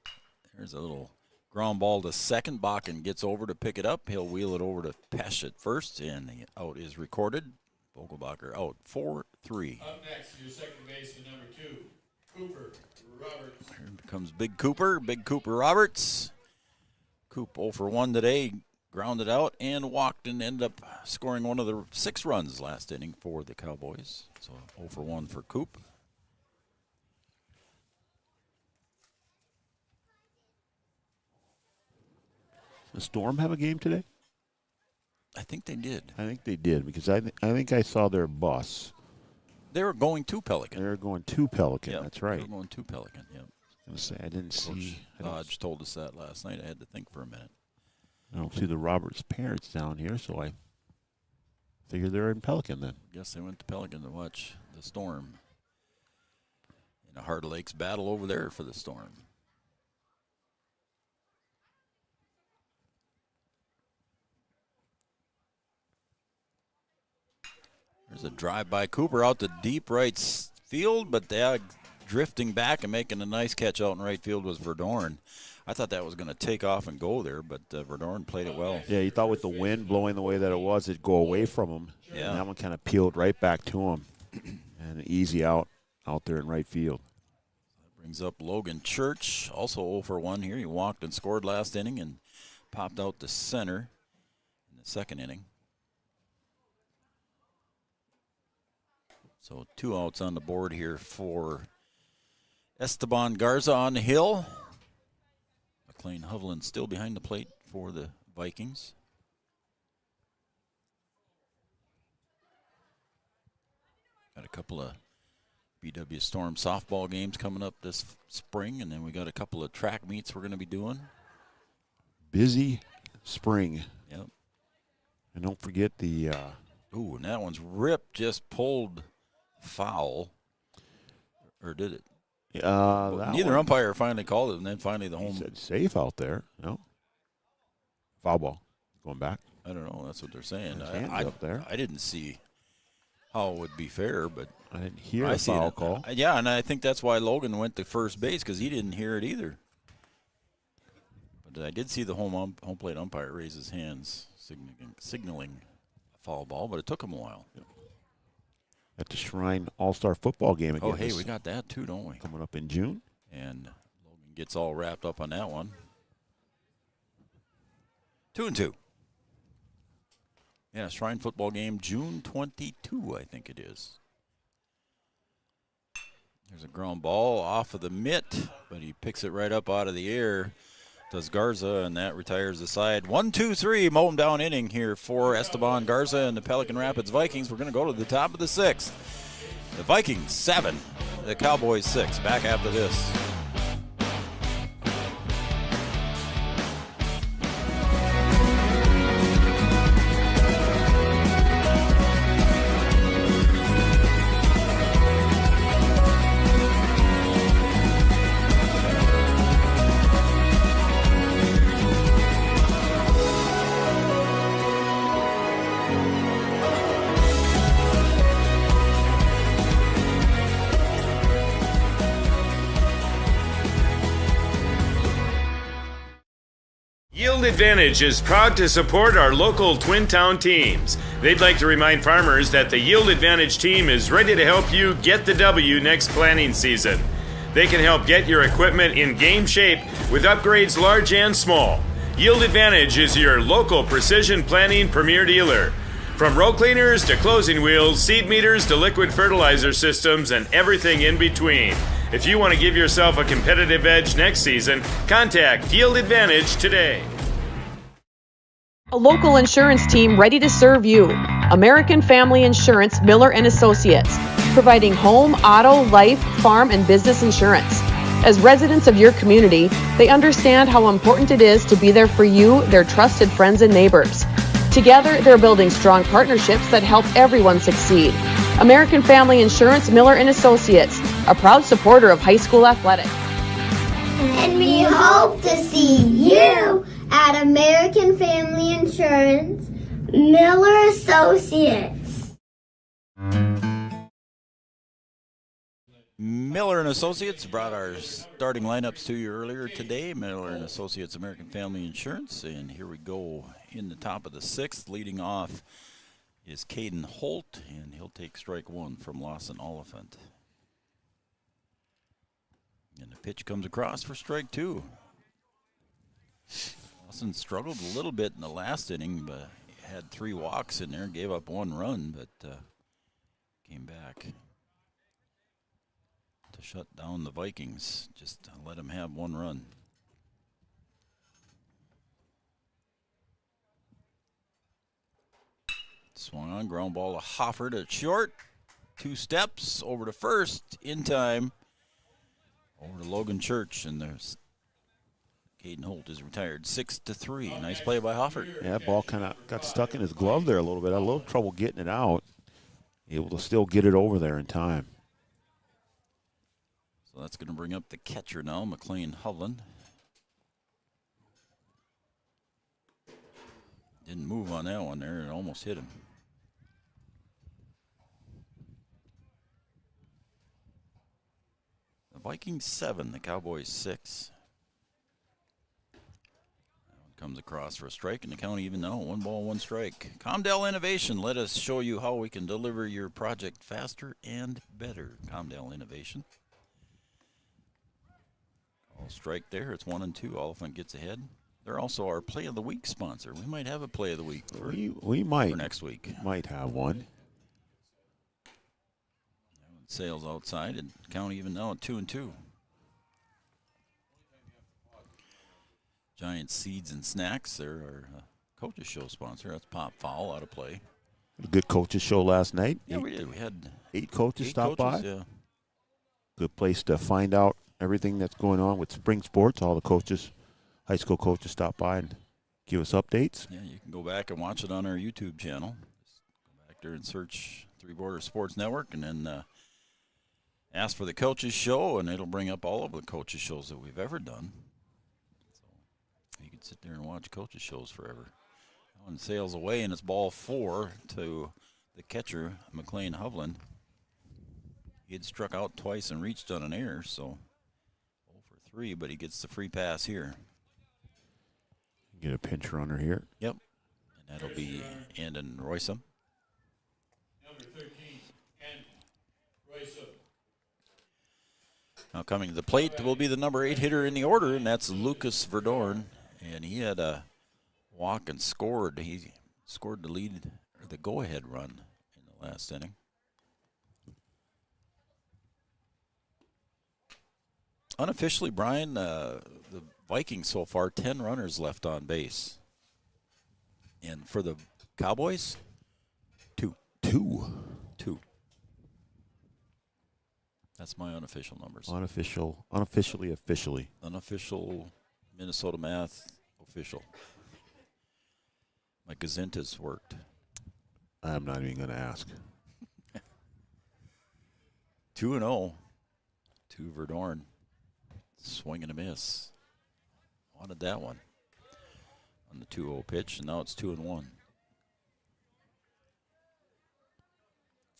There's a little ground ball to second. Bakken gets over to pick it up. He'll wheel it over to Pesh at first, and the out is recorded. Vogelbacher out 4-3. Up next, your second baseman, number 2, Cooper Roberts. Here comes Big Cooper Roberts. Coop 0 for 1 today, grounded out and walked and ended up scoring one of the 6 runs last inning for the Cowboys. So 0 for 1 for Coop. The Storm have a game today? I think they did. I think they did because I think I saw their bus. They were going to Pelican. They were going to Pelican. Yep, That's right. They were going to Pelican, yep. I was going to say, I didn't see. Dodge told us that last night. I had to think for a minute. I don't see the Roberts parents down here, so I figured they're in Pelican then. Guess they went to Pelican to watch the Storm. In a Heart Lakes battle over there for the Storm. There's a drive by Cooper out to deep right field, but they drifting back and making a nice catch out in right field was Verdorn. I thought that was going to take off and go there, but Verdorn played it well. Yeah, you thought with the wind blowing the way that it was, it'd go away from him. Yeah. And that one kind of peeled right back to him. And an easy out there in right field. That brings up Logan Church, also 0 for 1 here. He walked and scored last inning and popped out to center in the second inning. So 2 outs on the board here for Esteban Garza on the hill. McLean Hovland still behind the plate for the Vikings. Got a couple of BW Storm softball games coming up this spring, and then we got a couple of track meets we're going to be doing. Busy spring. Yep. And don't forget the... Ooh, and that one's ripped, just pulled foul. Or did it? Neither umpire finally called it, and then finally the home. He said safe out there. No. Foul ball. Going back. I don't know. That's what they're saying. Up there. I didn't see how it would be fair, but I didn't hear a foul call. Yeah, and I think that's why Logan went to first base, because he didn't hear it either. But I did see the home plate umpire raise his hands, signaling a foul ball, but it took him a while. Yep. At the Shrine All-Star football game again. Oh, hey, we got that too, don't we? Coming up in June. And Logan gets all wrapped up on that one. 2-2. Yeah, Shrine football game, June 22, I think it is. There's a ground ball off of the mitt, but he picks it right up out of the air. Does Garza, and that retires the side. 1-2-3, mow him down inning here for Esteban Garza and the Pelican Rapids Vikings. We're going to go to the top of the 6th. The Vikings 7, the Cowboys 6. Back after this. Yield Advantage is proud to support our local Twin Town teams. They'd like to remind farmers that the Yield Advantage team is ready to help you get the W next planting season. They can help get your equipment in game shape with upgrades large and small. Yield Advantage is your local precision planting premier dealer. From row cleaners to closing wheels, seed meters to liquid fertilizer systems, and everything in between. If you want to give yourself a competitive edge next season, contact Yield Advantage today. A local insurance team ready to serve you. American Family Insurance, Miller and Associates, providing home, auto, life, farm, and business insurance. As residents of your community, they understand how important it is to be there for you, their trusted friends and neighbors. Together, they're building strong partnerships that help everyone succeed. American Family Insurance, Miller and Associates, a proud supporter of high school athletics. And we hope to see you at American Family Insurance, Miller Associates. Miller and Associates brought our starting lineups to you earlier today. Miller and Associates, American Family Insurance, and here we go in the top of the 6th. Leading off is Caden Holt, and he'll take strike 1 from Lawson Oliphant. And the pitch comes across for strike 2. Lawson struggled a little bit in the last inning, but had 3 walks in there, gave up 1 run, but came back to shut down the Vikings. Just let them have 1 run. Swung on, ground ball to Hofford at short. 2 steps over to first in time. Over to Logan Church, and there's Caden Holt is retired 6-3. Nice play by Hofford. Yeah, that ball kind of got stuck in his glove there a little bit. Had a little trouble getting it out. Able to still get it over there in time. So that's going to bring up the catcher now, McLean Hovland. Didn't move on that one there. It almost hit him. The Vikings 7, the Cowboys 6. That one comes across for a strike, and the count even now, 1 ball, 1 strike. Comdell Innovation, let us show you how we can deliver your project faster and better. Comdell Innovation. All strike there. It's 1-2. Oliphant gets ahead. They're also our Play of the Week sponsor. We might have a Play of the Week we might for next week. Might have one. Sales outside and count even now at 2-2. Giant Seeds and Snacks, they're our coaches show sponsor. That's Pop Foul out of play. A good coaches show last night. Yeah, we did. We had 8 coaches stop by. Yeah. Good place to find out everything that's going on with spring sports. All the coaches, high school coaches, stop by and give us updates. Yeah, you can go back and watch it on our YouTube channel. Just go back there and search Three Borders Sports Network, and then ask for the coaches show, and it'll bring up all of the coaches shows that we've ever done. So you can sit there and watch coaches shows forever. That one sails away, and it's ball 4 to the catcher, McLean Hovland. He had struck out twice and reached on an error, so 0 for 3, but he gets the free pass here. Get a pinch runner here. Yep. And that'll be Andon Roysum. Number 13, and Roysum. Now coming to the plate will be the number 8 hitter in the order, and that's Lucas Verdorn. And he had a walk and scored. He scored the lead, or the go-ahead run in the last inning. Unofficially, Brian, the Vikings so far, 10 runners left on base. And for the Cowboys, 2. 2. That's my unofficial numbers. Unofficially, officially. Unofficial, Minnesota math, official. My gazintas worked. I'm not even going to ask. 2-0 to Verdorn. Swing and a miss. Wanted that one on the 2-0 pitch, and now it's 2-1.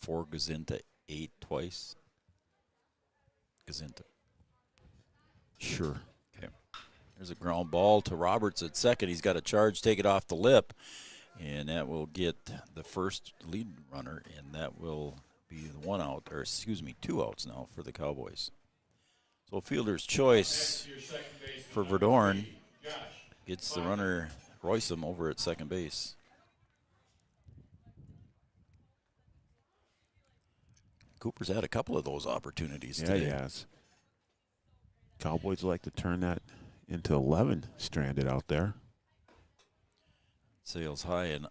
4 Gazinta, 8 twice. Gazinta. Sure. Okay. There's a ground ball to Roberts at second. He's got a charge, take it off the lip, and that will get the first lead runner, and that will be the 1 out, or excuse me, 2 outs now for the Cowboys. So fielder's choice for Verdorn gets the runner Roysum over at second base. Cooper's had a couple of those opportunities today. Yeah, he has. Cowboys like to turn that into 11 stranded out there. Sails high and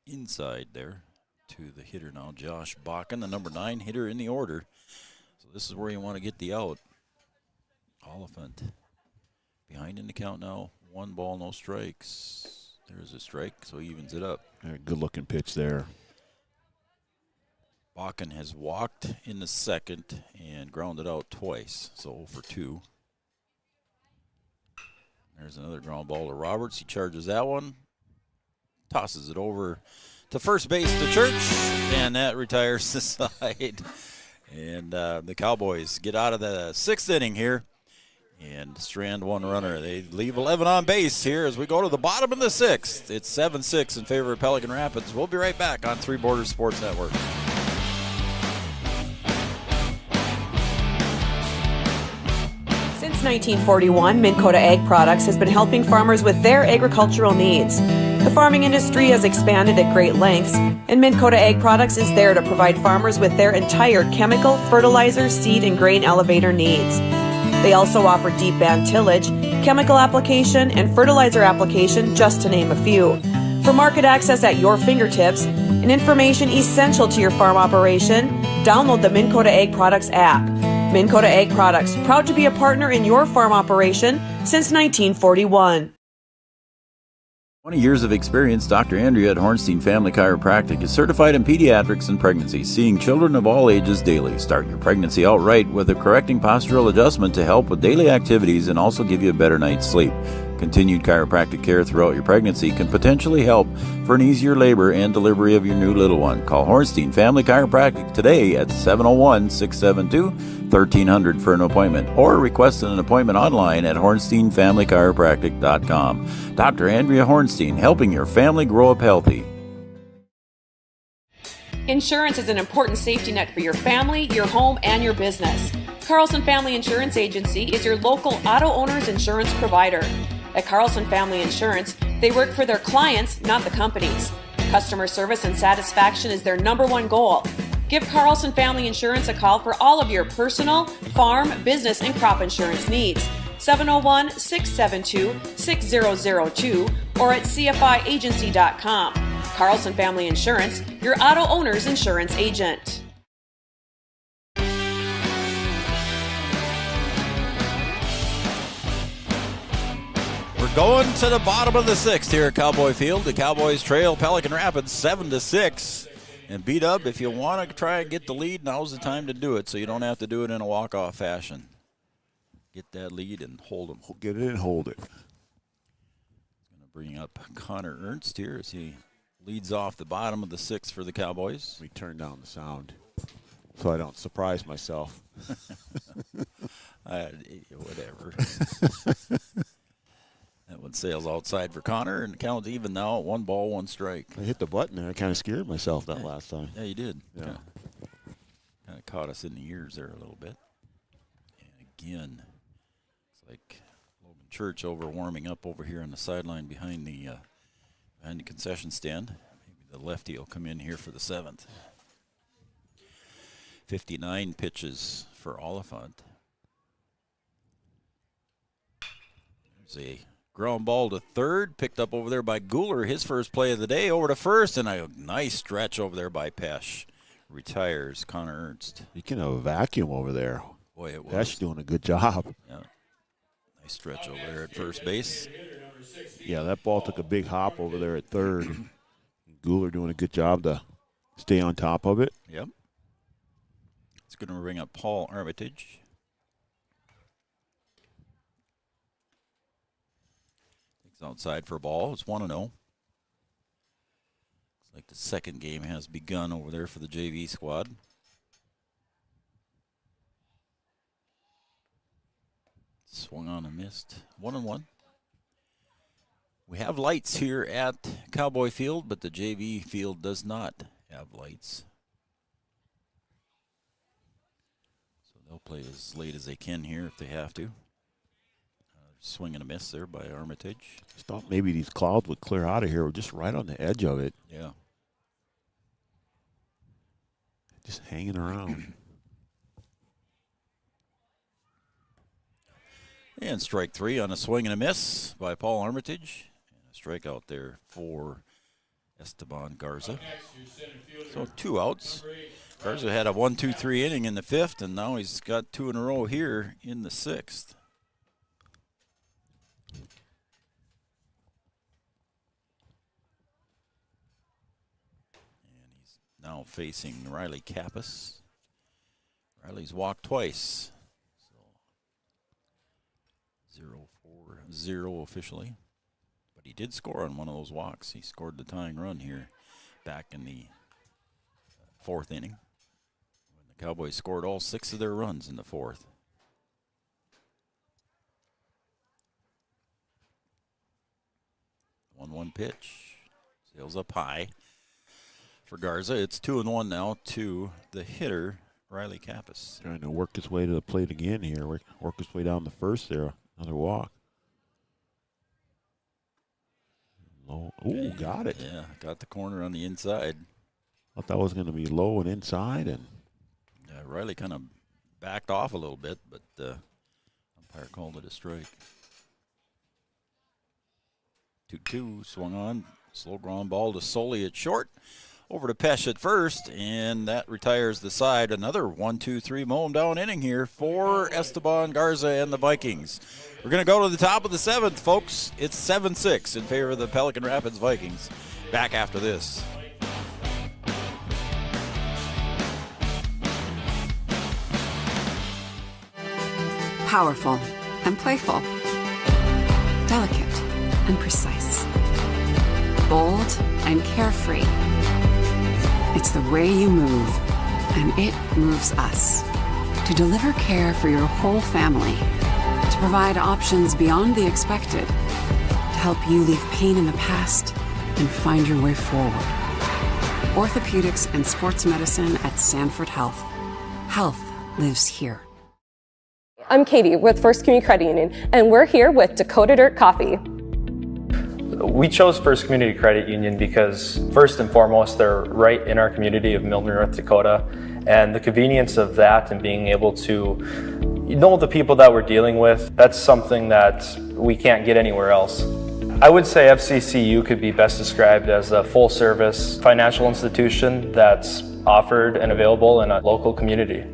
inside there to the hitter now, Josh Bakken, the number 9 hitter in the order. So this is where you want to get the out. Oliphant behind in the count now. 1 ball, no strikes. There's a strike, so he evens it up. Good looking pitch there. Bakken has walked in the second and grounded out twice, so 0 for 2. There's another ground ball to Roberts. He charges that one, tosses it over to first base to Church, and that retires the side. And the Cowboys get out of the 6th inning here and strand 1 runner. They leave 11 on base here as we go to the bottom of the 6th. It's 7-6 in favor of Pelican Rapids. We'll be right back on Three Borders Sports Network. Since 1941, Minn Kota Ag Products has been helping farmers with their agricultural needs. The farming industry has expanded at great lengths, and Minn Kota Ag Products is there to provide farmers with their entire chemical, fertilizer, seed, and grain elevator needs. They also offer deep band tillage, chemical application, and fertilizer application, just to name a few. For market access at your fingertips and information essential to your farm operation, download the Minn Kota Ag Products app. Minn Kota Ag Products, proud to be a partner in your farm operation since 1941. 20 years of experience, Dr. Andrea at Hornstein Family Chiropractic is certified in pediatrics and pregnancy, seeing children of all ages daily. Start your pregnancy out right with a correcting postural adjustment to help with daily activities and also give you a better night's sleep. Continued chiropractic care throughout your pregnancy can potentially help for an easier labor and delivery of your new little one. Call Hornstein Family Chiropractic today at 701-672-1300 for an appointment, or request an appointment online at hornsteinfamilychiropractic.com. Dr. Andrea Hornstein, helping your family grow up healthy. Insurance is an important safety net for your family, your home, and your business. Carlson Family Insurance Agency is your local auto owner's insurance provider. At Carlson Family Insurance, they work for their clients, not the companies. Customer service and satisfaction is their #1 goal. Give Carlson Family Insurance a call for all of your personal, farm, business, and crop insurance needs. 701-672-6002 or at cfiagency.com. Carlson Family Insurance, your auto owner's insurance agent. We're going to the bottom of the 6th here at Cowboy Field. The Cowboys trail Pelican Rapids 7-6. And B-Dub, if you want to try and get the lead, now's the time to do it, so you don't have to do it in a walk-off fashion. Get that lead and hold them. Get it and hold it. Going to bring up Connor Ernst here as he leads off the bottom of the 6th for the Cowboys. We turn down the sound so I don't surprise myself. Whatever. That would One sails outside for Connor, and the count's even now at 1 ball, 1 strike. I hit the button there. I kind of scared myself that last time. Yeah, you did. Yeah. Kind of caught us in the ears there a little bit. And again, it's like Logan Church warming up over here on the sideline behind the concession stand. Maybe the lefty will come in here for the 7th. 59 pitches for Oliphant. There's a ground ball to third, picked up over there by Guler, his first play of the day, over to first, and a nice stretch over there by Pesch. Retires Connor Ernst. You can have a vacuum over there. Boy, it was. Pesch doing a good job. Yeah. Nice stretch over there at first base. Yeah, that ball took a big hop over there at third. Guler doing a good job to stay on top of it. Yep. It's going to bring up Paul Armitage. Takes outside for a ball. It's 1-0. Looks like the second game has begun over there for the JV squad. Swung on and missed. 1-1. We have lights here at Cowboy Field, but the JV field does not have lights. So they'll play as late as they can here if they have to. Swing and a miss there by Armitage. Just thought maybe these clouds would clear out of here. We're just right on the edge of it. Yeah. Just hanging around. And strike 3 on a swing and a miss by Paul Armitage. And a strikeout there for Esteban Garza. So 2 outs. Garza had a 1-2-3 inning in the 5th, and now he's got 2 in a row here in the 6th. And he's now facing Riley Kappas. Riley's walked twice. 0-4-0 officially. But he did score on one of those walks. He scored the tying run here back in the 4th inning, when the Cowboys scored all 6 of their runs in the 4th. 1-1 pitch. Sails up high for Garza. It's 2-1 now to the hitter, Riley Kappas. Trying to work his way to the plate again here. Work his way down the first there. Another walk. Low. Ooh, got it. Yeah, got the corner on the inside. Thought that was going to be low and inside, and Riley kind of backed off a little bit, but umpire called it a strike. 2-2, swung on, slow ground ball to Soley at short. Over to Pesch at first, and that retires the side. Another 1-2-3 mow down inning here for Esteban Garza and the Vikings. We're going to go to the top of the 7th, folks. It's 7-6 in favor of the Pelican Rapids Vikings. Back after this. Powerful and playful. Delicate and precise. Bold and carefree. It's the way you move, and it moves us. To deliver care for your whole family. To provide options beyond the expected. To help you leave pain in the past and find your way forward. Orthopedics and sports medicine at Sanford Health. Health lives here. I'm Katie with First Community Credit Union, and we're here with Dakota Dirt Coffee. We chose First Community Credit Union because, first and foremost, they're right in our community of Milner, North Dakota, and the convenience of that and being able to know the people that we're dealing with, that's something that we can't get anywhere else. I would say FCCU could be best described as a full-service financial institution that's offered and available in a local community.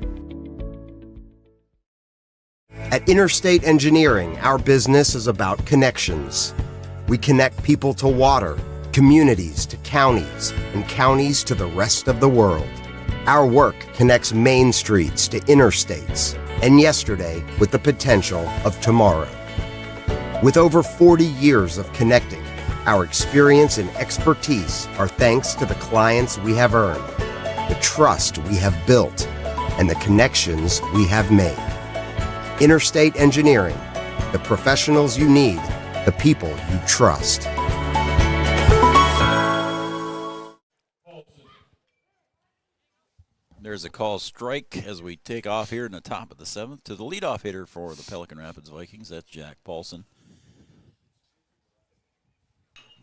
At Interstate Engineering, our business is about connections. We connect people to water, communities to counties, and counties to the rest of the world. Our work connects main streets to interstates, and yesterday with the potential of tomorrow. With over 40 years of connecting, our experience and expertise are thanks to the clients we have earned, the trust we have built, and the connections we have made. Interstate Engineering, the professionals you need the people you trust. There's a call strike as we take off here in the top of the 7th to the leadoff hitter for the Pelican Rapids Vikings. That's Jack Paulson.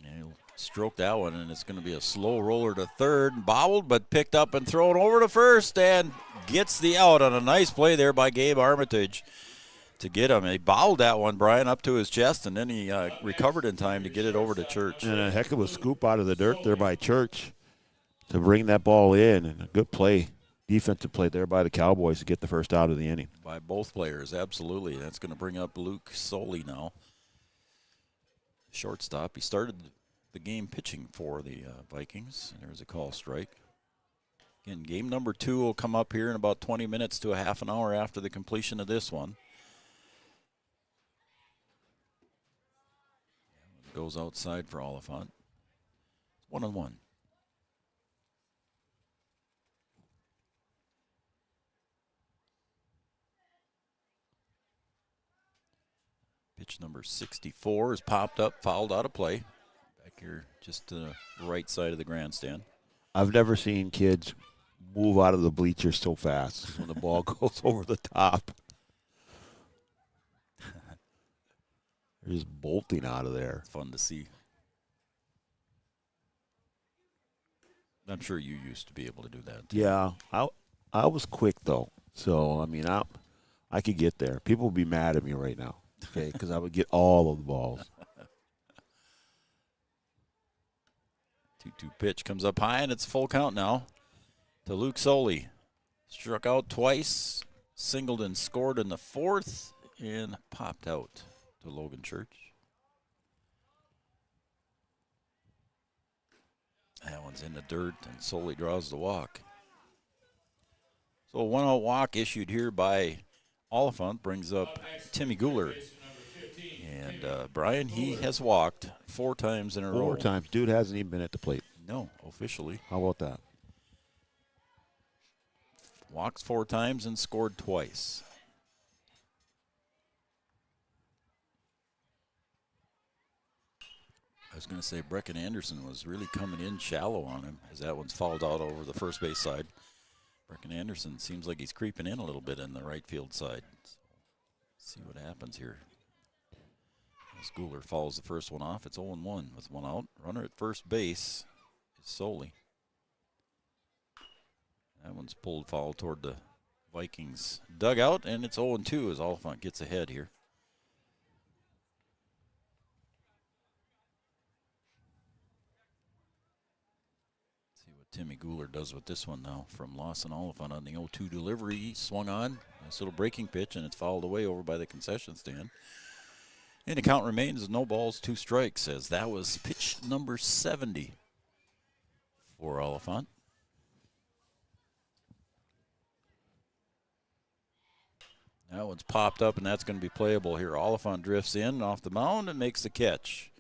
And he'll stroke that one, and it's going to be a slow roller to third. Bobbled, but picked up and thrown over to first, and gets the out on a nice play there by Gabe Armitage to get him. He bobbled that one, Brian, up to his chest, and then he recovered in time to get it over to Church. And a heck of a scoop out of the dirt there by Church to bring that ball in, and a good play. Defensive play there by the Cowboys to get the first out of the inning. By both players, absolutely. That's going to bring up Luke Soley now. Shortstop. He started the game pitching for the Vikings. There's a call strike. Again, game number 2 will come up here in about 20 minutes to a half an hour after the completion of this one. Goes outside for Oliphant. 1-1. Pitch number 64 is popped up, fouled out of play. Back here just to the right side of the grandstand. I've never seen kids move out of the bleachers so fast when the ball goes over the top. They're just bolting out of there. Fun to see. I'm sure you used to be able to do that too. Yeah, I was quick though. So, I mean, I could get there. People would be mad at me right now. Okay, because I would get all of the balls. 2-2 pitch comes up high, and it's full count now to Luke Soley. Struck out twice, singled and scored in the 4th, and popped out to Logan Church. That one's in the dirt, and Soley draws the walk. So a 1-out walk issued here by Oliphant brings up Timmy Guler. And Brian, he has walked 4 times in a row. 4 times. Dude hasn't even been at the plate. No, officially. How about that? Walks 4 times and scored twice. I was going to say Brecken Anderson was really coming in shallow on him as that one's fouled out over the first base side. Brecken Anderson seems like he's creeping in a little bit in the right field side. So, see what happens here. As Guler follows the first one off, it's 0-1 with 1 out. Runner at first base is Soley. That one's pulled foul toward the Vikings dugout, and it's 0-2 as Oliphant gets ahead here. See what Timmy Guler does with this one now from Lawson Oliphant on the 0-2 delivery. He swung on. Nice little breaking pitch, and it's fouled away over by the concession stand. And the count remains no balls, 2 strikes, as that was pitch number 70 for Oliphant. That one's popped up, and that's going to be playable here. Oliphant drifts in off the mound and makes the catch.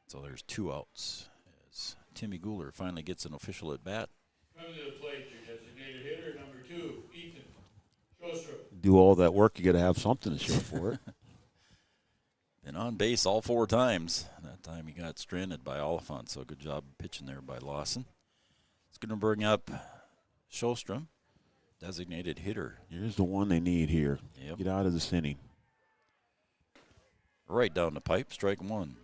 So there's 2 outs as Timmy Guler finally gets an official at bat. Coming to the plate, your designated hitter, number 2, Ethan Shostrom. Do all that work, you got to have something to show for it. Been on base all 4 times. That time he got stranded by Oliphant, so good job pitching there by Lawson. It's going to bring up Shostrom, designated hitter. Here's the one they need here. Yep. Get out of this inning. Right down the pipe, strike 1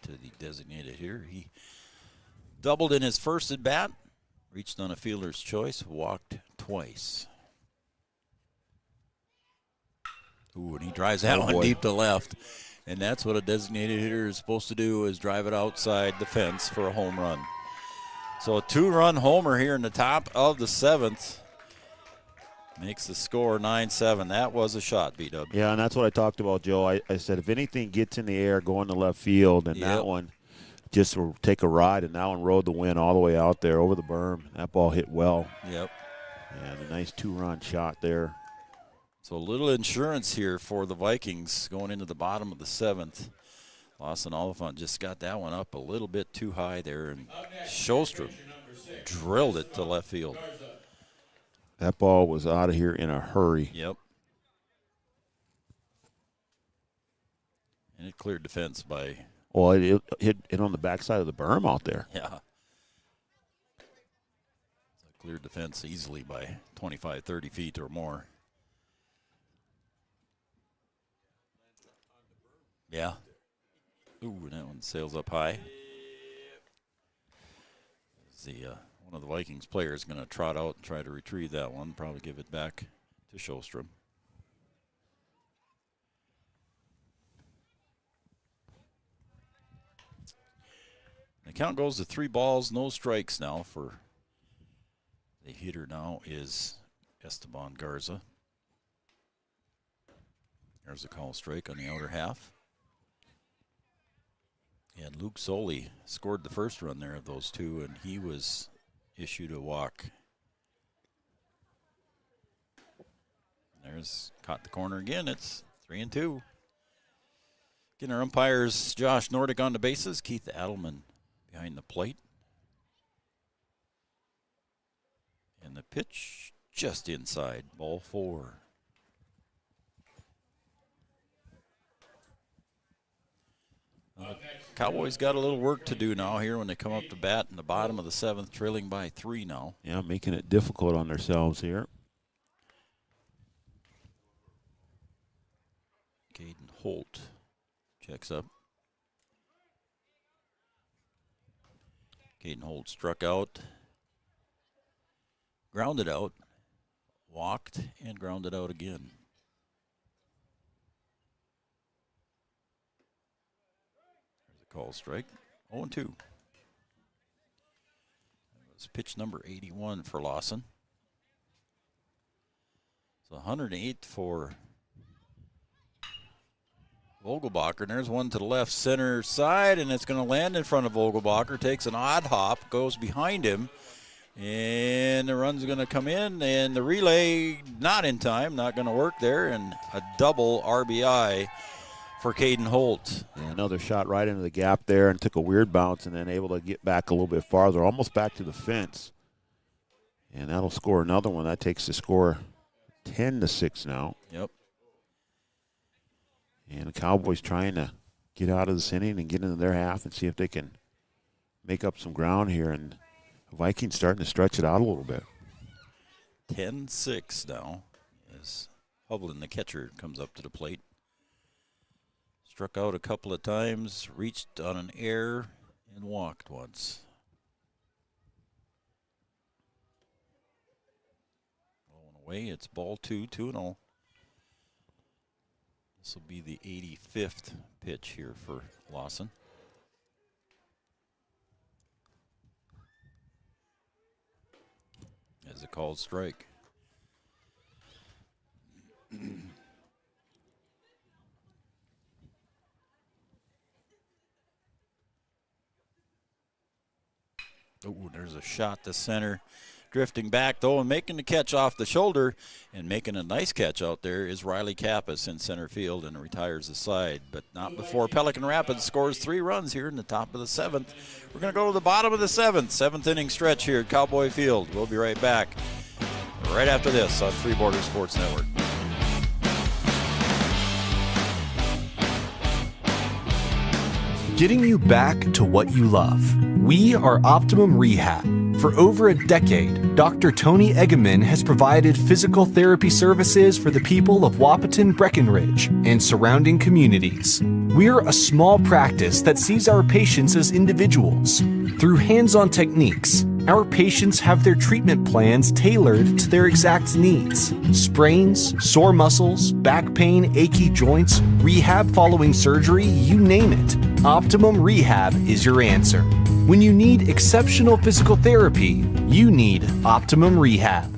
to the designated hitter. He doubled in his first at bat, reached on a fielder's choice, walked twice. Ooh, and he drives that one deep to left. And that's what a designated hitter is supposed to do, is drive it outside the fence for a home run. So a 2-run homer here in the top of the 7th makes the score 9-7. That was a shot, B-Dub. Yeah, and that's what I talked about, Joe. I said if anything gets in the air going to left field, and that one just will take a ride, and that one rode the wind all the way out there over the berm. That ball hit well. Yep. And a nice 2-run shot there. So a little insurance here for the Vikings going into the bottom of the 7th. Lawson Oliphant just got that one up a little bit too high there, and Shostrom drilled it to left field. That ball was out of here in a hurry. Yep. And it cleared defense by... Well, it hit on the backside of the berm out there. Yeah. Cleared defense easily by 25, 30 feet or more. Yeah. Ooh, that one sails up high. One of the Vikings players is going to trot out and try to retrieve that one, probably give it back to Sjostrom. The count goes to 3 balls, no strikes now for the hitter now is Esteban Garza. There's a call strike on the outer half. And Luke Soley scored the first run there of those two, and he was issued a walk. There's caught the corner again. It's 3-2. Again, our umpires, Josh Nordic on the bases, Keith Adelman behind the plate. And the pitch just inside, ball 4. Cowboys got a little work to do now here when they come up to bat in the bottom of the 7th, trailing by 3 now. Yeah, making it difficult on themselves here. Caden Holt checks up. Caden Holt struck out, grounded out, walked, and grounded out again. There's a call strike. 0-2. That was pitch number 81 for Lawson. So 108 for Vogelbacher, and there's one to the left center side, and it's going to land in front of Vogelbacher. Takes an odd hop, goes behind him, and the run's going to come in, and the relay not in time, not going to work there, and a double RBI for Caden Holt. Yeah, another shot right into the gap there, and took a weird bounce, and then able to get back a little bit farther, almost back to the fence. And that'll score another one. That takes the score 10-6 now. Yep. And the Cowboys trying to get out of this inning and get into their half and see if they can make up some ground here. And the Vikings starting to stretch it out a little bit. 10-6 now as Hovland, the catcher, comes up to the plate. Struck out a couple of times, reached on an error, and walked once. Going away, it's ball 2, 2-0. This will be the 85th pitch here for Lawson. As a called strike. Oh, there's a shot to center. Drifting back, though, and making the catch off the shoulder, and making a nice catch out there is Riley Kappas in center field and retires the side, but not before Pelican Rapids scores 3 runs here in the top of the 7th. We're going to go to the bottom of the 7th inning stretch here at Cowboy Field. We'll be right back right after this on Three Borders Sports Network. Getting you back to what you love. We are Optimum Rehab. For over a decade, Dr. Tony Egeman has provided physical therapy services for the people of Wahpeton, Breckenridge, and surrounding communities. We're a small practice that sees our patients as individuals. Through hands-on techniques, our patients have their treatment plans tailored to their exact needs. Sprains, sore muscles, back pain, achy joints, rehab following surgery, you name it. Optimum Rehab is your answer. When you need exceptional physical therapy, you need Optimum Rehab.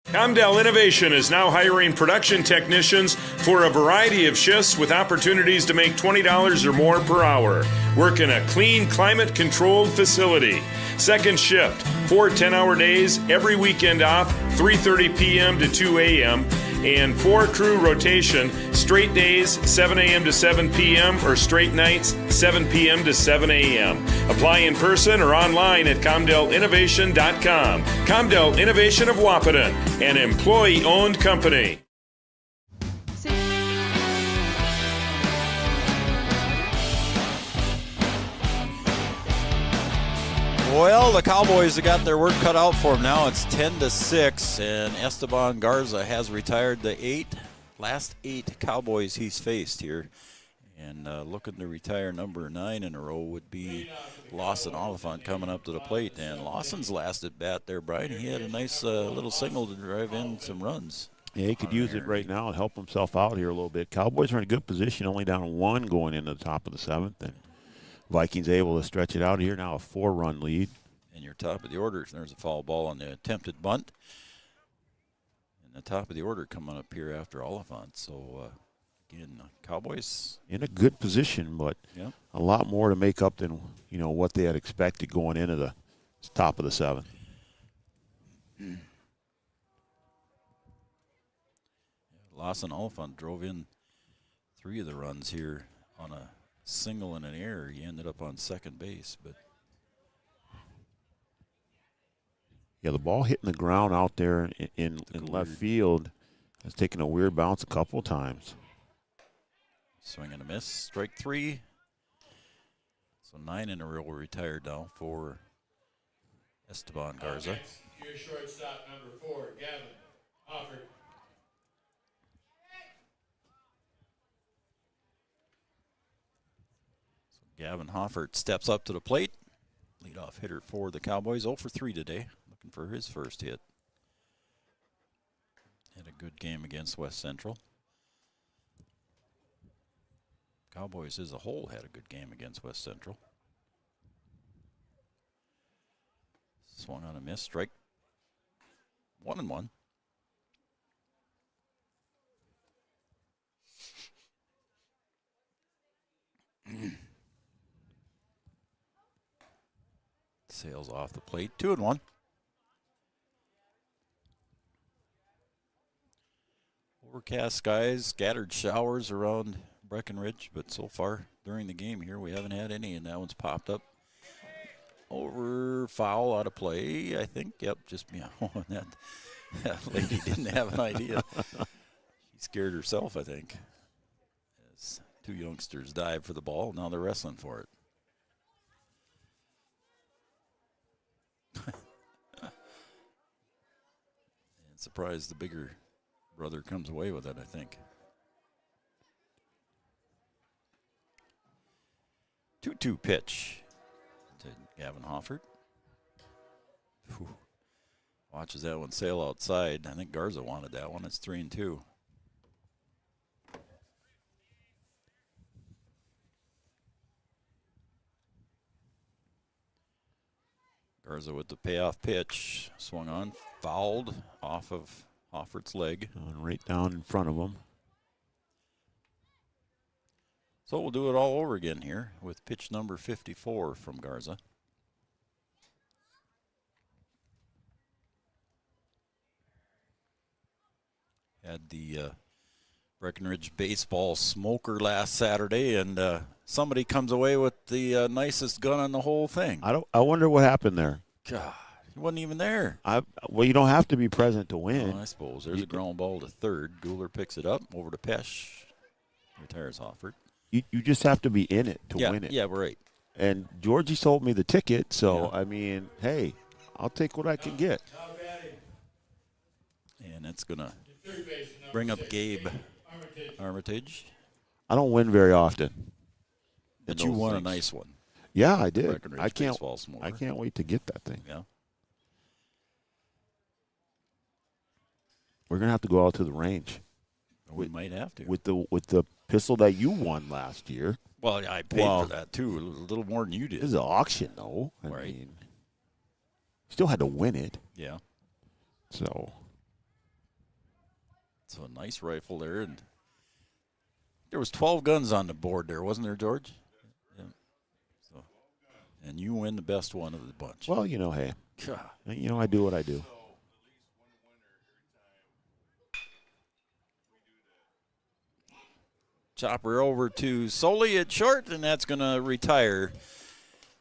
Comdell Innovation is now hiring production technicians for a variety of shifts with opportunities to make $20 or more per hour. Work in a clean, climate-controlled facility. Second shift, 4 10-hour days, every weekend off, 3:30 p.m. to 2 a.m., and 4 crew rotation, straight days, 7 a.m. to 7 p.m., or straight nights, 7 p.m. to 7 a.m. Apply in person or online at ComdellInnovation.com. Comdell Innovation of Wahpeton, an employee-owned company. Well, the Cowboys have got their work cut out for them now. It's 10-6, and Esteban Garza has retired the last 8 Cowboys he's faced here. And looking to retire number 9 in a row would be Lawson Oliphant coming up to the plate. And Lawson's last at bat there, Brian. He had a nice little single to drive in some runs. Yeah, he could use it right now and help himself out here a little bit. Cowboys are in a good position, only down 1 going into the top of the 7th. And Vikings able to stretch it out here, now a 4-run lead. And your top of the order, there's a foul ball on the attempted bunt. And the top of the order coming up here after Oliphant. So, again, Cowboys in a good position, but a lot more to make up than what they had expected going into the top of the 7th. Lawson Oliphant drove in 3 of the runs here on a single and an error. He ended up on second base, but yeah, the ball hitting the ground out there in left field has taken a weird bounce a couple of times. Swing and a miss, strike 3. So 9 in a row retired now for Esteban Garza. Your shortstop, number 4, Gavin Hoffert. So Gavin Hoffert steps up to the plate. Leadoff hitter for the Cowboys, 0 for 3 today, looking for his first hit. Had a good game against West Central. Cowboys as a whole had a good game against West Central. Swung on a miss, strike 1-1. Sails off the plate, 2-1. Overcast skies, scattered showers around Breckenridge, but so far during the game here we haven't had any, and that one's popped up over foul out of play, I think. Yep, just that lady didn't have an idea. She scared herself, I think, as 2 youngsters dive for the ball. Now they're wrestling for it. And surprised the bigger brother comes away with it, I think. 2-2 pitch to Gavin Hoffert. Whew. Watches that one sail outside. I think Garza wanted that one. It's 3-2. Garza with the payoff pitch. Swung on, fouled off of Hoffert's leg. Right down in front of him. So we'll do it all over again here with pitch number 54 from Garza. Had the Breckenridge baseball smoker last Saturday, and somebody comes away with the nicest gun on the whole thing. I wonder what happened there. God, he wasn't even there. Well, you don't have to be present to win. I suppose. There's a ground ball to third. Gooler picks it up over to Pesh. Retires Hoffert. You just have to be in it to win it. Yeah, right. And Georgie sold me the ticket, so, I mean, hey, I'll take what I can get. And it's going to bring up Gabe Armitage. I don't win very often. But you won a nice one. Yeah, I did. I can't wait to get that thing. Yeah. We're going to have to go out to the range. We might have to. With the pistol that you won last year. Well, I paid for that, too, a little more than you did. It was an auction, though. I mean, still had to win it. Yeah. So a nice rifle there. And there was 12 guns on the board there, wasn't there, George? Yeah. So, and you win the best one of the bunch. Well, hey. God. I do what I do. Chopper over to Soley at short, and that's going to retire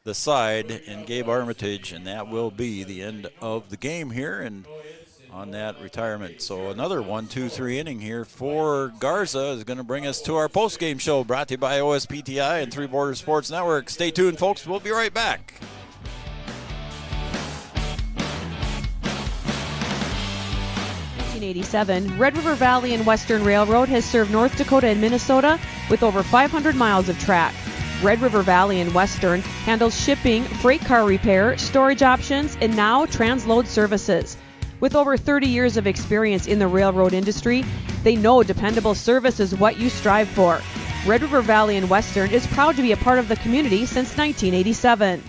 the side and Gabe Armitage, and that will be the end of the game here and on that retirement. So another 1-2-3 inning here for Garza is going to bring us to our post-game show, brought to you by OSPTI and Three Borders Sports Network. Stay tuned, folks. We'll be right back. 1987, Red River Valley and Western Railroad has served North Dakota and Minnesota with over 500 miles of track. Red River Valley and Western handles shipping, freight car repair, storage options, and now transload services. With over 30 years of experience in the railroad industry, they know dependable service is what you strive for. Red River Valley and Western is proud to be a part of the community since 1987.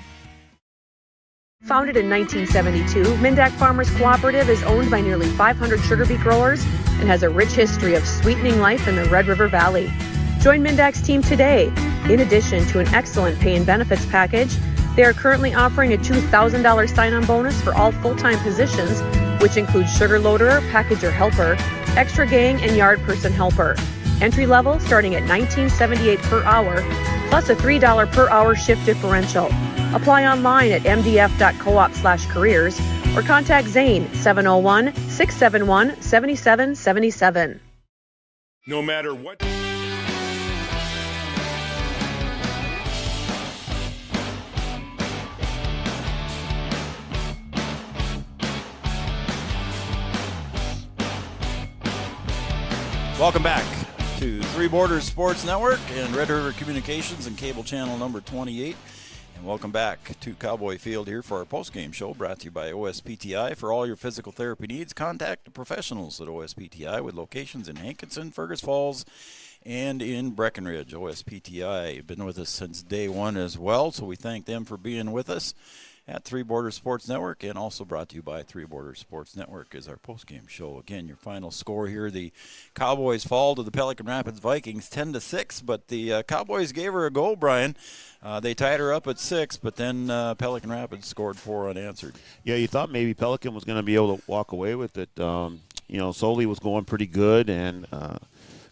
Founded in 1972, Mindak Farmers Cooperative is owned by nearly 500 sugar beet growers and has a rich history of sweetening life in the Red River Valley. Join Mindak's team today. In addition to an excellent pay and benefits package, they are currently offering a $2,000 sign-on bonus for all full-time positions, which includes sugar loader, packager helper, extra gang, and yard person helper. Entry level starting at $19.78 per hour, plus a $3 per hour shift differential. Apply online at mdf.coop/careers or contact Zane 701-671-7777. No matter what. Welcome back to Three Borders Sports Network and Red River Communications and cable channel number 28. And welcome back to Cowboy Field here for our post-game show brought to you by OSPTI. For all your physical therapy needs, contact the professionals at OSPTI with locations in Hankinson, Fergus Falls, and in Breckenridge. OSPTI have been with us since day one as well, so we thank them for being with us at Three Borders Sports Network, and also brought to you by Three Borders Sports Network is our post-game show. Again, your final score here, the Cowboys fall to the Pelican Rapids Vikings 10-6, but the Cowboys gave her a go, Brian. They tied her up at 6, but then Pelican Rapids scored 4 unanswered. Yeah, you thought maybe Pelican was going to be able to walk away with it. Soley was going pretty good, and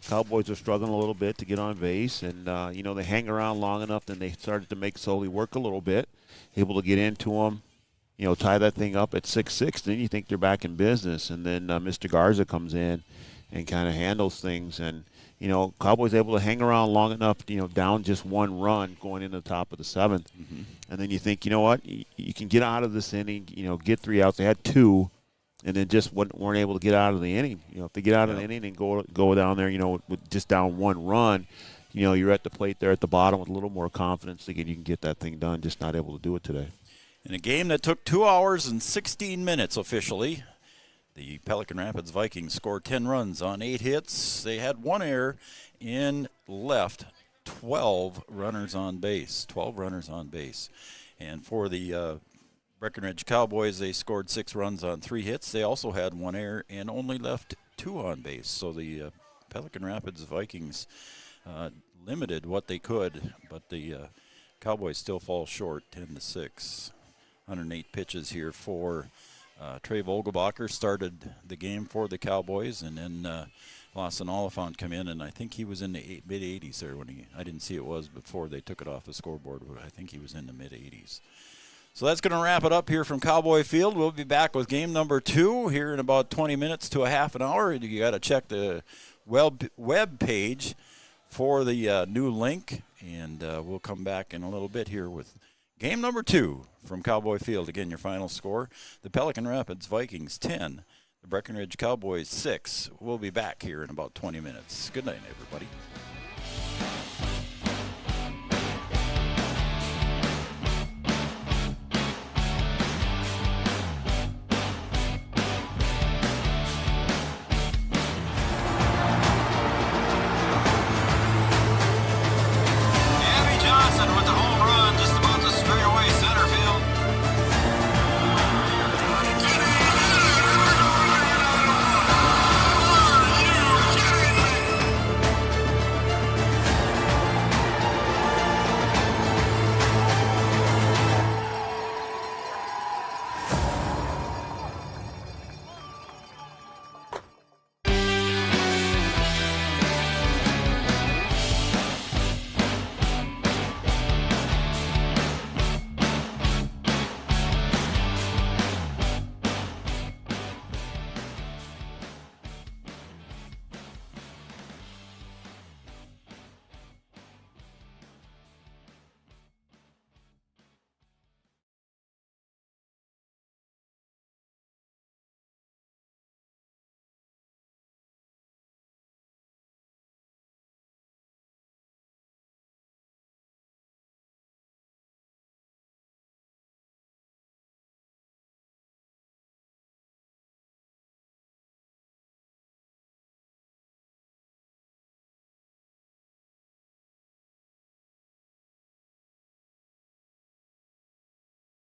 Cowboys are struggling a little bit to get on base, and they hang around long enough, then they started to make Soley work a little bit, able to get into them, tie that thing up at 6-6. Then you think they're back in business, and then Mr. Garza comes in and kind of handles things, and Cowboys able to hang around long enough, down just 1 run going into the top of the 7th, and then you think, you know what, you can get out of this inning, get 3 outs. They had 2. And then just weren't able to get out of the inning. If they get out of the inning and go down there, with just down 1 run, you're at the plate there at the bottom with a little more confidence thinking you can get that thing done, just not able to do it today. In a game that took 2 hours and 16 minutes officially, the Pelican Rapids Vikings scored 10 runs on 8 hits. They had 1 error and left 12 runners on base. And for the Breckenridge Cowboys, they scored 6 runs on 3 hits. They also had 1 error and only left 2 on base. So the Pelican Rapids Vikings limited what they could, but the Cowboys still fall short, 10-6. 108 pitches here for Trey Vogelbacher started the game for the Cowboys, and then Lawson Oliphant come in, and I think he was in the mid-80s there when I didn't see it was before they took it off the scoreboard, but I think he was in the mid-80s. So that's going to wrap it up here from Cowboy Field. We'll be back with game number 2 here in about 20 minutes to a half an hour. You got to check the web page for the new link, and we'll come back in a little bit here with game number 2 from Cowboy Field. Again, your final score, the Pelican Rapids Vikings 10, the Breckenridge Cowboys 6. We'll be back here in about 20 minutes. Good night, everybody.